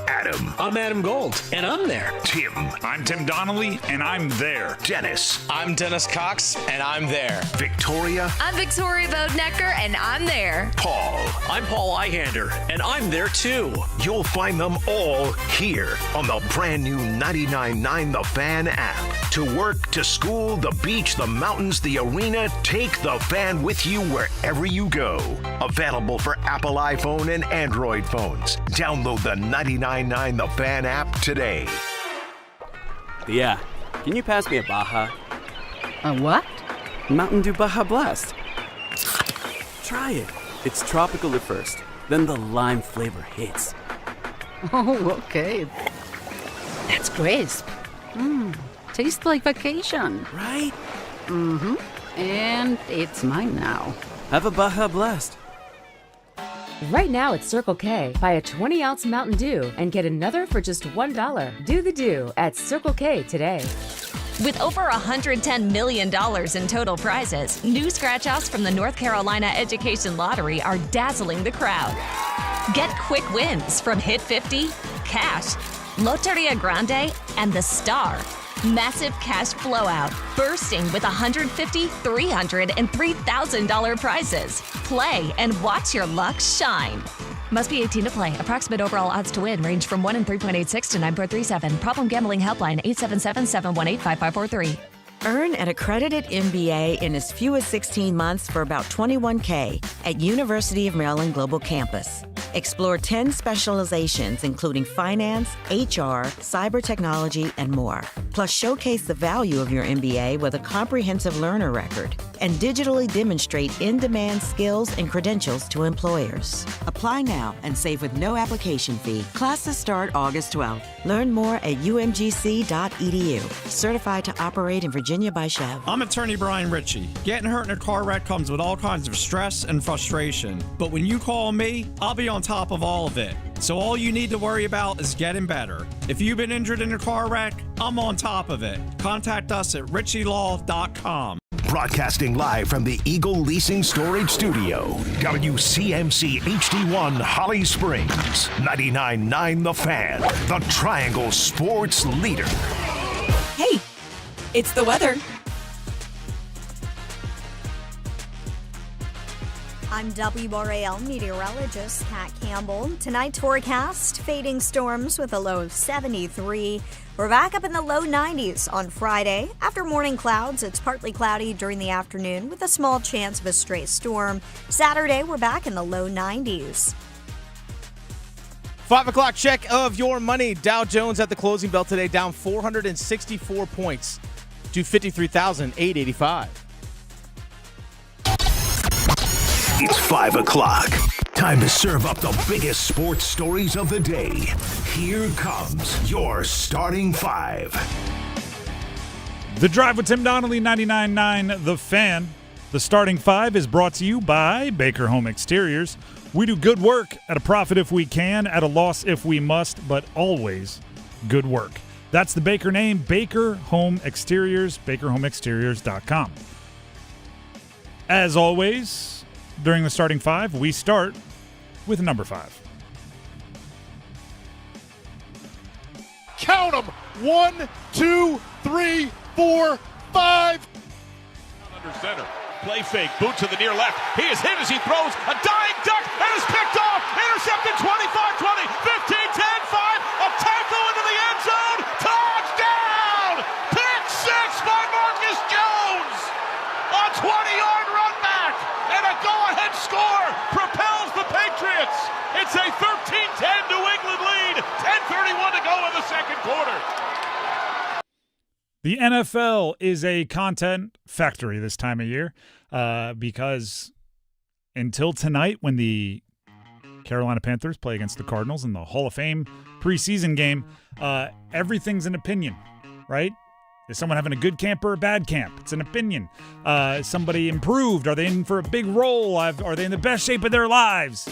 Adam. I'm Adam Gold, and I'm there. Tim. I'm Tim Donnelly, and I'm there. Dennis. I'm Dennis Cox, and I'm there. Victoria. I'm Victoria Bodenecker, and I'm there. Paul. I'm Paul Eihander, and I'm there too. You'll find them all here on the brand new 99.9 The Fan app. To work, to school, the beach, the mountains, the arena, take The Fan with you wherever you go. Available for Apple iPhone and Android phones. Download the 99.9 The Fan app today. Yeah. Can you pass me a Baja? A what? Mountain Dew Baja Blast. Try it. It's tropical at first, then the lime flavor hits. Oh, okay. That's crisp. Tastes like vacation. Right? Mm-hmm. And it's mine now. Have a Baja Blast. Right now at Circle K, buy a 20-ounce Mountain Dew and get another for just $1. Do the Dew at Circle K today. With over $110 million in total prizes, new scratch-offs from the North Carolina Education Lottery are dazzling the crowd. Get quick wins from Hit 50, Cash, Loteria Grande, and The Star. Massive cash blowout, bursting with $150, $300, and $3,000 prizes. Play and watch your luck shine. Must be 18 to play. Approximate overall odds to win range from 1 in 3.86 to 9.37. Problem gambling helpline 877-718-5543. Earn an accredited MBA in as few as 16 months for about $21K at University of Maryland Global Campus. Explore 10 specializations, including finance, HR, cyber technology, and more. Plus, showcase the value of your MBA with a comprehensive learner record and digitally demonstrate in-demand skills and credentials to employers. Apply now and save with no application fee. Classes start August 12th. Learn more at umgc.edu. Certified to operate in Virginia by Chev. I'm attorney Brian Ritchie. Getting hurt in a car wreck comes with all kinds of stress and frustration. But when you call me, I'll be on top of all of it. So all you need to worry about is getting better. If you've been injured in a car wreck, I'm on top of it. Contact us at ritchielaw.com. Broadcasting live from the Eagle Leasing Storage Studio. WCMC HD1 Holly Springs. 99.9 The Fan. The Triangle Sports Leader. Hey, it's the weather. I'm WRAL meteorologist Kat Campbell. Tonight's forecast, fading storms with a low of 73. We're back up in the low 90s on Friday. After morning clouds, it's partly cloudy during the afternoon with a small chance of a stray storm. Saturday, we're back in the low 90s. 5 o'clock check of your money. Dow Jones at the closing bell today down 464 points to 53,885. It's 5 o'clock. Time to serve up the biggest sports stories of the day. Here comes your starting 5. The Drive with Tim Donnelly, 99.9 The Fan. The starting 5 is brought to you by Baker Home Exteriors. We do good work at a profit if we can, at a loss if we must, but always good work. That's the Baker name, Baker Home Exteriors, bakerhomeexteriors.com. As always, during the starting 5, we start with number 5. Count them. 1, 2, 3, 4, 5. Under center. Play fake, boot to the near left. He is hit as he throws a dying duck and is picked off. Intercepted 25-20, 15-10, 5. A tackle into the end zone. Touchdown! Pick six by Marcus Jones. A 20-yard run back and a go-ahead score propels the Patriots. It's a 13-10 New England lead. 10:31 to go in the second quarter. The NFL is a content factory this time of year because until tonight when the Carolina Panthers play against the Cardinals in the Hall of Fame preseason game, everything's an opinion, right? Is someone having a good camp or a bad camp? It's an opinion. Is somebody improved? Are they in for a big role? Are they in the best shape of their lives?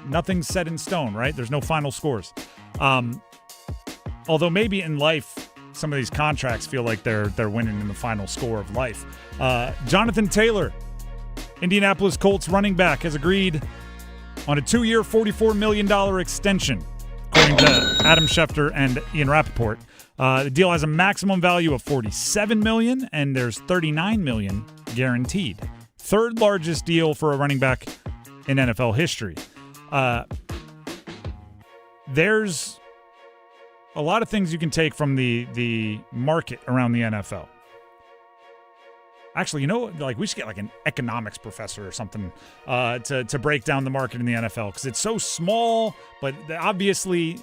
Nothing's set in stone, right? There's no final scores. Although maybe in life, some of these contracts feel like they're winning in the final score of life. Jonathan Taylor, Indianapolis Colts running back, has agreed on a 2-year, $44 million extension, according to Adam Schefter and Ian Rappaport. The deal has a maximum value of $47 million, and there's $39 million guaranteed. Third largest deal for a running back in NFL history. There's a lot of things you can take from the market around the NFL. Actually, we should get like an economics professor or something to break down the market in the NFL because it's so small, but obviously,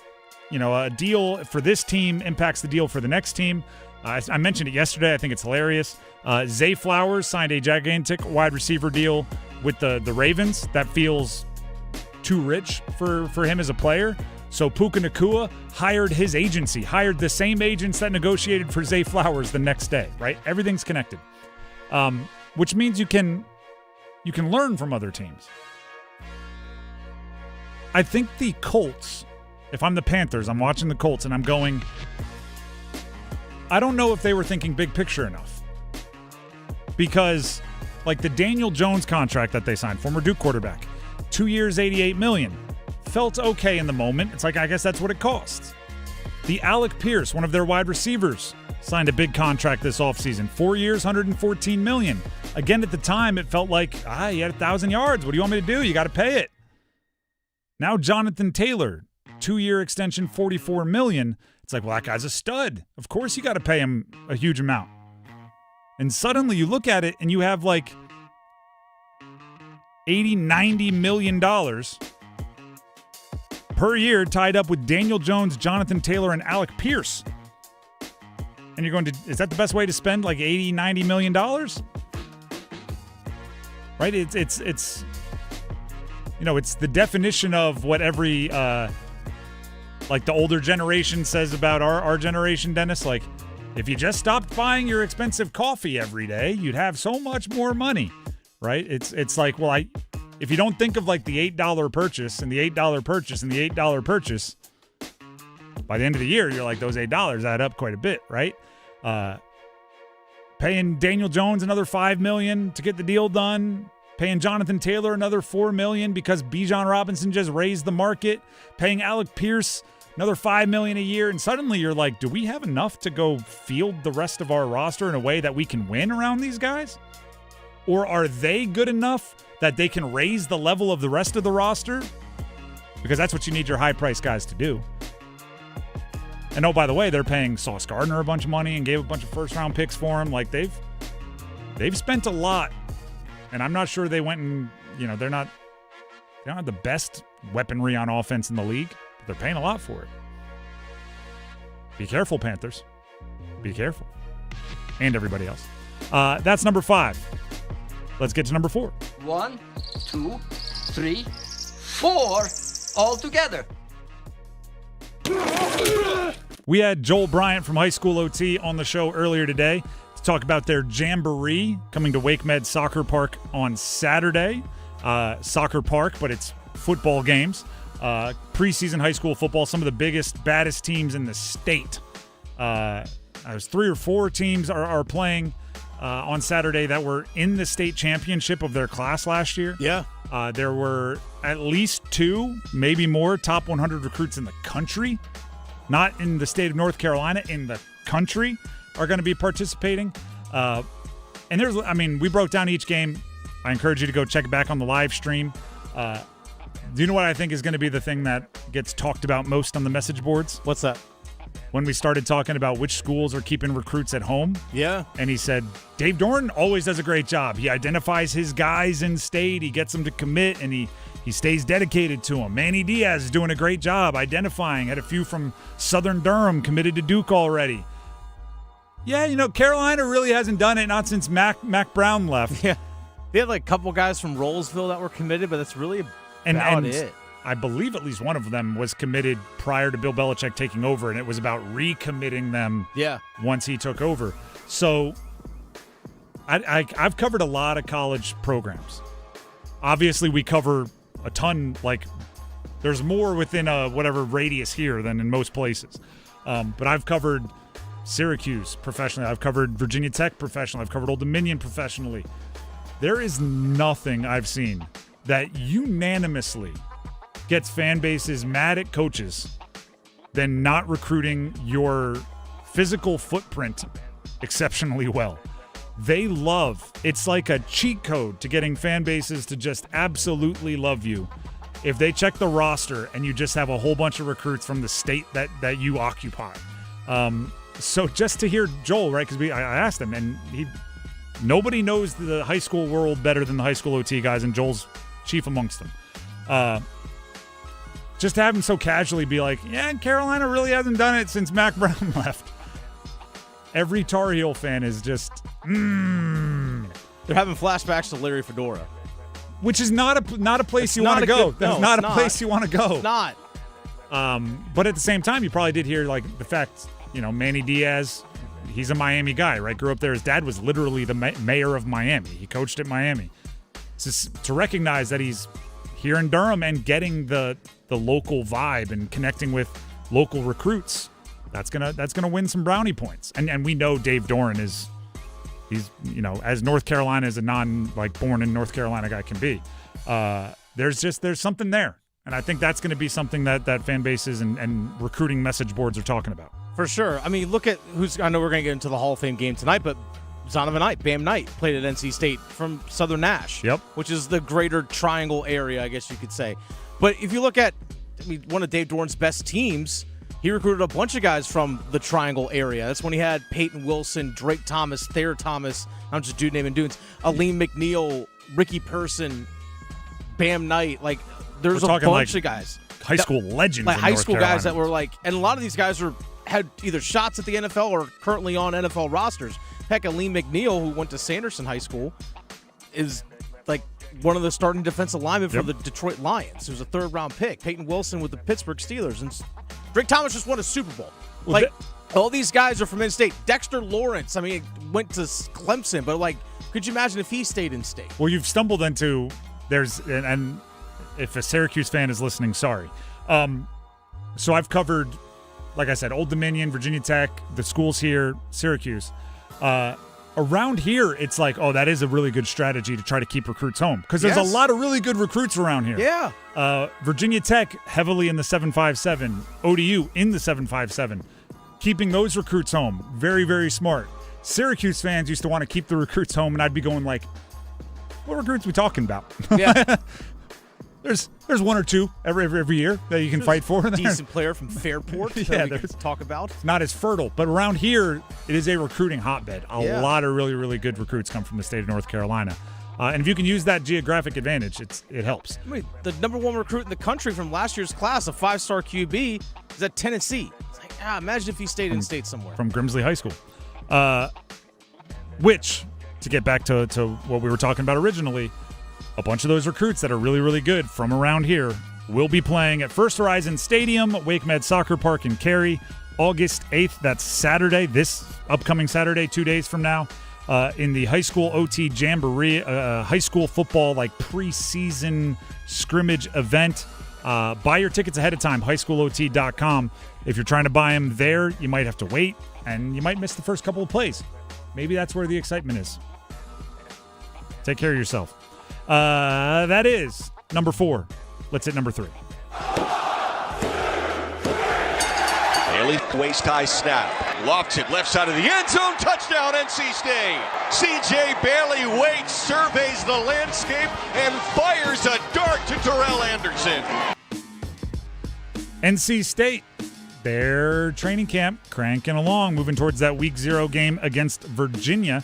a deal for this team impacts the deal for the next team. I mentioned it yesterday. I think it's hilarious. Zay Flowers signed a gigantic wide receiver deal with the Ravens. That feels too rich for him as a player. So Puka Nacua hired his agency, hired the same agents that negotiated for Zay Flowers the next day, right? Everything's connected, which means you can learn from other teams. I think the Colts, if I'm the Panthers, I'm watching the Colts and I'm going, I don't know if they were thinking big picture enough. Because like the Daniel Jones contract that they signed, former Duke quarterback, 2 years, $88 million. Felt okay in the moment. It's like, I guess that's what it costs. The Alec Pierce, one of their wide receivers, signed a big contract this offseason. 4 years, $114 million. Again, at the time, it felt like, he had 1,000 yards. What do you want me to do? You got to pay it. Now Jonathan Taylor, 2-year extension, $44 million. It's like, well, that guy's a stud. Of course you got to pay him a huge amount. And suddenly you look at it and you have like $80-90 million per year tied up with Daniel Jones, Jonathan Taylor, and Alec Pierce. And you're going is that the best way to spend like $80-90 million? Right? It's the definition of what every like the older generation says about our generation, Dennis. Like, if you just stopped buying your expensive coffee every day, you'd have so much more money, right? It's like, well, if you don't think of like the $8 purchase and the $8 purchase and the $8 purchase, by the end of the year, you're like, those $8 add up quite a bit, right? Paying Daniel Jones another $5 million to get the deal done. Paying Jonathan Taylor another $4 million because Bijan Robinson just raised the market. Paying Alec Pierce another $5 million a year. And suddenly you're like, do we have enough to go field the rest of our roster in a way that we can win around these guys? Or are they good enough that they can raise the level of the rest of the roster? Because that's what you need your high-priced guys to do. And oh, by the way, they're paying Sauce Gardner a bunch of money and gave a bunch of first-round picks for him. Like, they've spent a lot. And I'm not sure they went and, they don't have the best weaponry on offense in the league, but they're paying a lot for it. Be careful, Panthers. Be careful. And everybody else. That's number 5. Let's get to number 4. 1, 2, 3, 4 all together. We had Joel Bryant from HighSchoolOT on the show earlier today to talk about their Jamboree coming to Wake Med Soccer Park on Saturday. Soccer Park, but it's football games. Preseason high school football, some of the biggest, baddest teams in the state. There's 3 or 4 teams are playing on Saturday that were in the state championship of their class last year. Yeah. There were at least 2, maybe more, top 100 recruits in the country. Not in the state of North Carolina, in the country, are going to be participating. And we broke down each game. I encourage you to go check it back on the live stream. Do you know what I think is going to be the thing that gets talked about most on the message boards? What's that? When we started talking about which schools are keeping recruits at home. Yeah. And he said, Dave Doran always does a great job. He identifies his guys in state. He gets them to commit, and he stays dedicated to them. Manny Diaz is doing a great job identifying. Had a few from Southern Durham committed to Duke already. Yeah, Carolina really hasn't done it, not since Mac Brown left. Yeah. They had like a couple guys from Rollsville that were committed, but that's really about it. I believe at least one of them was committed prior to Bill Belichick taking over, and it was about recommitting them once he took over. So I've covered a lot of college programs. Obviously, we cover a ton. Like, there's more within a whatever radius here than in most places. But I've covered Syracuse professionally. I've covered Virginia Tech professionally. I've covered Old Dominion professionally. There is nothing I've seen that unanimously gets fan bases mad at coaches than not recruiting your physical footprint exceptionally well. They love, it's like a cheat code to getting fan bases to just absolutely love you. If they check the roster and you just have a whole bunch of recruits from the state that you occupy. So just to hear Joel, right, because I asked him, and nobody knows the high school world better than the high school OT guys, and Joel's chief amongst them. Just to have him so casually be like, yeah, Carolina really hasn't done it since Mac Brown left. Every Tar Heel fan is just, They're having flashbacks to Larry Fedora. Which is not a place you want to go. That's not a place you want to go. It's not. But at the same time, you probably did hear like the fact, Manny Diaz, he's a Miami guy, right? Grew up there. His dad was literally the mayor of Miami. He coached at Miami. To recognize that he's here in Durham and getting the local vibe and connecting with local recruits, that's gonna win some brownie points. And we know Dave Doran he's as North Carolina as a born in North Carolina guy can be. There's something there. And I think that's going to be something that fan bases and recruiting message boards are talking about. For sure. I mean, look at I know we're going to get into the Hall of Fame game tonight, but Zonovan Knight, Bam Knight, played at NC State from Southern Nash. Yep. Which is the greater triangle area, I guess you could say. But if you look at one of Dave Doran's best teams, he recruited a bunch of guys from the triangle area. That's when he had Peyton Wilson, Drake Thomas, Thayer Thomas, I'm just dude naming dudes, Aleem McNeil, Ricky Person, Bam Knight. Like, there's a bunch of guys. High school legends. Like high school guys that were like, and a lot of these guys had either shots at the NFL or currently on NFL rosters. Heck, Aleem McNeil, who went to Sanderson High School, is like one of the starting defensive linemen for the Detroit Lions. He was a third-round pick. Peyton Wilson with the Pittsburgh Steelers. And Drake Thomas just won a Super Bowl. All these guys are from in-state. Dexter Lawrence, went to Clemson, but could you imagine if he stayed in-state? Well, you've stumbled into and if a Syracuse fan is listening, sorry. So I've covered, like I said, Old Dominion, Virginia Tech, the schools here, Syracuse. Around here, it's like, that is a really good strategy to try to keep recruits home because there's a lot of really good recruits around here. Yeah. Virginia Tech heavily in the 757, ODU in the 757, keeping those recruits home. Very, very smart. Syracuse fans used to want to keep the recruits home, and I'd be going like, what recruits are we talking about? Yeah. There's one or two every year that you can fight for. Decent player from Fairport that we could talk about. It's not as fertile, but around here, it is a recruiting hotbed. A lot of really, really good recruits come from the state of North Carolina. And if you can use that geographic advantage, it helps. The number one recruit in the country from last year's class, a 5-star QB, is at Tennessee. It's like, imagine if he stayed in state somewhere. From Grimsley High School. Which, to get back to what we were talking about originally, a bunch of those recruits that are really, really good from around here will be playing at First Horizon Stadium, Wake Med Soccer Park in Cary, August 8th. That's Saturday, this upcoming Saturday, 2 days from now, in the High School OT Jamboree, high school football preseason scrimmage event. Buy your tickets ahead of time, highschoolot.com. If you're trying to buy them there, you might have to wait, and you might miss the first couple of plays. Maybe that's where the excitement is. Take care of yourself. That is number 4. Let's hit number 3. They Donnelly, waist-high snap. Lofts it, left side of the end zone. Touchdown, NC State. C.J. Bailey waits, surveys the landscape, and fires a dart to Terrell Anderson. NC State, their training camp cranking along, moving towards that Week 0 game against Virginia.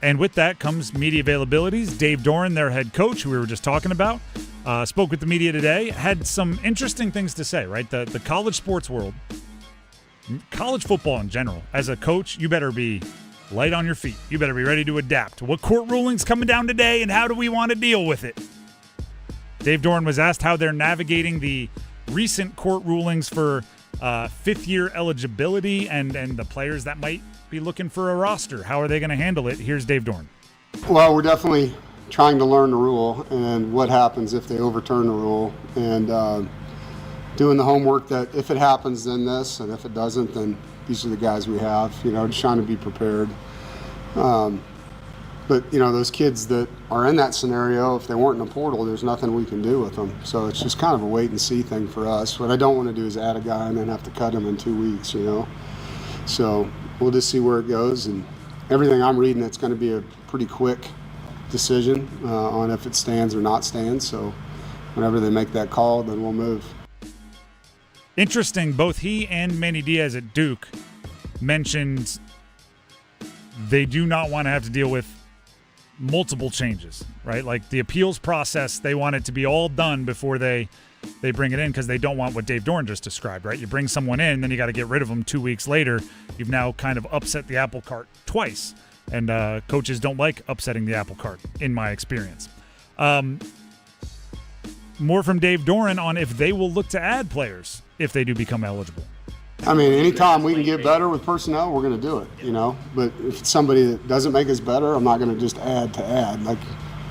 And with that comes media availabilities. Dave Doeren, their head coach, who we were just talking about, spoke with the media today, had some interesting things to say, right? The college sports world, college football in general, as a coach, you better be light on your feet. You better be ready to adapt. What court ruling's coming down today, and how do we want to deal with it? Dave Doeren was asked how they're navigating the recent court rulings for fifth-year eligibility and the players that might be looking for a roster. How are they going to handle it? Here's Dave Doeren. Well, we're definitely trying to learn the rule and what happens if they overturn the rule, and doing the homework that if it happens, then this, and if it doesn't, then these are the guys we have, just trying to be prepared. But, those kids that are in that scenario, if they weren't in the portal, there's nothing we can do with them. So it's just kind of a wait-and-see thing for us. What I don't want to do is add a guy and then have to cut him in 2 weeks, So we'll just see where it goes. And everything I'm reading, it's going to be a pretty quick decision on if it stands or not stands. So whenever they make that call, then we'll move. Interesting, both he and Manny Diaz at Duke mentioned they do not want to have to deal with multiple changes, right? Like the appeals process, they want it to be all done before they bring it in, because they don't want what Dave Doeren just described, right? You bring someone in, then you got to get rid of them 2 weeks later. You've now kind of upset the apple cart twice, and coaches don't like upsetting the apple cart, in my experience. More from Dave Doeren on if they will look to add players if they do become eligible. I mean, anytime we can get better with personnel, we're going to do it, But if it's somebody that doesn't make us better, I'm not going to just add to add. Like,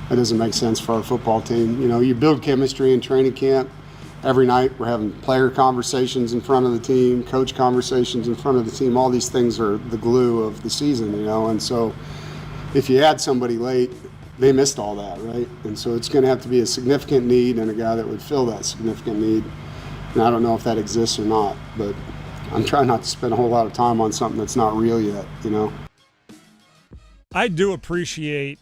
that doesn't make sense for our football team. You build chemistry in training camp. Every night we're having player conversations in front of the team, coach conversations in front of the team. All these things are the glue of the season, And so if you add somebody late, they missed all that, right? And so it's going to have to be a significant need and a guy that would fill that significant need. And I don't know if that exists or not, but I'm trying not to spend a whole lot of time on something that's not real yet, I do appreciate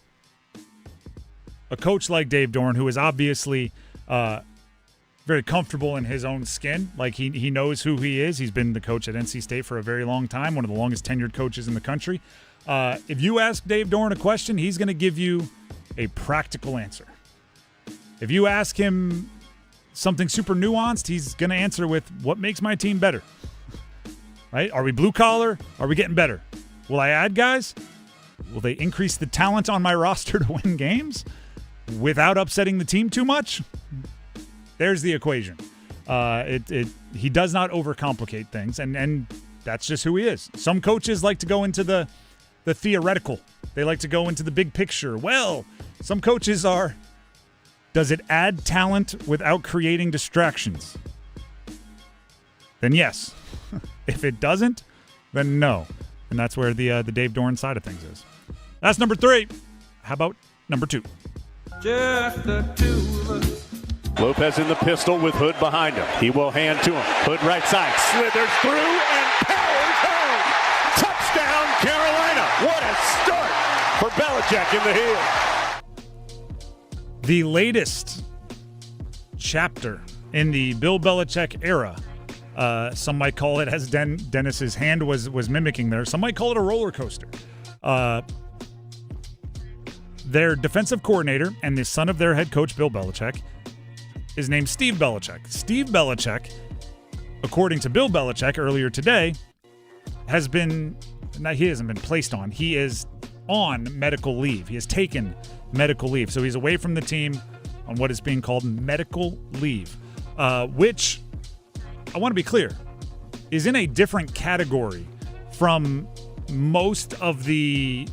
a coach like Dave Doeren, who is obviously very comfortable in his own skin. Like he knows who he is. He's been the coach at NC State for a very long time, one of the longest tenured coaches in the country. If you ask Dave Doeren a question, he's going to give you a practical answer. If you ask him something super nuanced, he's going to answer with, what makes my team better? Right? Are we blue collar? Are we getting better? Will I add guys? Will they increase the talent on my roster to win games without upsetting the team too much? There's the equation. He does not overcomplicate things, and that's just who he is. Some coaches like to go into the theoretical. They like to go into the big picture. Well, some coaches are, does it add talent without creating distractions? Then yes. If it doesn't, then no. And that's where the Dave Doeren side of things is. That's number 3. How about number 2? Just the two of us. Lopez in the pistol with Hood behind him. He will hand to him. Hood right side. Slithers through and powers home. Touchdown, Carolina. What a start for Belichick in the heel. The latest chapter in the Bill Belichick era. Some might call it, as Dennis's hand was mimicking there, some might call it a roller coaster. Their defensive coordinator and the son of their head coach, Bill Belichick, is named Steve Belichick. Steve Belichick, according to Bill Belichick earlier today, he hasn't been placed on. He is on medical leave. He has taken medical leave. So he's away from the team on what is being called medical leave, which, I want to be clear, is in a different category from most of the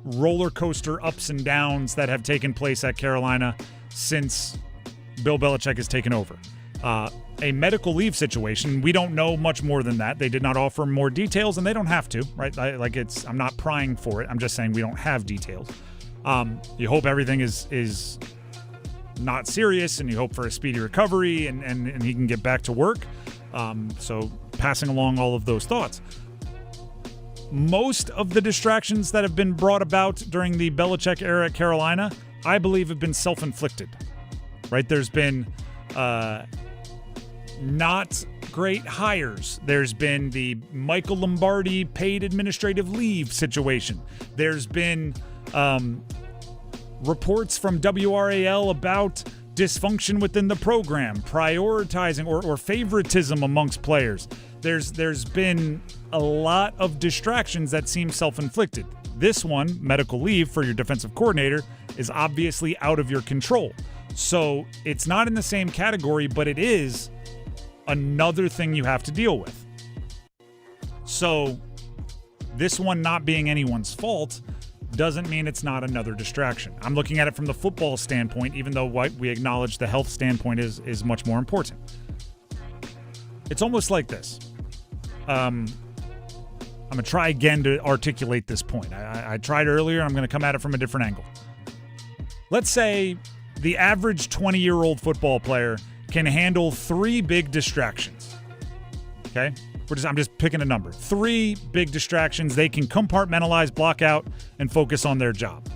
roller coaster ups and downs that have taken place at Carolina since Bill Belichick has taken over. A medical leave situation, we don't know much more than that. They did not offer more details, and they don't have to, right? I'm not prying for it. I'm just saying we don't have details. You hope everything is not serious, and you hope for a speedy recovery and he can get back to work. So passing along all of those thoughts. Most of the distractions that have been brought about during the Belichick era at Carolina, I believe, have been self-inflicted. Right? There's been not great hires. There's been the Michael Lombardi paid administrative leave situation. There's been reports from WRAL about dysfunction within the program, prioritizing or favoritism amongst players. There's been a lot of distractions that seem self-inflicted. This one, medical leave for your defensive coordinator, is obviously out of your control. So it's not in the same category, but it is another thing you have to deal with. So this one not being anyone's fault doesn't mean it's not another distraction. I'm looking at it from the football standpoint, even though we acknowledge the health standpoint is much more important. It's almost like this. I'm going to try again to articulate this point. I tried earlier. I'm going to come at it from a different angle. Let's say the average 20-year-old football player can handle 3 big distractions. Okay? I'm just picking a number. 3 big distractions they can compartmentalize, block out, and focus on their job.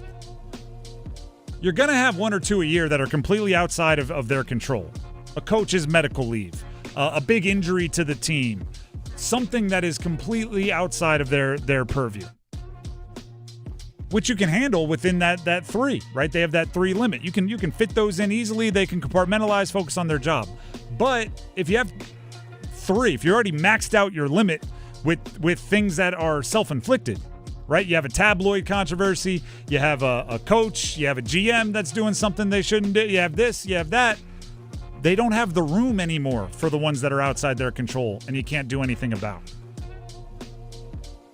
You're going to have 1 or 2 a year that are completely outside of their control. A coach's medical leave, a big injury to the team, something that is completely outside of their purview, which you can handle within that 3, right? They have that 3 limit. You can fit those in easily. They can compartmentalize, focus on their job. But if you have 3, if you're already maxed out your limit with things that are self-inflicted, right? You have a tabloid controversy, you have a coach, you have a GM that's doing something they shouldn't do, you have this, you have that. They don't have the room anymore for the ones that are outside their control and you can't do anything about.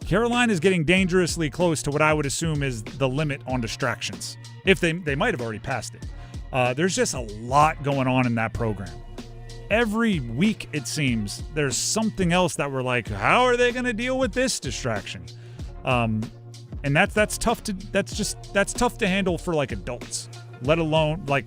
Carolina is getting dangerously close to what I would assume is the limit on distractions. If they might have already passed it. There's just a lot going on in that program. Every week, it seems, there's something else that we're like, how are they going to deal with this distraction? And that's tough to handle for like adults, let alone like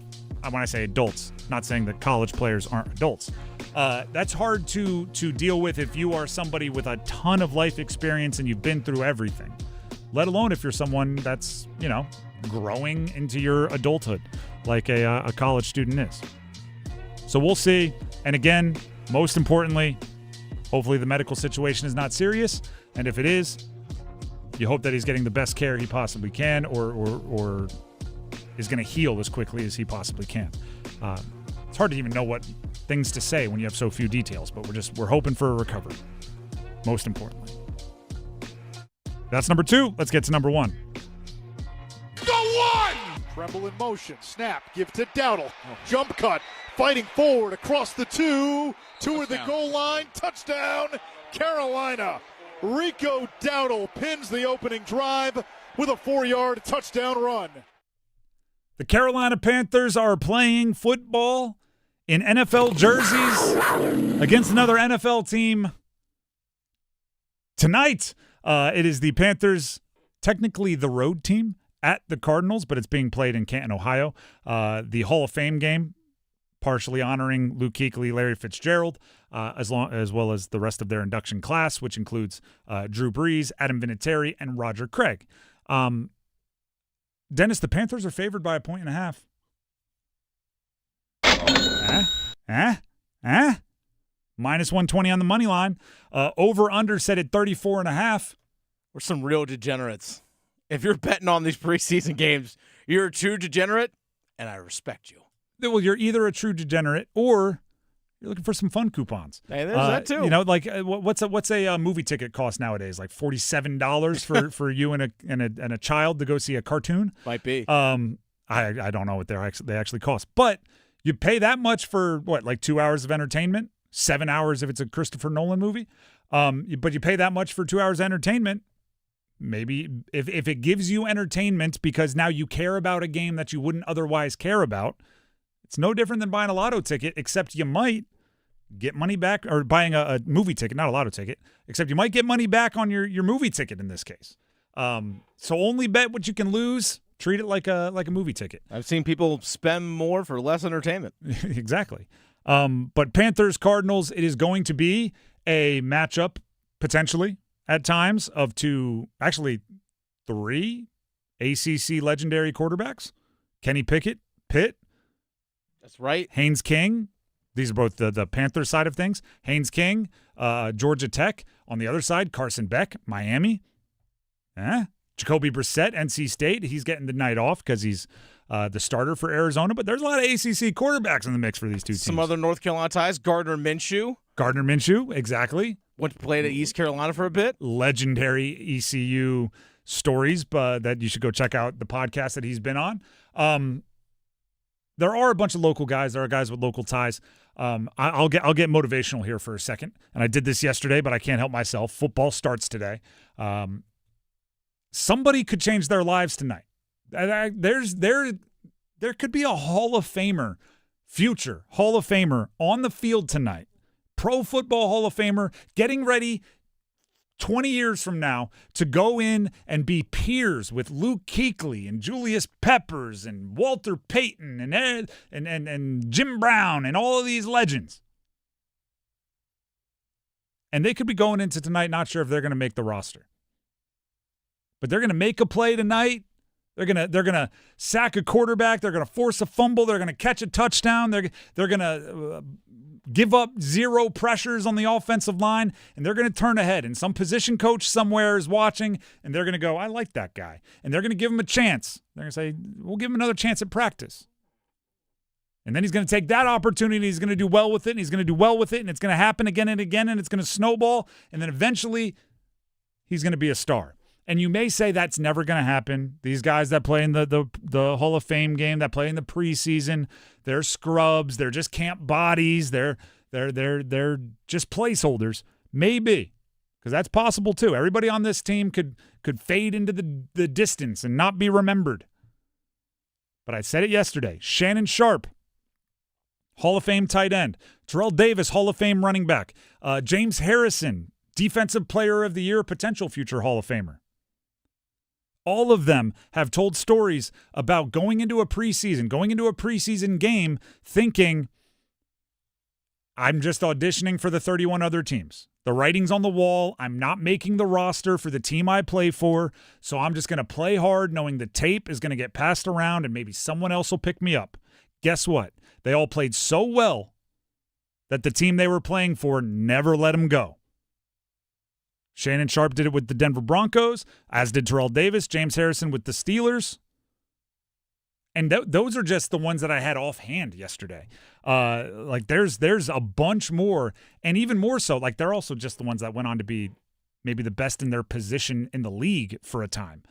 when I say adults, not saying that college players aren't adults. That's hard to deal with if you are somebody with a ton of life experience and you've been through everything, let alone if you're someone that's, growing into your adulthood like a college student is. So we'll see. And again, most importantly, hopefully the medical situation is not serious. And if it is, you hope that he's getting the best care he possibly can or is going to heal as quickly as he possibly can. It's hard to even know what things to say when you have so few details, but we're hoping for a recovery, most importantly. That's number 2. Let's get to number 1. The 1! Tremble in motion, snap, give to Dowdle, jump cut, fighting forward across the 2, toward the goal line, touchdown, Carolina. Rico Dowdle pins the opening drive with a 4-yard touchdown run. The Carolina Panthers are playing football in NFL jerseys against another NFL team tonight. It is the Panthers, technically the road team, at the Cardinals, but it's being played in Canton, Ohio. The Hall of Fame game, partially honoring Luke Kuechly, Larry Fitzgerald, as well as the rest of their induction class, which includes Drew Brees, Adam Vinatieri, and Roger Craig. Dennis, the Panthers are favored by 1.5 points. Minus 120 on the money line. Over/under set at 34.5. We're some real degenerates. If you're betting on these preseason games, you're a true degenerate, and I respect you. Well, you're either a true degenerate or you're looking for some fun coupons. Hey, there's that too. Like what's a movie ticket cost nowadays? Like $47 for you and a child to go see a cartoon. Might be. I don't know what they actually cost, but you pay that much for what, like 2 hours of entertainment, 7 hours if it's a Christopher Nolan movie. But you pay that much for 2 hours of entertainment. Maybe if it gives you entertainment because now you care about a game that you wouldn't otherwise care about, it's no different than buying a lotto ticket, except you might get money back, or buying a movie ticket, not a lotto ticket, except you might get money back on your movie ticket in this case. So only bet what you can lose. Treat it like a movie ticket. I've seen people spend more for less entertainment. Exactly. But Panthers, Cardinals, it is going to be a matchup potentially at times of three ACC legendary quarterbacks. Kenny Pitt. That's right. Haynes King. These are both the Panther side of things. Haynes King, Georgia Tech. On the other side, Carson Beck, Miami. Jacoby Brissett, NC State. He's getting the night off because he's the starter for Arizona. But there's a lot of ACC quarterbacks in the mix for these two teams. Some other North Carolina ties. Gardner Minshew, exactly. Played at East Carolina for a bit. Legendary ECU stories, but that you should go check out the podcast that he's been on. There are a bunch of local guys. There are guys with local ties. I'll get motivational here for a second. And I did this yesterday, but I can't help myself. Football starts today. Somebody could change their lives tonight. There could be a Hall of Famer, future Hall of Famer on the field tonight. Pro Football Hall of Famer getting ready 20 years from now to go in and be peers with Luke Kuechly and Julius Peppers and Walter Payton and Jim Brown and all of these legends. And they could be going into tonight not sure if they're going to make the roster. But they're going to make a play tonight. They're gonna sack a quarterback. They're going to force a fumble. They're going to catch a touchdown. They're going to give up zero pressures on the offensive line, and they're going to turn ahead. And some position coach somewhere is watching, and they're going to go, I like that guy. And they're going to give him a chance. They're going to say, we'll give him another chance at practice. And then he's going to take that opportunity, and he's going to do well with it, and he's going to do well with it, and it's going to happen again and again, and it's going to snowball, and then eventually he's going to be a star. And you may say that's never going to happen. These guys that play in the Hall of Fame game, that play in the preseason, they're scrubs. They're just camp bodies. They're just placeholders. Maybe, because that's possible too. Everybody on this team could fade into the distance and not be remembered. But I said it yesterday. Shannon Sharp, Hall of Fame tight end. Terrell Davis, Hall of Fame running back. James Harrison, Defensive Player of the Year, potential future Hall of Famer. All of them have told stories about going into a preseason game thinking, I'm just auditioning for the 31 other teams. The writing's on the wall. I'm not making the roster for the team I play for, so I'm just going to play hard knowing the tape is going to get passed around and maybe someone else will pick me up. Guess what? They all played so well that the team they were playing for never let them go. Shannon Sharp did it with the Denver Broncos, as did Terrell Davis, James Harrison with the Steelers. And those are just the ones that I had offhand yesterday. There's a bunch more, and even more so, they're also just the ones that went on to be maybe the best in their position in the league for a time.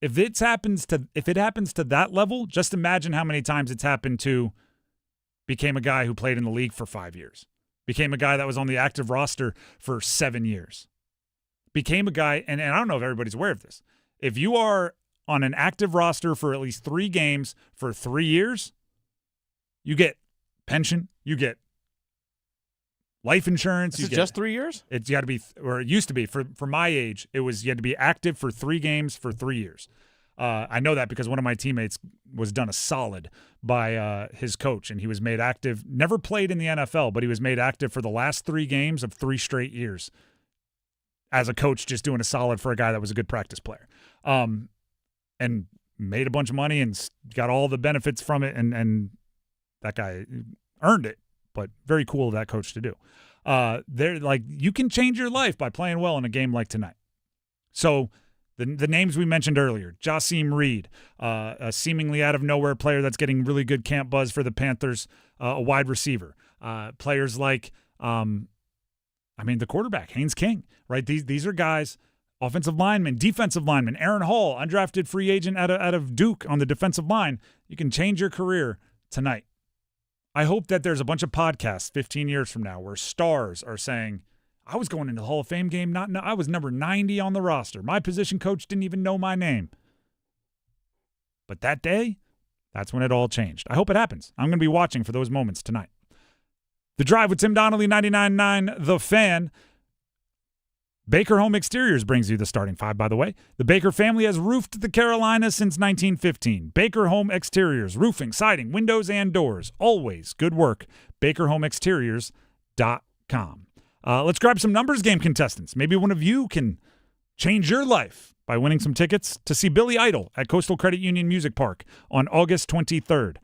If it happens to that level, just imagine how many times it's happened to became a guy who played in the league for 5 years. Became a guy that was on the active roster for 7 years. Became a guy, and I don't know if everybody's aware of this. If you are on an active roster for at least 3 games for 3 years, you get pension, you get life insurance. Is it just 3 years? It's got to be, or it used to be, for my age, you had to be active for 3 games for 3 years. I know that because one of my teammates was done a solid by his coach, and he was made active, never played in the NFL, but he was made active for the last 3 games of 3 straight years as a coach, just doing a solid for a guy that was a good practice player, and made a bunch of money and got all the benefits from it, and that guy earned it, but very cool of that coach to do. You can change your life by playing well in a game like tonight. So the names we mentioned earlier, Jasim Reed, a seemingly out-of-nowhere player that's getting really good camp buzz for the Panthers, a wide receiver. Players like, the quarterback, Haynes King, right? These are guys, offensive linemen, defensive linemen. Aaron Hall, undrafted free agent out of Duke on the defensive line. You can change your career tonight. I hope that there's a bunch of podcasts 15 years from now where stars are saying, I was going into the Hall of Fame game, I was number 90 on the roster. My position coach didn't even know my name. But that day, that's when it all changed. I hope it happens. I'm going to be watching for those moments tonight. The Drive with Tim Donnelly, 99.9 The Fan. Baker Home Exteriors brings you the starting five, by the way. The Baker family has roofed the Carolinas since 1915. Baker Home Exteriors, roofing, siding, windows, and doors. Always good work. BakerHomeExteriors.com. Let's grab some numbers game contestants. Maybe one of you can change your life by winning some tickets to see Billy Idol at Coastal Credit Union Music Park on August 23rd.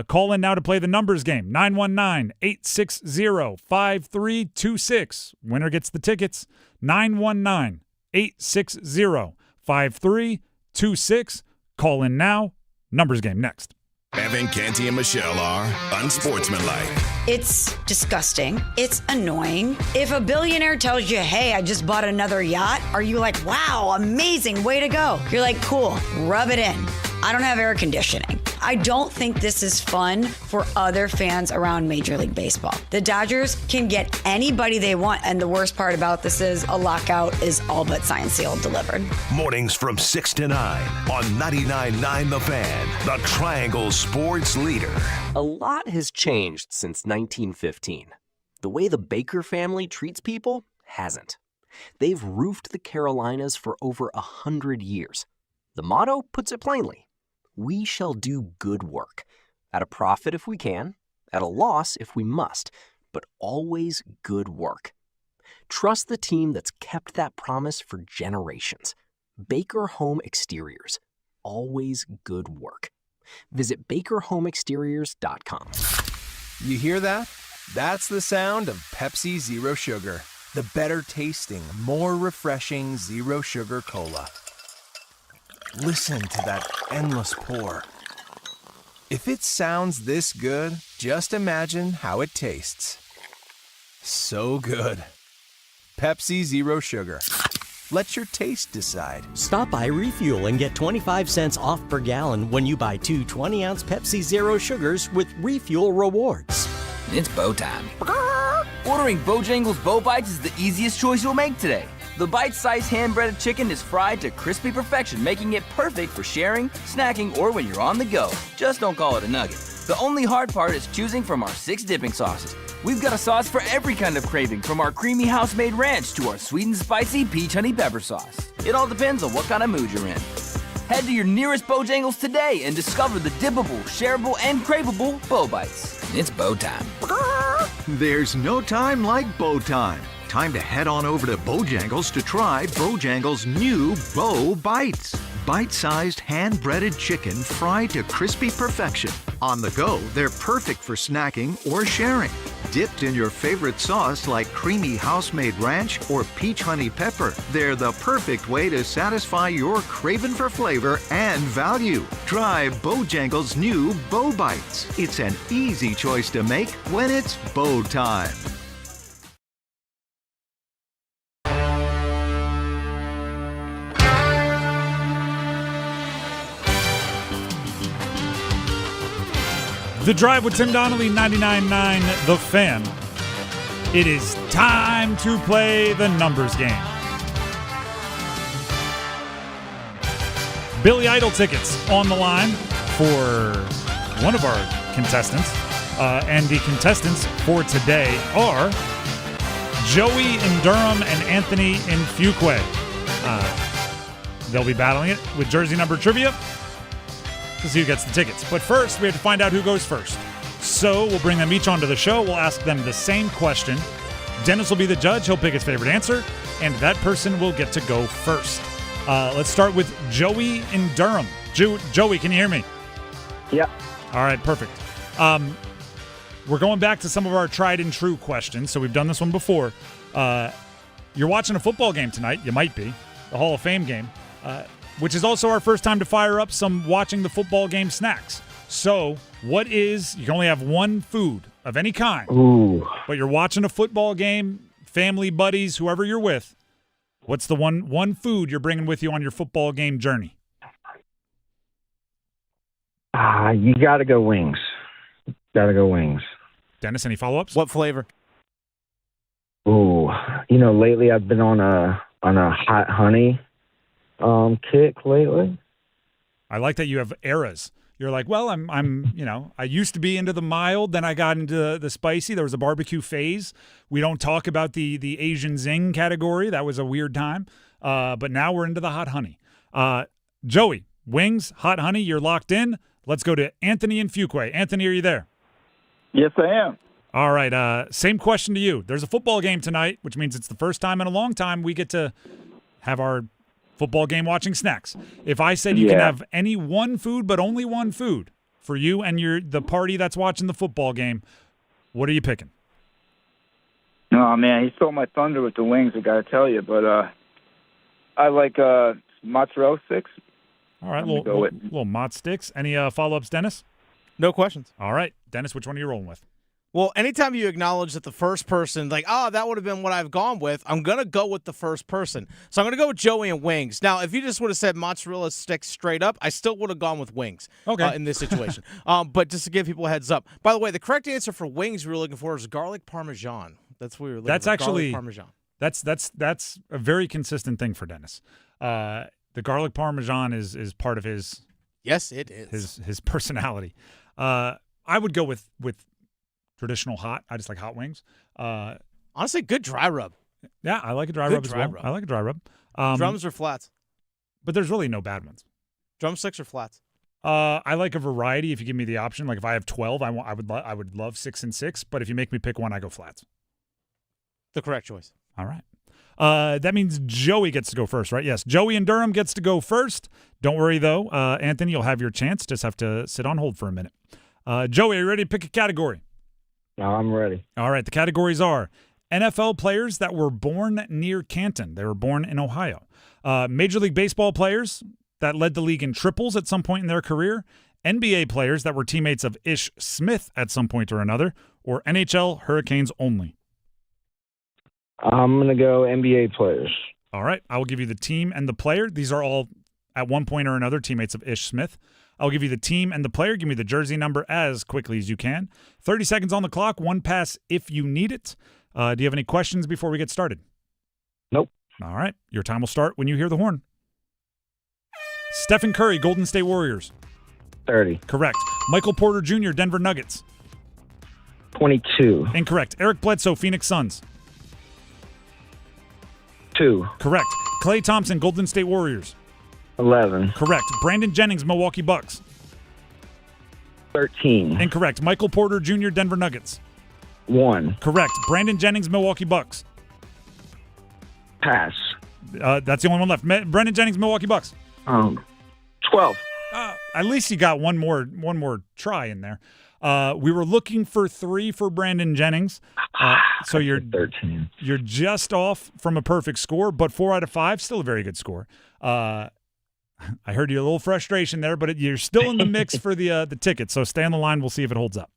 Call in now to play the numbers game, 919-860-5326. Winner gets the tickets, 919-860-5326. Call in now. Numbers game next. Evan, Canty, and Michelle are unsportsmanlike. It's disgusting. It's annoying. If a billionaire tells you, hey, I just bought another yacht, are you like, wow, amazing, way to go? You're like, cool, rub it in. I don't have air conditioning. I don't think this is fun for other fans around Major League Baseball. The Dodgers can get anybody they want, and the worst part about this is a lockout is all but signed, sealed, delivered. Mornings from 6 to 9 on 99.9 The Fan, the Triangle Sports Leader. A lot has changed since 1915. The way the Baker family treats people hasn't. They've roofed the Carolinas for over 100 years. The motto puts it plainly: we shall do good work, at a profit if we can, at a loss if we must, but always good work. Trust the team that's kept that promise for generations. Baker Home Exteriors, always good work. Visit BakerHomeExteriors.com. You hear that? That's the sound of Pepsi Zero Sugar, the better tasting, more refreshing Zero Sugar Cola. Listen to that endless pour. If it sounds this good, just imagine how it tastes. So good. Pepsi Zero Sugar. Let your taste decide. Stop by Refuel and get 25 cents off per gallon when you buy 2 20-ounce Pepsi Zero Sugars with Refuel Rewards. It's bow time. Ordering Bojangles Bow Bites is the easiest choice you'll make today. The bite-sized hand-breaded chicken is fried to crispy perfection, making it perfect for sharing, snacking, or when you're on the go. Just don't call it a nugget. The only hard part is choosing from our 6 dipping sauces. We've got a sauce for every kind of craving, from our creamy house-made ranch to our sweet and spicy peach honey pepper sauce. It all depends on what kind of mood you're in. Head to your nearest Bojangles today and discover the dippable, shareable, and craveable Bow Bites. It's bow time. There's no time like bow time. Time to head on over to Bojangles to try Bojangles' new Bow Bites. Bite-sized, hand-breaded chicken fried to crispy perfection. On the go, they're perfect for snacking or sharing. Dipped in your favorite sauce like creamy house-made ranch or peach honey pepper, they're the perfect way to satisfy your craving for flavor and value. Try Bojangles' new Bow Bites. It's an easy choice to make when it's bow time. The Drive with Tim Donnelly, 99.9 The Fan. It is time to play the numbers game. Billy Idol tickets on the line for one of our contestants. And the contestants for today are Joey in Durham and Anthony in Fuquay. They'll be battling it with jersey number trivia to see who gets the tickets. But first, we have to find out who goes first. So we'll bring them each onto the show. We'll ask them the same question. Dennis will be the judge. He'll pick his favorite answer, and that person will get to go first. Let's start with Joey in Durham. Joey, can you hear me? Yeah. All right, perfect. We're going back to some of our tried and true questions. So we've done this one before. You're watching a football game tonight. You might be. The Hall of Fame game. Which is also our first time to fire up some watching the football game snacks. So, what is, you can only have one food of any kind, but you're watching a football game, family, buddies, whoever you're with. What's the one food you're bringing with you on your football game journey? You got to go wings. Got to go wings. Dennis, any follow-ups? What flavor? Ooh, lately I've been on a hot honey kick lately. I like that you have eras. You're like, well, I used to be into the mild, then I got into the spicy. There was a barbecue phase. We don't talk about the Asian zing category. That was a weird time. But now we're into the hot honey. Joey, wings, hot honey, you're locked in. Let's go to Anthony and Fuquay. Anthony, are you there? Yes, I am. All right. Same question to you. There's a football game tonight, which means it's the first time in a long time we get to have our football game watching snacks. If I said you can have any one food, but only one food for you and the party that's watching the football game, what are you picking? Oh, man, he stole my thunder with the wings, I got to tell you. But I like mozzarella sticks. All right, little mozz sticks. Any follow-ups, Dennis? No questions. All right. Dennis, which one are you rolling with? Well, anytime you acknowledge that the first person, like, that would have been what I've gone with, I'm going to go with the first person. So I'm going to go with Joey and wings. Now, if you just would have said mozzarella sticks straight up, I still would have gone with wings in this situation. But just to give people a heads up. By the way, the correct answer for wings we were looking for is garlic parmesan. That's what we were looking for. That's actually garlic parmesan. That's a very consistent thing for Dennis. The garlic parmesan is part of his. Yes, it is. His personality. I would go with traditional hot. I just like hot wings. Honestly, good dry rub. Yeah, I like a dry rub as well. I like a dry rub. Drums or flats? But there's really no bad ones. Drumsticks or flats? I like a variety. If you give me the option, like if I have 12, I would love 6 and 6. But if you make me pick one, I go flats. The correct choice. All right. That means Joey gets to go first, right? Yes, Joey in Durham gets to go first. Don't worry, though. Anthony, you'll have your chance. Just have to sit on hold for a minute. Joey, are you ready to pick a category? No, I'm ready. All right. The categories are NFL players that were born near Canton. They were born in Ohio. Major League Baseball players that led the league in triples at some point in their career. NBA players that were teammates of Ish Smith at some point or another. Or NHL Hurricanes only. I'm going to go NBA players. All right. I will give you the team and the player. These are all, at one point or another, teammates of Ish Smith. I'll give you the team and the player. Give me the jersey number as quickly as you can. 30 seconds on the clock. One pass if you need it. Do you have any questions before we get started? Nope. All right. Your time will start when you hear the horn. Stephen Curry, Golden State Warriors. 30. Correct. Michael Porter Jr., Denver Nuggets. 22. Incorrect. Eric Bledsoe, Phoenix Suns. 2. Correct. Klay Thompson, Golden State Warriors. 11. Correct. Brandon Jennings, Milwaukee Bucks. 13. Incorrect. Michael Porter Jr., Denver Nuggets. 1. Correct. Brandon Jennings, Milwaukee Bucks. Pass. That's the only one left. Brandon Jennings, Milwaukee Bucks. 12. At least you got one more try in there. We were looking for 3 for Brandon Jennings. So you're 13. You're just off from a perfect score, but 4 out of 5, still a very good score. I heard you a little frustration there, but you're still in the mix for the ticket. So stay on the line. We'll see if it holds up.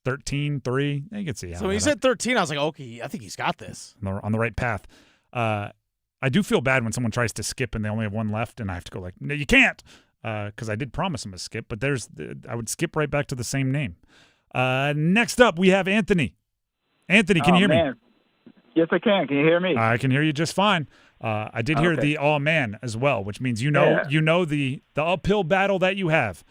13-3. You can see. So when you said 13, I was like, okay, I think he's got this. On the right path. I do feel bad when someone tries to skip and they only have one left, and I have to go like, no, you can't, because I did promise him a skip. But I would skip right back to the same name. Next up, we have Anthony. Anthony, can you hear me? Yes, I can. Can you hear me? I can hear you just fine. I did hear the "oh man" as well, which means you know the uphill battle that you have.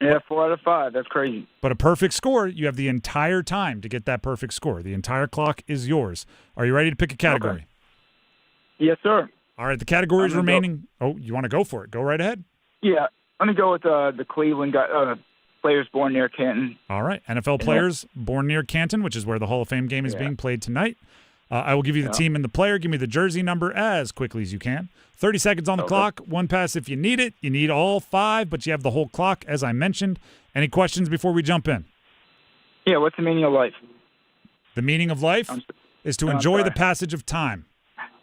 Yeah, 4 out of 5. That's crazy. But a perfect score, you have the entire time to get that perfect score. The entire clock is yours. Are you ready to pick a category? Okay. Yes, sir. All right, the category is remaining. Oh, you want to go for it? Go right ahead. Yeah, I'm going to go with the Cleveland guy, players born near Canton. All right, NFL players born near Canton, which is where the Hall of Fame game is being played tonight. I will give you the team and the player. Give me the jersey number as quickly as you can. 30 seconds on the clock. One pass if you need it. You need all 5, but you have the whole clock, as I mentioned. Any questions before we jump in? Yeah, what's the meaning of life? The meaning of life is to enjoy the passage of time,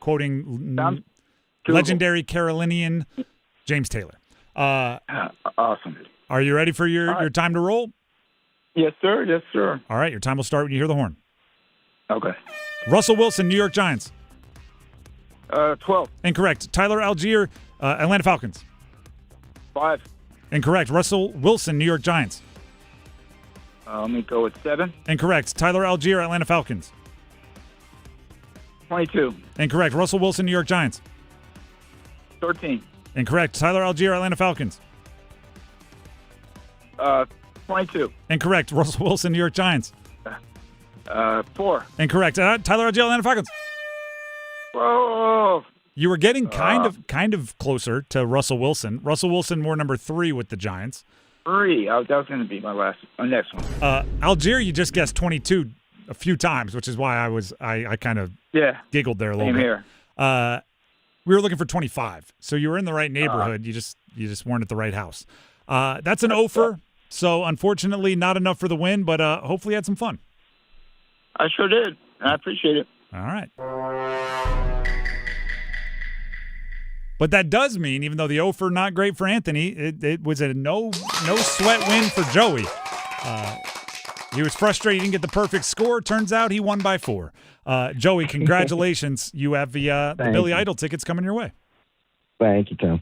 quoting legendary Carolinian James Taylor. Awesome. Are you ready for your time to roll? Yes, sir. Yes, sir. All right, your time will start when you hear the horn. Okay. Russell Wilson, New York Giants. 12. Incorrect. Tyler Algier, Atlanta Falcons. 5. Incorrect. Russell Wilson, New York Giants. Let me go with 7. Incorrect. Tyler Algier, Atlanta Falcons. 22. Incorrect. Russell Wilson, New York Giants. 13. Incorrect. Tyler Algier, Atlanta Falcons. 22. Incorrect. Russell Wilson, New York Giants. 4. Incorrect. Tyler Algier, Atlanta Falcons. Whoa. You were getting kind of closer to Russell Wilson. Russell Wilson wore number 3 with the Giants. 3. That was going to be my next one. Algier, you just guessed 22 a few times, which is why I kind of giggled there a little bit. Here. We were looking for 25, so you were in the right neighborhood. You just weren't at the right house. That's an offer, so unfortunately not enough for the win, but hopefully you had some fun. I sure did. I appreciate it. All right. But that does mean, even though the offer not great for Anthony, it was a no sweat win for Joey. He was frustrated he didn't get the perfect score. Turns out he won by 4. Joey, congratulations. You have the Billy Idol tickets coming your way. Thank you, Tom.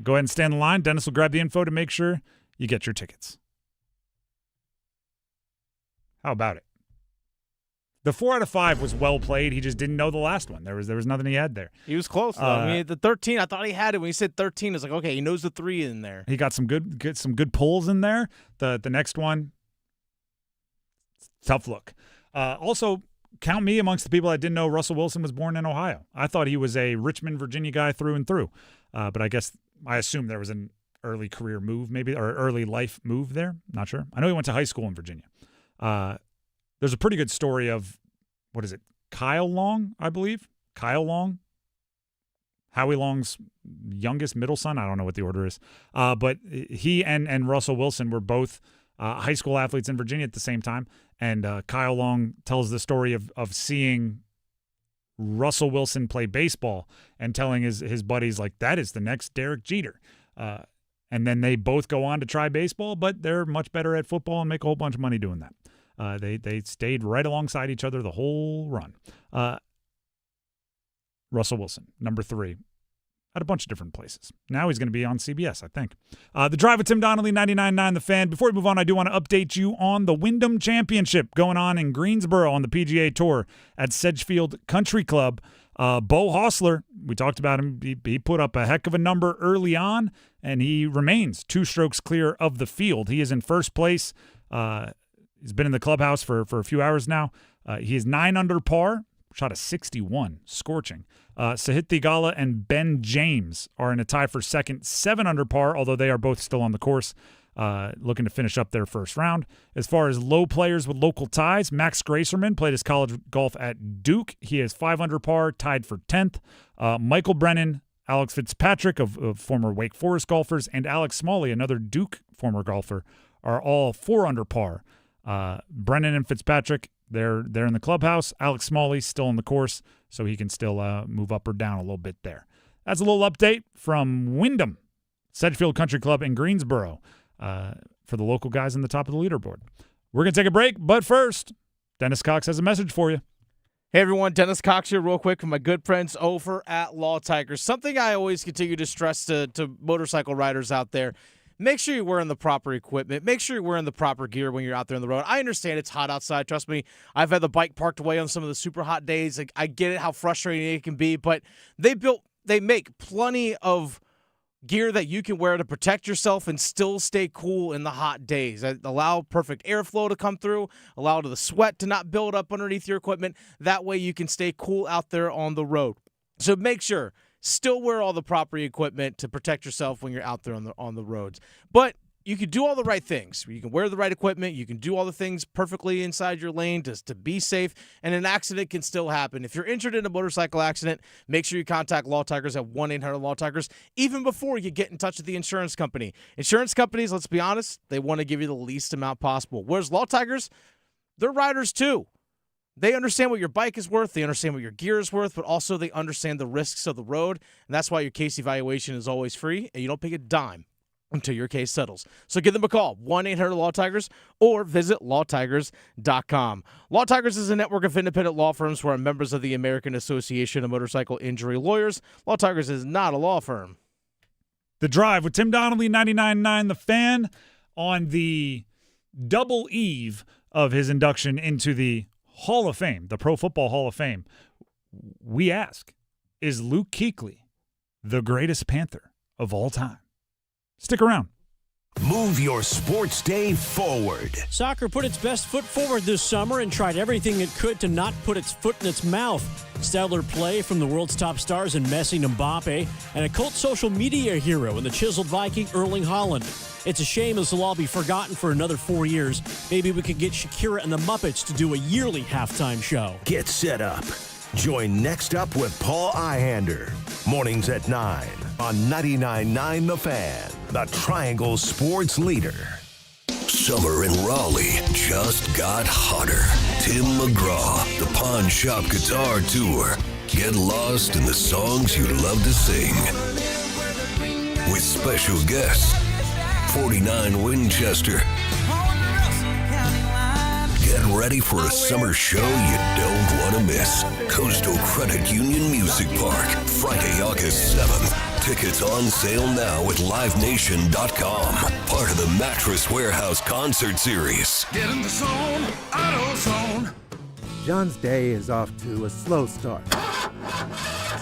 Go ahead and stand in line. Dennis will grab the info to make sure you get your tickets. How about it? The 4 out of 5 was well played. He just didn't know the last one. There was nothing he had there. He was close, though. I mean, the 13, I thought he had it. When he said 13, it's like, okay, he knows the 3 in there. He got some good pulls in there. The next one, tough look. Also, count me amongst the people that didn't know Russell Wilson was born in Ohio. I thought he was a Richmond, Virginia guy through and through. But I assume there was an early career move maybe, or early life move there. Not sure. I know he went to high school in Virginia. There's a pretty good story of, what is it, Kyle Long, I believe? Kyle Long? Howie Long's youngest middle son? I don't know what the order is. But he and Russell Wilson were both high school athletes in Virginia at the same time. And Kyle Long tells the story of seeing Russell Wilson play baseball and telling his buddies, like, that is the next Derek Jeter. And then they both go on to try baseball, but they're much better at football and make a whole bunch of money doing that. They stayed right alongside each other the whole run. Russell Wilson, number 3, at a bunch of different places. Now he's going to be on CBS, I think. The Drive with Tim Donnelly, 99.9 The Fan. Before we move on, I do want to update you on the Wyndham Championship going on in Greensboro on the PGA Tour at Sedgefield Country Club. Bo Hostler, we talked about him. He put up a heck of a number early on, and he remains 2 strokes clear of the field. He is in first place. He's been in the clubhouse for a few hours now. He is 9 under par, shot a 61, scorching. Sahith Theegala and Ben James are in a tie for second, 7 under par, although they are both still on the course, looking to finish up their first round. As far as low players with local ties, Max Gracerman played his college golf at Duke. He is 5 under par, tied for 10th. Michael Brennan, Alex Fitzpatrick of former Wake Forest golfers, and Alex Smalley, another Duke former golfer, are all 4 under par. Brennan and Fitzpatrick, they're in the clubhouse. Alex Smalley still on the course, so he can still move up or down a little bit there. That's a little update from Wyndham, Sedgefield Country Club in Greensboro, for the local guys in the top of the leaderboard. We're going to take a break, but first, Dennis Cox has a message for you. Hey, everyone. Dennis Cox here real quick from my good friends over at Law Tigers. Something I always continue to stress to motorcycle riders out there. Make sure you're wearing the proper equipment. Make sure you're wearing the proper gear when you're out there on the road. I understand it's hot outside. Trust me, I've had the bike parked away on some of the super hot days. Like, I get it, how frustrating it can be, but they make plenty of gear that you can wear to protect yourself and still stay cool in the hot days. Allow perfect airflow to come through, allow the sweat to not build up underneath your equipment. That way you can stay cool out there on the road. So make sure, still wear all the proper equipment to protect yourself when you're out there on the roads. But you can do all the right things. You can wear the right equipment. You can do all the things perfectly inside your lane to be safe, and an accident can still happen. If you're injured in a motorcycle accident, make sure you contact Law Tigers at 1-800-LAW-TIGERS even before you get in touch with the insurance company. Insurance companies, let's be honest, they want to give you the least amount possible. Whereas Law Tigers, they're riders too. They understand what your bike is worth, they understand what your gear is worth, but also they understand the risks of the road, and that's why your case evaluation is always free, and you don't pay a dime until your case settles. So give them a call, 1-800-LAW-TIGERS, or visit lawtigers.com. Law Tigers is a network of independent law firms who are members of the American Association of Motorcycle Injury Lawyers. Law Tigers is not a law firm. The Drive with Tim Donnelly, 99.9 The Fan, on the double eve of his induction into the Hall of Fame, the Pro Football Hall of Fame. We ask, is Luke Kuechly the greatest Panther of all time? Stick around. Move your sports day forward. Soccer put its best foot forward this summer and tried everything it could to not put its foot in its mouth. Stellar play from the world's top stars in Messi and Mbappe, and a cult social media hero in the chiseled Viking Erling Haaland. It's a shame this will all be forgotten for another 4 years. Maybe we could get Shakira and the Muppets to do a yearly halftime show. Get set up. Join Next Up with Paul Ihander. Mornings at 9 on 99.9 The Fan, the Triangle Sports Leader. Summer in Raleigh just got hotter. Tim McGraw, the Pawn Shop Guitar Tour. Get lost in the songs you love to sing. With special guests, 49 Winchester. Get ready for a summer show you don't want to miss. Coastal Credit Union Music Park, Friday, August 7th. Tickets on sale now at LiveNation.com. Part of the Mattress Warehouse Concert Series. Get in the zone, AutoZone. John's day is off to a slow start.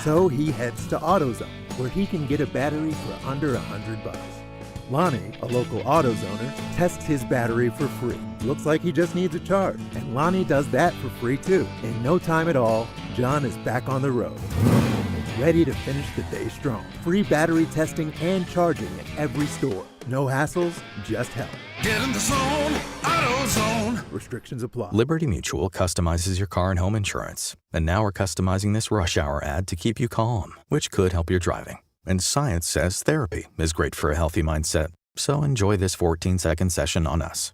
So he heads to AutoZone, where he can get a battery for under $100. Lonnie, a local AutoZoner, tests his battery for free. Looks like he just needs a charge, and Lonnie does that for free too. In no time at all, John is back on the road, ready to finish the day strong. Free battery testing and charging at every store. No hassles, just help. Get in the zone, AutoZone. Restrictions apply. Liberty Mutual customizes your car and home insurance. And now we're customizing this rush hour ad to keep you calm, which could help your driving. And science says therapy is great for a healthy mindset. So enjoy this 14-second session on us.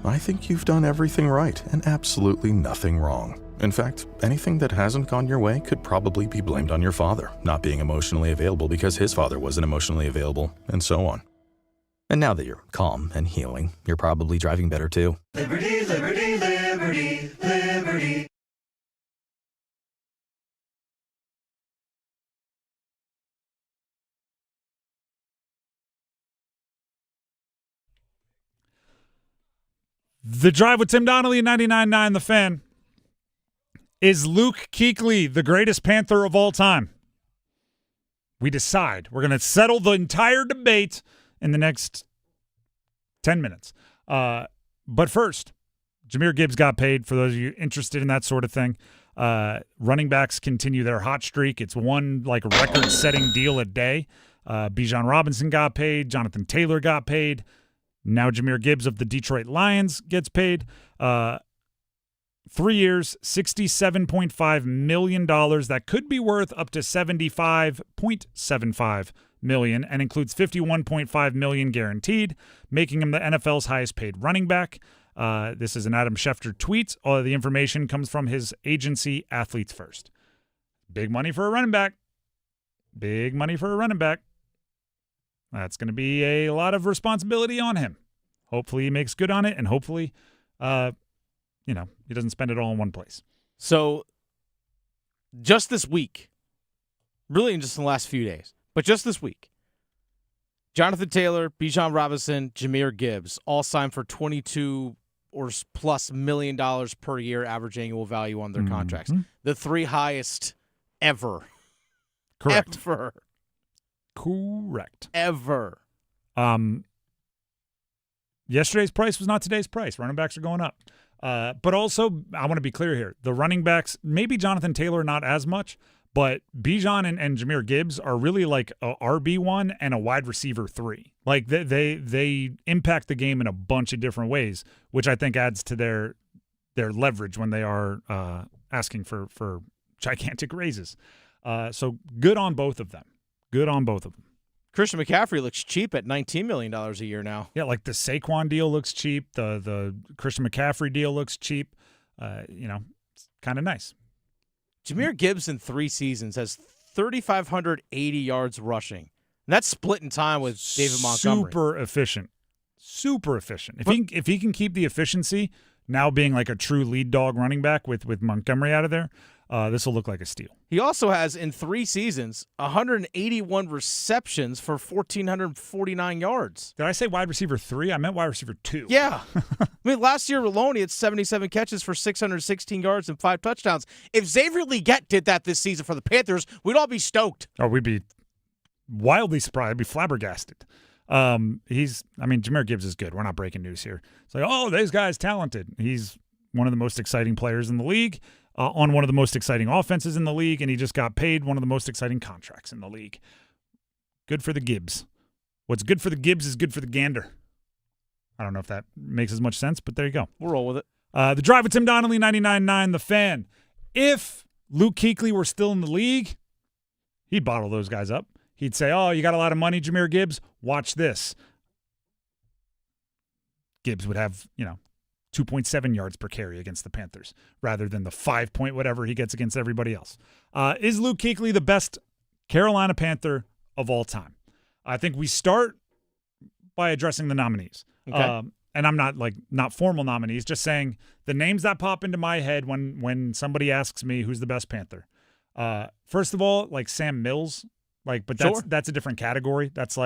I think you've done everything right and absolutely nothing wrong. In fact, anything that hasn't gone your way could probably be blamed on your father not being emotionally available because his father wasn't emotionally available, and so on. And now that you're calm and healing, you're probably driving better too. Liberty, liberty, liberty, liberty. The Drive with Tim Donnelly and 99.9 The Fan. Is Luke Kuechly the greatest Panther of all time? We decide. We're going to settle the entire debate in the next 10 minutes. But first, Jahmyr Gibbs got paid, for those of you interested in that sort of thing. Running backs continue their hot streak. It's one record-setting deal a day. Bijan Robinson got paid. Jonathan Taylor got paid. Now Jahmyr Gibbs of the Detroit Lions gets paid. 3 years, $67.5 million. That could be worth up to $75.75 million and includes $51.5 million guaranteed, making him the NFL's highest paid running back. This is an Adam Schefter tweet. All of the information comes from his agency, Athletes First. Big money for a running back. Big money for a running back. That's going to be a lot of responsibility on him. Hopefully he makes good on it, and hopefully, he doesn't spend it all in one place. So just this week, really just in the last few days, but just this week, Jonathan Taylor, Bijan Robinson, Jahmyr Gibbs all signed for $22 or plus million per year average annual value on their contracts. The three highest ever. Correct. Ever. Correct. Ever. Yesterday's price was not today's price. Running backs are going up. But also, I want to be clear here. The running backs, maybe Jonathan Taylor not as much, but Bijan and Jahmyr Gibbs are really like a RB1 and a wide receiver 3. Like they impact the game in a bunch of different ways, which I think adds to their leverage when they are asking for gigantic raises. So good on both of them. Good on both of them. Christian McCaffrey looks cheap at $19 million a year now. Yeah, like the Saquon deal looks cheap. The Christian McCaffrey deal looks cheap. It's kind of nice. Jahmyr Gibbs in 3 seasons has 3,580 yards rushing. And that's split in time with David Montgomery. Super efficient. If he can keep the efficiency, now being like a true lead dog running back with Montgomery out of there, this will look like a steal. He also has, in 3 seasons, 181 receptions for 1,449 yards. Did I say wide receiver 3? I meant wide receiver 2. Yeah. I mean, last year alone, he had 77 catches for 616 yards and 5 touchdowns. If Xavier Legette did that this season for the Panthers, we'd all be stoked. Oh, we'd be wildly surprised. I'd be flabbergasted. Jahmyr Gibbs is good. We're not breaking news here. It's like, oh, this guy's talented. He's one of the most exciting players in the league, on one of the most exciting offenses in the league, and he just got paid one of the most exciting contracts in the league. Good for the Gibbs. What's good for the Gibbs is good for the gander. I don't know if that makes as much sense, but there you go. We'll roll with it. The Drive with Tim Donnelly, 99.9 The Fan. If Luke Kuechly were still in the league, he'd bottle those guys up. He'd say, oh, you got a lot of money, Jahmyr Gibbs? Watch this. Gibbs would have, 2.7 yards per carry against the Panthers rather than the 5 point whatever he gets against everybody else. Is Luke Kuechly the best Carolina Panther of all time? I think we start by addressing the nominees. Okay. And I'm not formal nominees, just saying the names that pop into my head when somebody asks me who's the best Panther. First of all, Sam Mills, but that's a different category. That's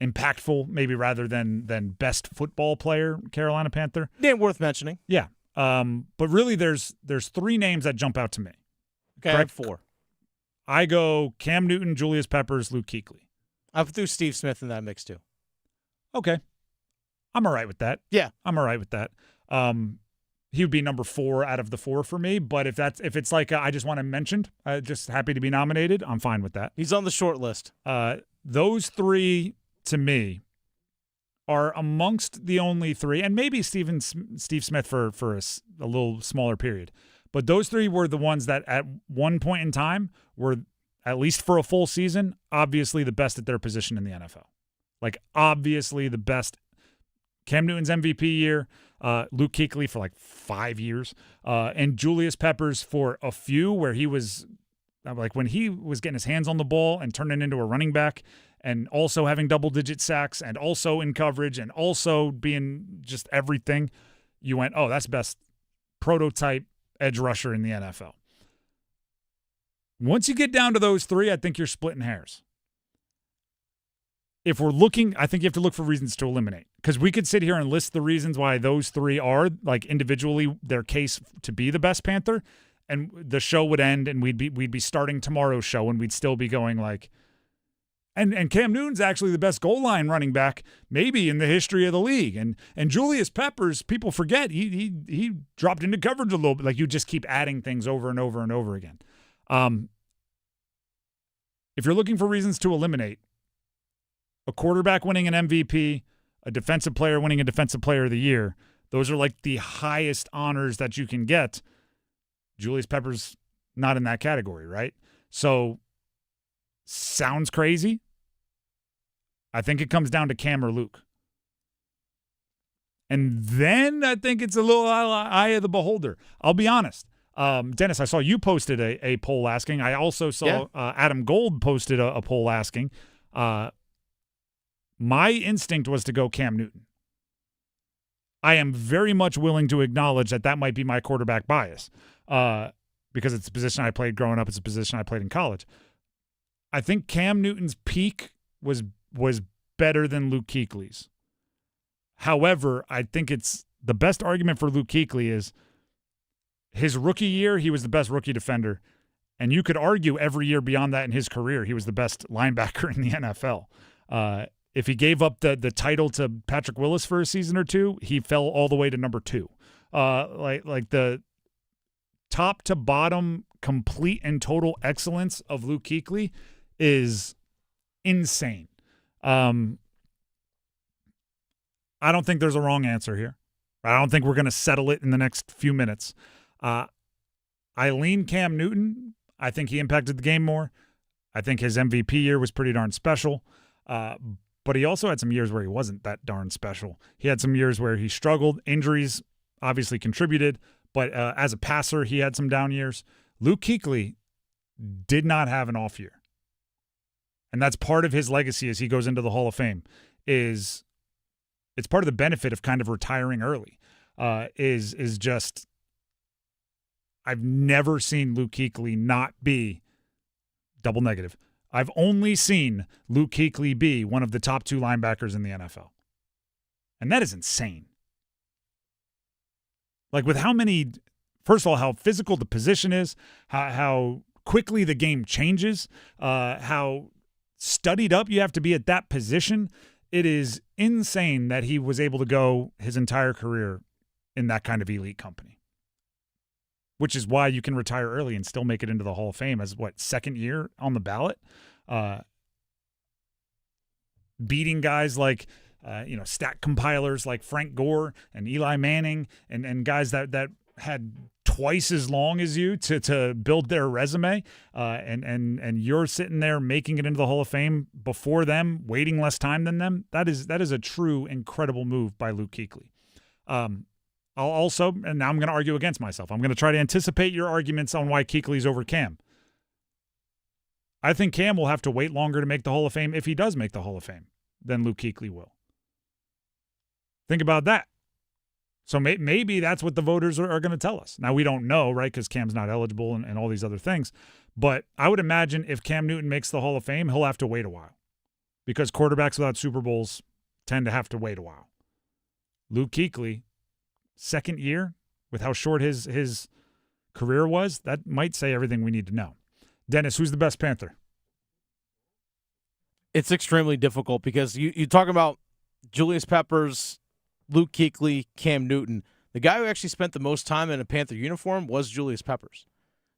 impactful, maybe rather than best football player, Carolina Panther. Name worth mentioning. Yeah. But really there's three names that jump out to me. Okay, I have four. I go Cam Newton, Julius Peppers, Luke Kuechly. I threw Steve Smith in that mix too. Okay. I'm all right with that. Yeah. I'm all right with that. He would be number 4 out of the 4 for me, but if it's I just want him mentioned, just happy to be nominated, I'm fine with that. He's on the short list. Those three, to me, are amongst the only three, and maybe Steve Smith for a little smaller period, but those three were the ones that at one point in time were, at least for a full season, obviously the best at their position in the NFL. Obviously the best. Cam Newton's MVP year, Luke Kuechly for 5 years, and Julius Peppers for a few where he was when he was getting his hands on the ball and turning into a running back and also having double-digit sacks and also in coverage and also being just everything, you went, oh, that's best prototype edge rusher in the NFL. Once you get down to those three, I think you're splitting hairs. If we're looking, I think you have to look for reasons to eliminate, because we could sit here and list the reasons why those three are individually their case to be the best Panther, and the show would end and we'd be starting tomorrow's show and we'd still be going and Cam Newton's actually the best goal line running back maybe in the history of the league, and Julius Peppers, people forget he dropped into coverage a little bit. You just keep adding things over and over and over again. If you're looking for reasons to eliminate, a quarterback winning an MVP, a defensive player winning a defensive player of the year, those are the highest honors that you can get. Julius Peppers not in that category, right? So, sounds crazy. I think it comes down to Cam or Luke. And then I think it's a little eye of the beholder. I'll be honest. Dennis, I saw you posted a poll asking. I also saw Adam Gold posted a poll asking. My instinct was to go Cam Newton. I am very much willing to acknowledge that might be my quarterback bias, because it's a position I played growing up. It's a position I played in college. I think Cam Newton's peak was better than Luke Kuechly's. However, I think it's the best argument for Luke Kuechly is his rookie year, he was the best rookie defender. And you could argue every year beyond that in his career, he was the best linebacker in the NFL. If he gave up the title to Patrick Willis for a season or two, he fell all the way to number 2. The top to bottom complete and total excellence of Luke Kuechly is insane. I don't think there's a wrong answer here. I don't think we're going to settle it in the next few minutes. I lean Cam Newton. I think he impacted the game more. I think his MVP year was pretty darn special. But he also had some years where he wasn't that darn special. He had some years where he struggled. Injuries obviously contributed, but as a passer, he had some down years. Luke Kuechly did not have an off year. And that's part of his legacy as he goes into the Hall of Fame. It's part of the benefit of kind of retiring early. Is just I've never seen Luke Kuechly not be double negative. I've only seen Luke Kuechly be one of the top 2 linebackers in the NFL. And that is insane. With how many, first of all, how physical the position is, how quickly the game changes, how studied up you have to be at that position, it is insane that he was able to go his entire career in that kind of elite company. Which is why you can retire early and still make it into the Hall of Fame as, second year on the ballot? Beating guys like, stat compilers like Frank Gore and Eli Manning and guys that had twice as long as you to build their resume, and you're sitting there making it into the Hall of Fame before them, waiting less time than them. That is a true incredible move by Luke Kuechly. I'll also, and now I'm going to argue against myself. I'm going to try to anticipate your arguments on why Kuechly's over Cam. I think Cam will have to wait longer to make the Hall of Fame if he does make the Hall of Fame than Luke Kuechly will. Think about that. So maybe that's what the voters are going to tell us. Now, we don't know, right, because Cam's not eligible and all these other things. But I would imagine if Cam Newton makes the Hall of Fame, he'll have to wait a while because quarterbacks without Super Bowls tend to have to wait a while. Luke Kuechly, second year, with how short his career was, that might say everything we need to know. Dennis, who's the best Panther? It's extremely difficult because you talk about Julius Peppers, Luke Kuechly, Cam Newton. The guy who actually spent the most time in a Panther uniform was Julius Peppers.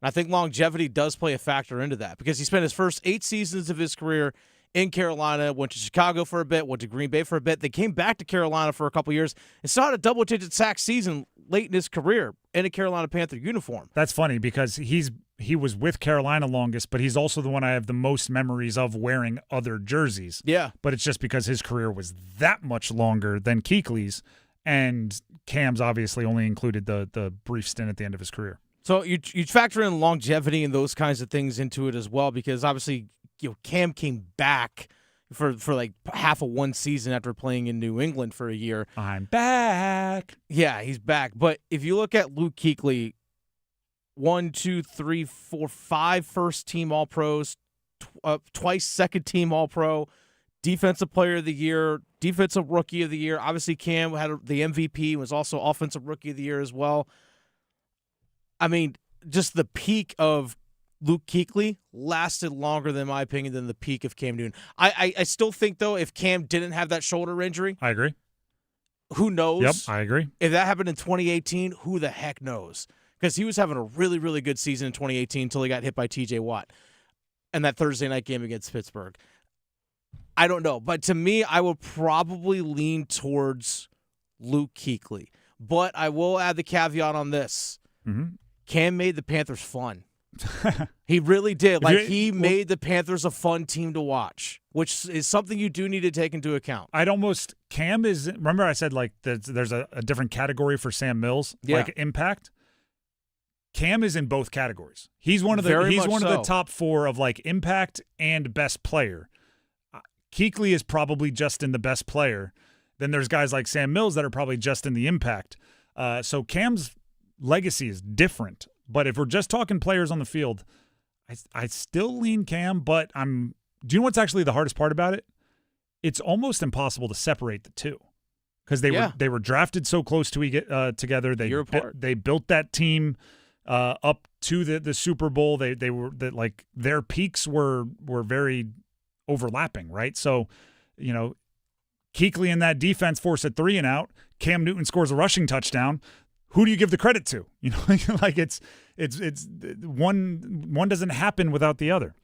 And I think longevity does play a factor into that because he spent his first 8 seasons of his career in Carolina, went to Chicago for a bit, went to Green Bay for a bit. They came back to Carolina for a couple years and saw a double-digit sack season late in his career in a Carolina Panther uniform. That's funny because he was with Carolina longest, but he's also the one I have the most memories of wearing other jerseys. Yeah. But it's just because his career was that much longer than Kuechly's, and Cam's obviously only included the brief stint at the end of his career. So you factor in longevity and those kinds of things into it as well because obviously Cam came back for like half of one season after playing in New England for a year. I'm back. Yeah, he's back. But if you look at Luke Kuechly, 1, 2, 3, 4, 5 first-team All-Pros, twice second-team All-Pro, Defensive Player of the Year, Defensive Rookie of the Year. Obviously, Cam had the MVP, was also Offensive Rookie of the Year as well. I mean, just the peak of Luke Kuechly lasted longer, in my opinion, than the peak of Cam Newton. I still think, though, if Cam didn't have that shoulder injury, I agree. Who knows? Yep, I agree. If that happened in 2018, who the heck knows? Because he was having a really, really good season in 2018 until he got hit by T.J. Watt and that Thursday night game against Pittsburgh. I don't know. But to me, I would probably lean towards Luke Kuechly. But I will add the caveat on this. Mm-hmm. Cam made the Panthers fun. He really did. He made the Panthers a fun team to watch, which is something you do need to take into account. Cam is, remember I said there's a different category for Sam Mills, like impact? Cam is in both categories. He's one of the top 4 of impact and best player. Kuechly is probably just in the best player. Then there's guys like Sam Mills that are probably just in the impact. So Cam's legacy is different. But if we're just talking players on the field, I still lean Cam, but do you know what's actually the hardest part about it? It's almost impossible to separate the two because they were drafted so close together. They built that team up to the Super Bowl. They were their peaks were very overlapping, right? So, Kuechly in that defense forced a 3 and out. Cam Newton scores a rushing touchdown. Who do you give the credit to? It's one doesn't happen without the other.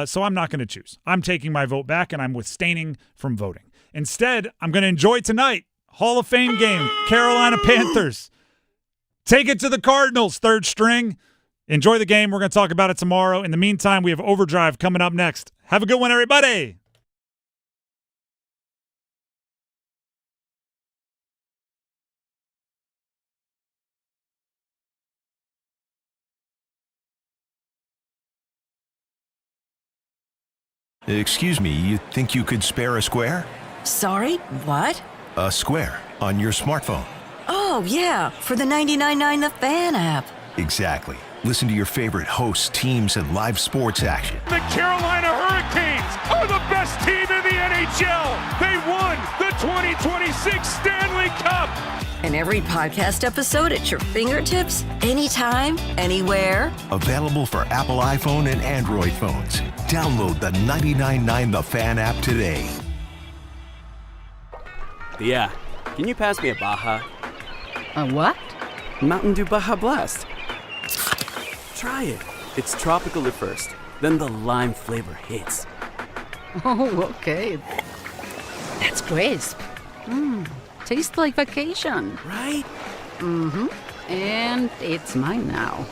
So I'm not going to choose. I'm taking my vote back, and I'm abstaining from voting. Instead, I'm going to enjoy tonight. Hall of Fame game, Carolina Panthers. Take it to the Cardinals, third string. Enjoy the game. We're going to talk about it tomorrow. In the meantime, we have Overdrive coming up next. Have a good one, everybody. Excuse me, you think you could spare a square? Sorry, what? A square on your smartphone. Oh, yeah, for the 99.9 The Fan app. Exactly. Listen to your favorite hosts, teams, and live sports action. The Carolina Hurricanes are the best team in the NHL. They won the 2026 Stanley Cup. And every podcast episode at your fingertips, anytime, anywhere. Available for Apple iPhone and Android phones. Download the 99.9 The Fan app today. Yeah, can you pass me a Baja? A what? Mountain Dew Baja Blast. Try it. It's tropical at first, then the lime flavor hits. Oh, okay. That's crisp. Tastes like vacation. Right? Mm-hmm. And it's mine now.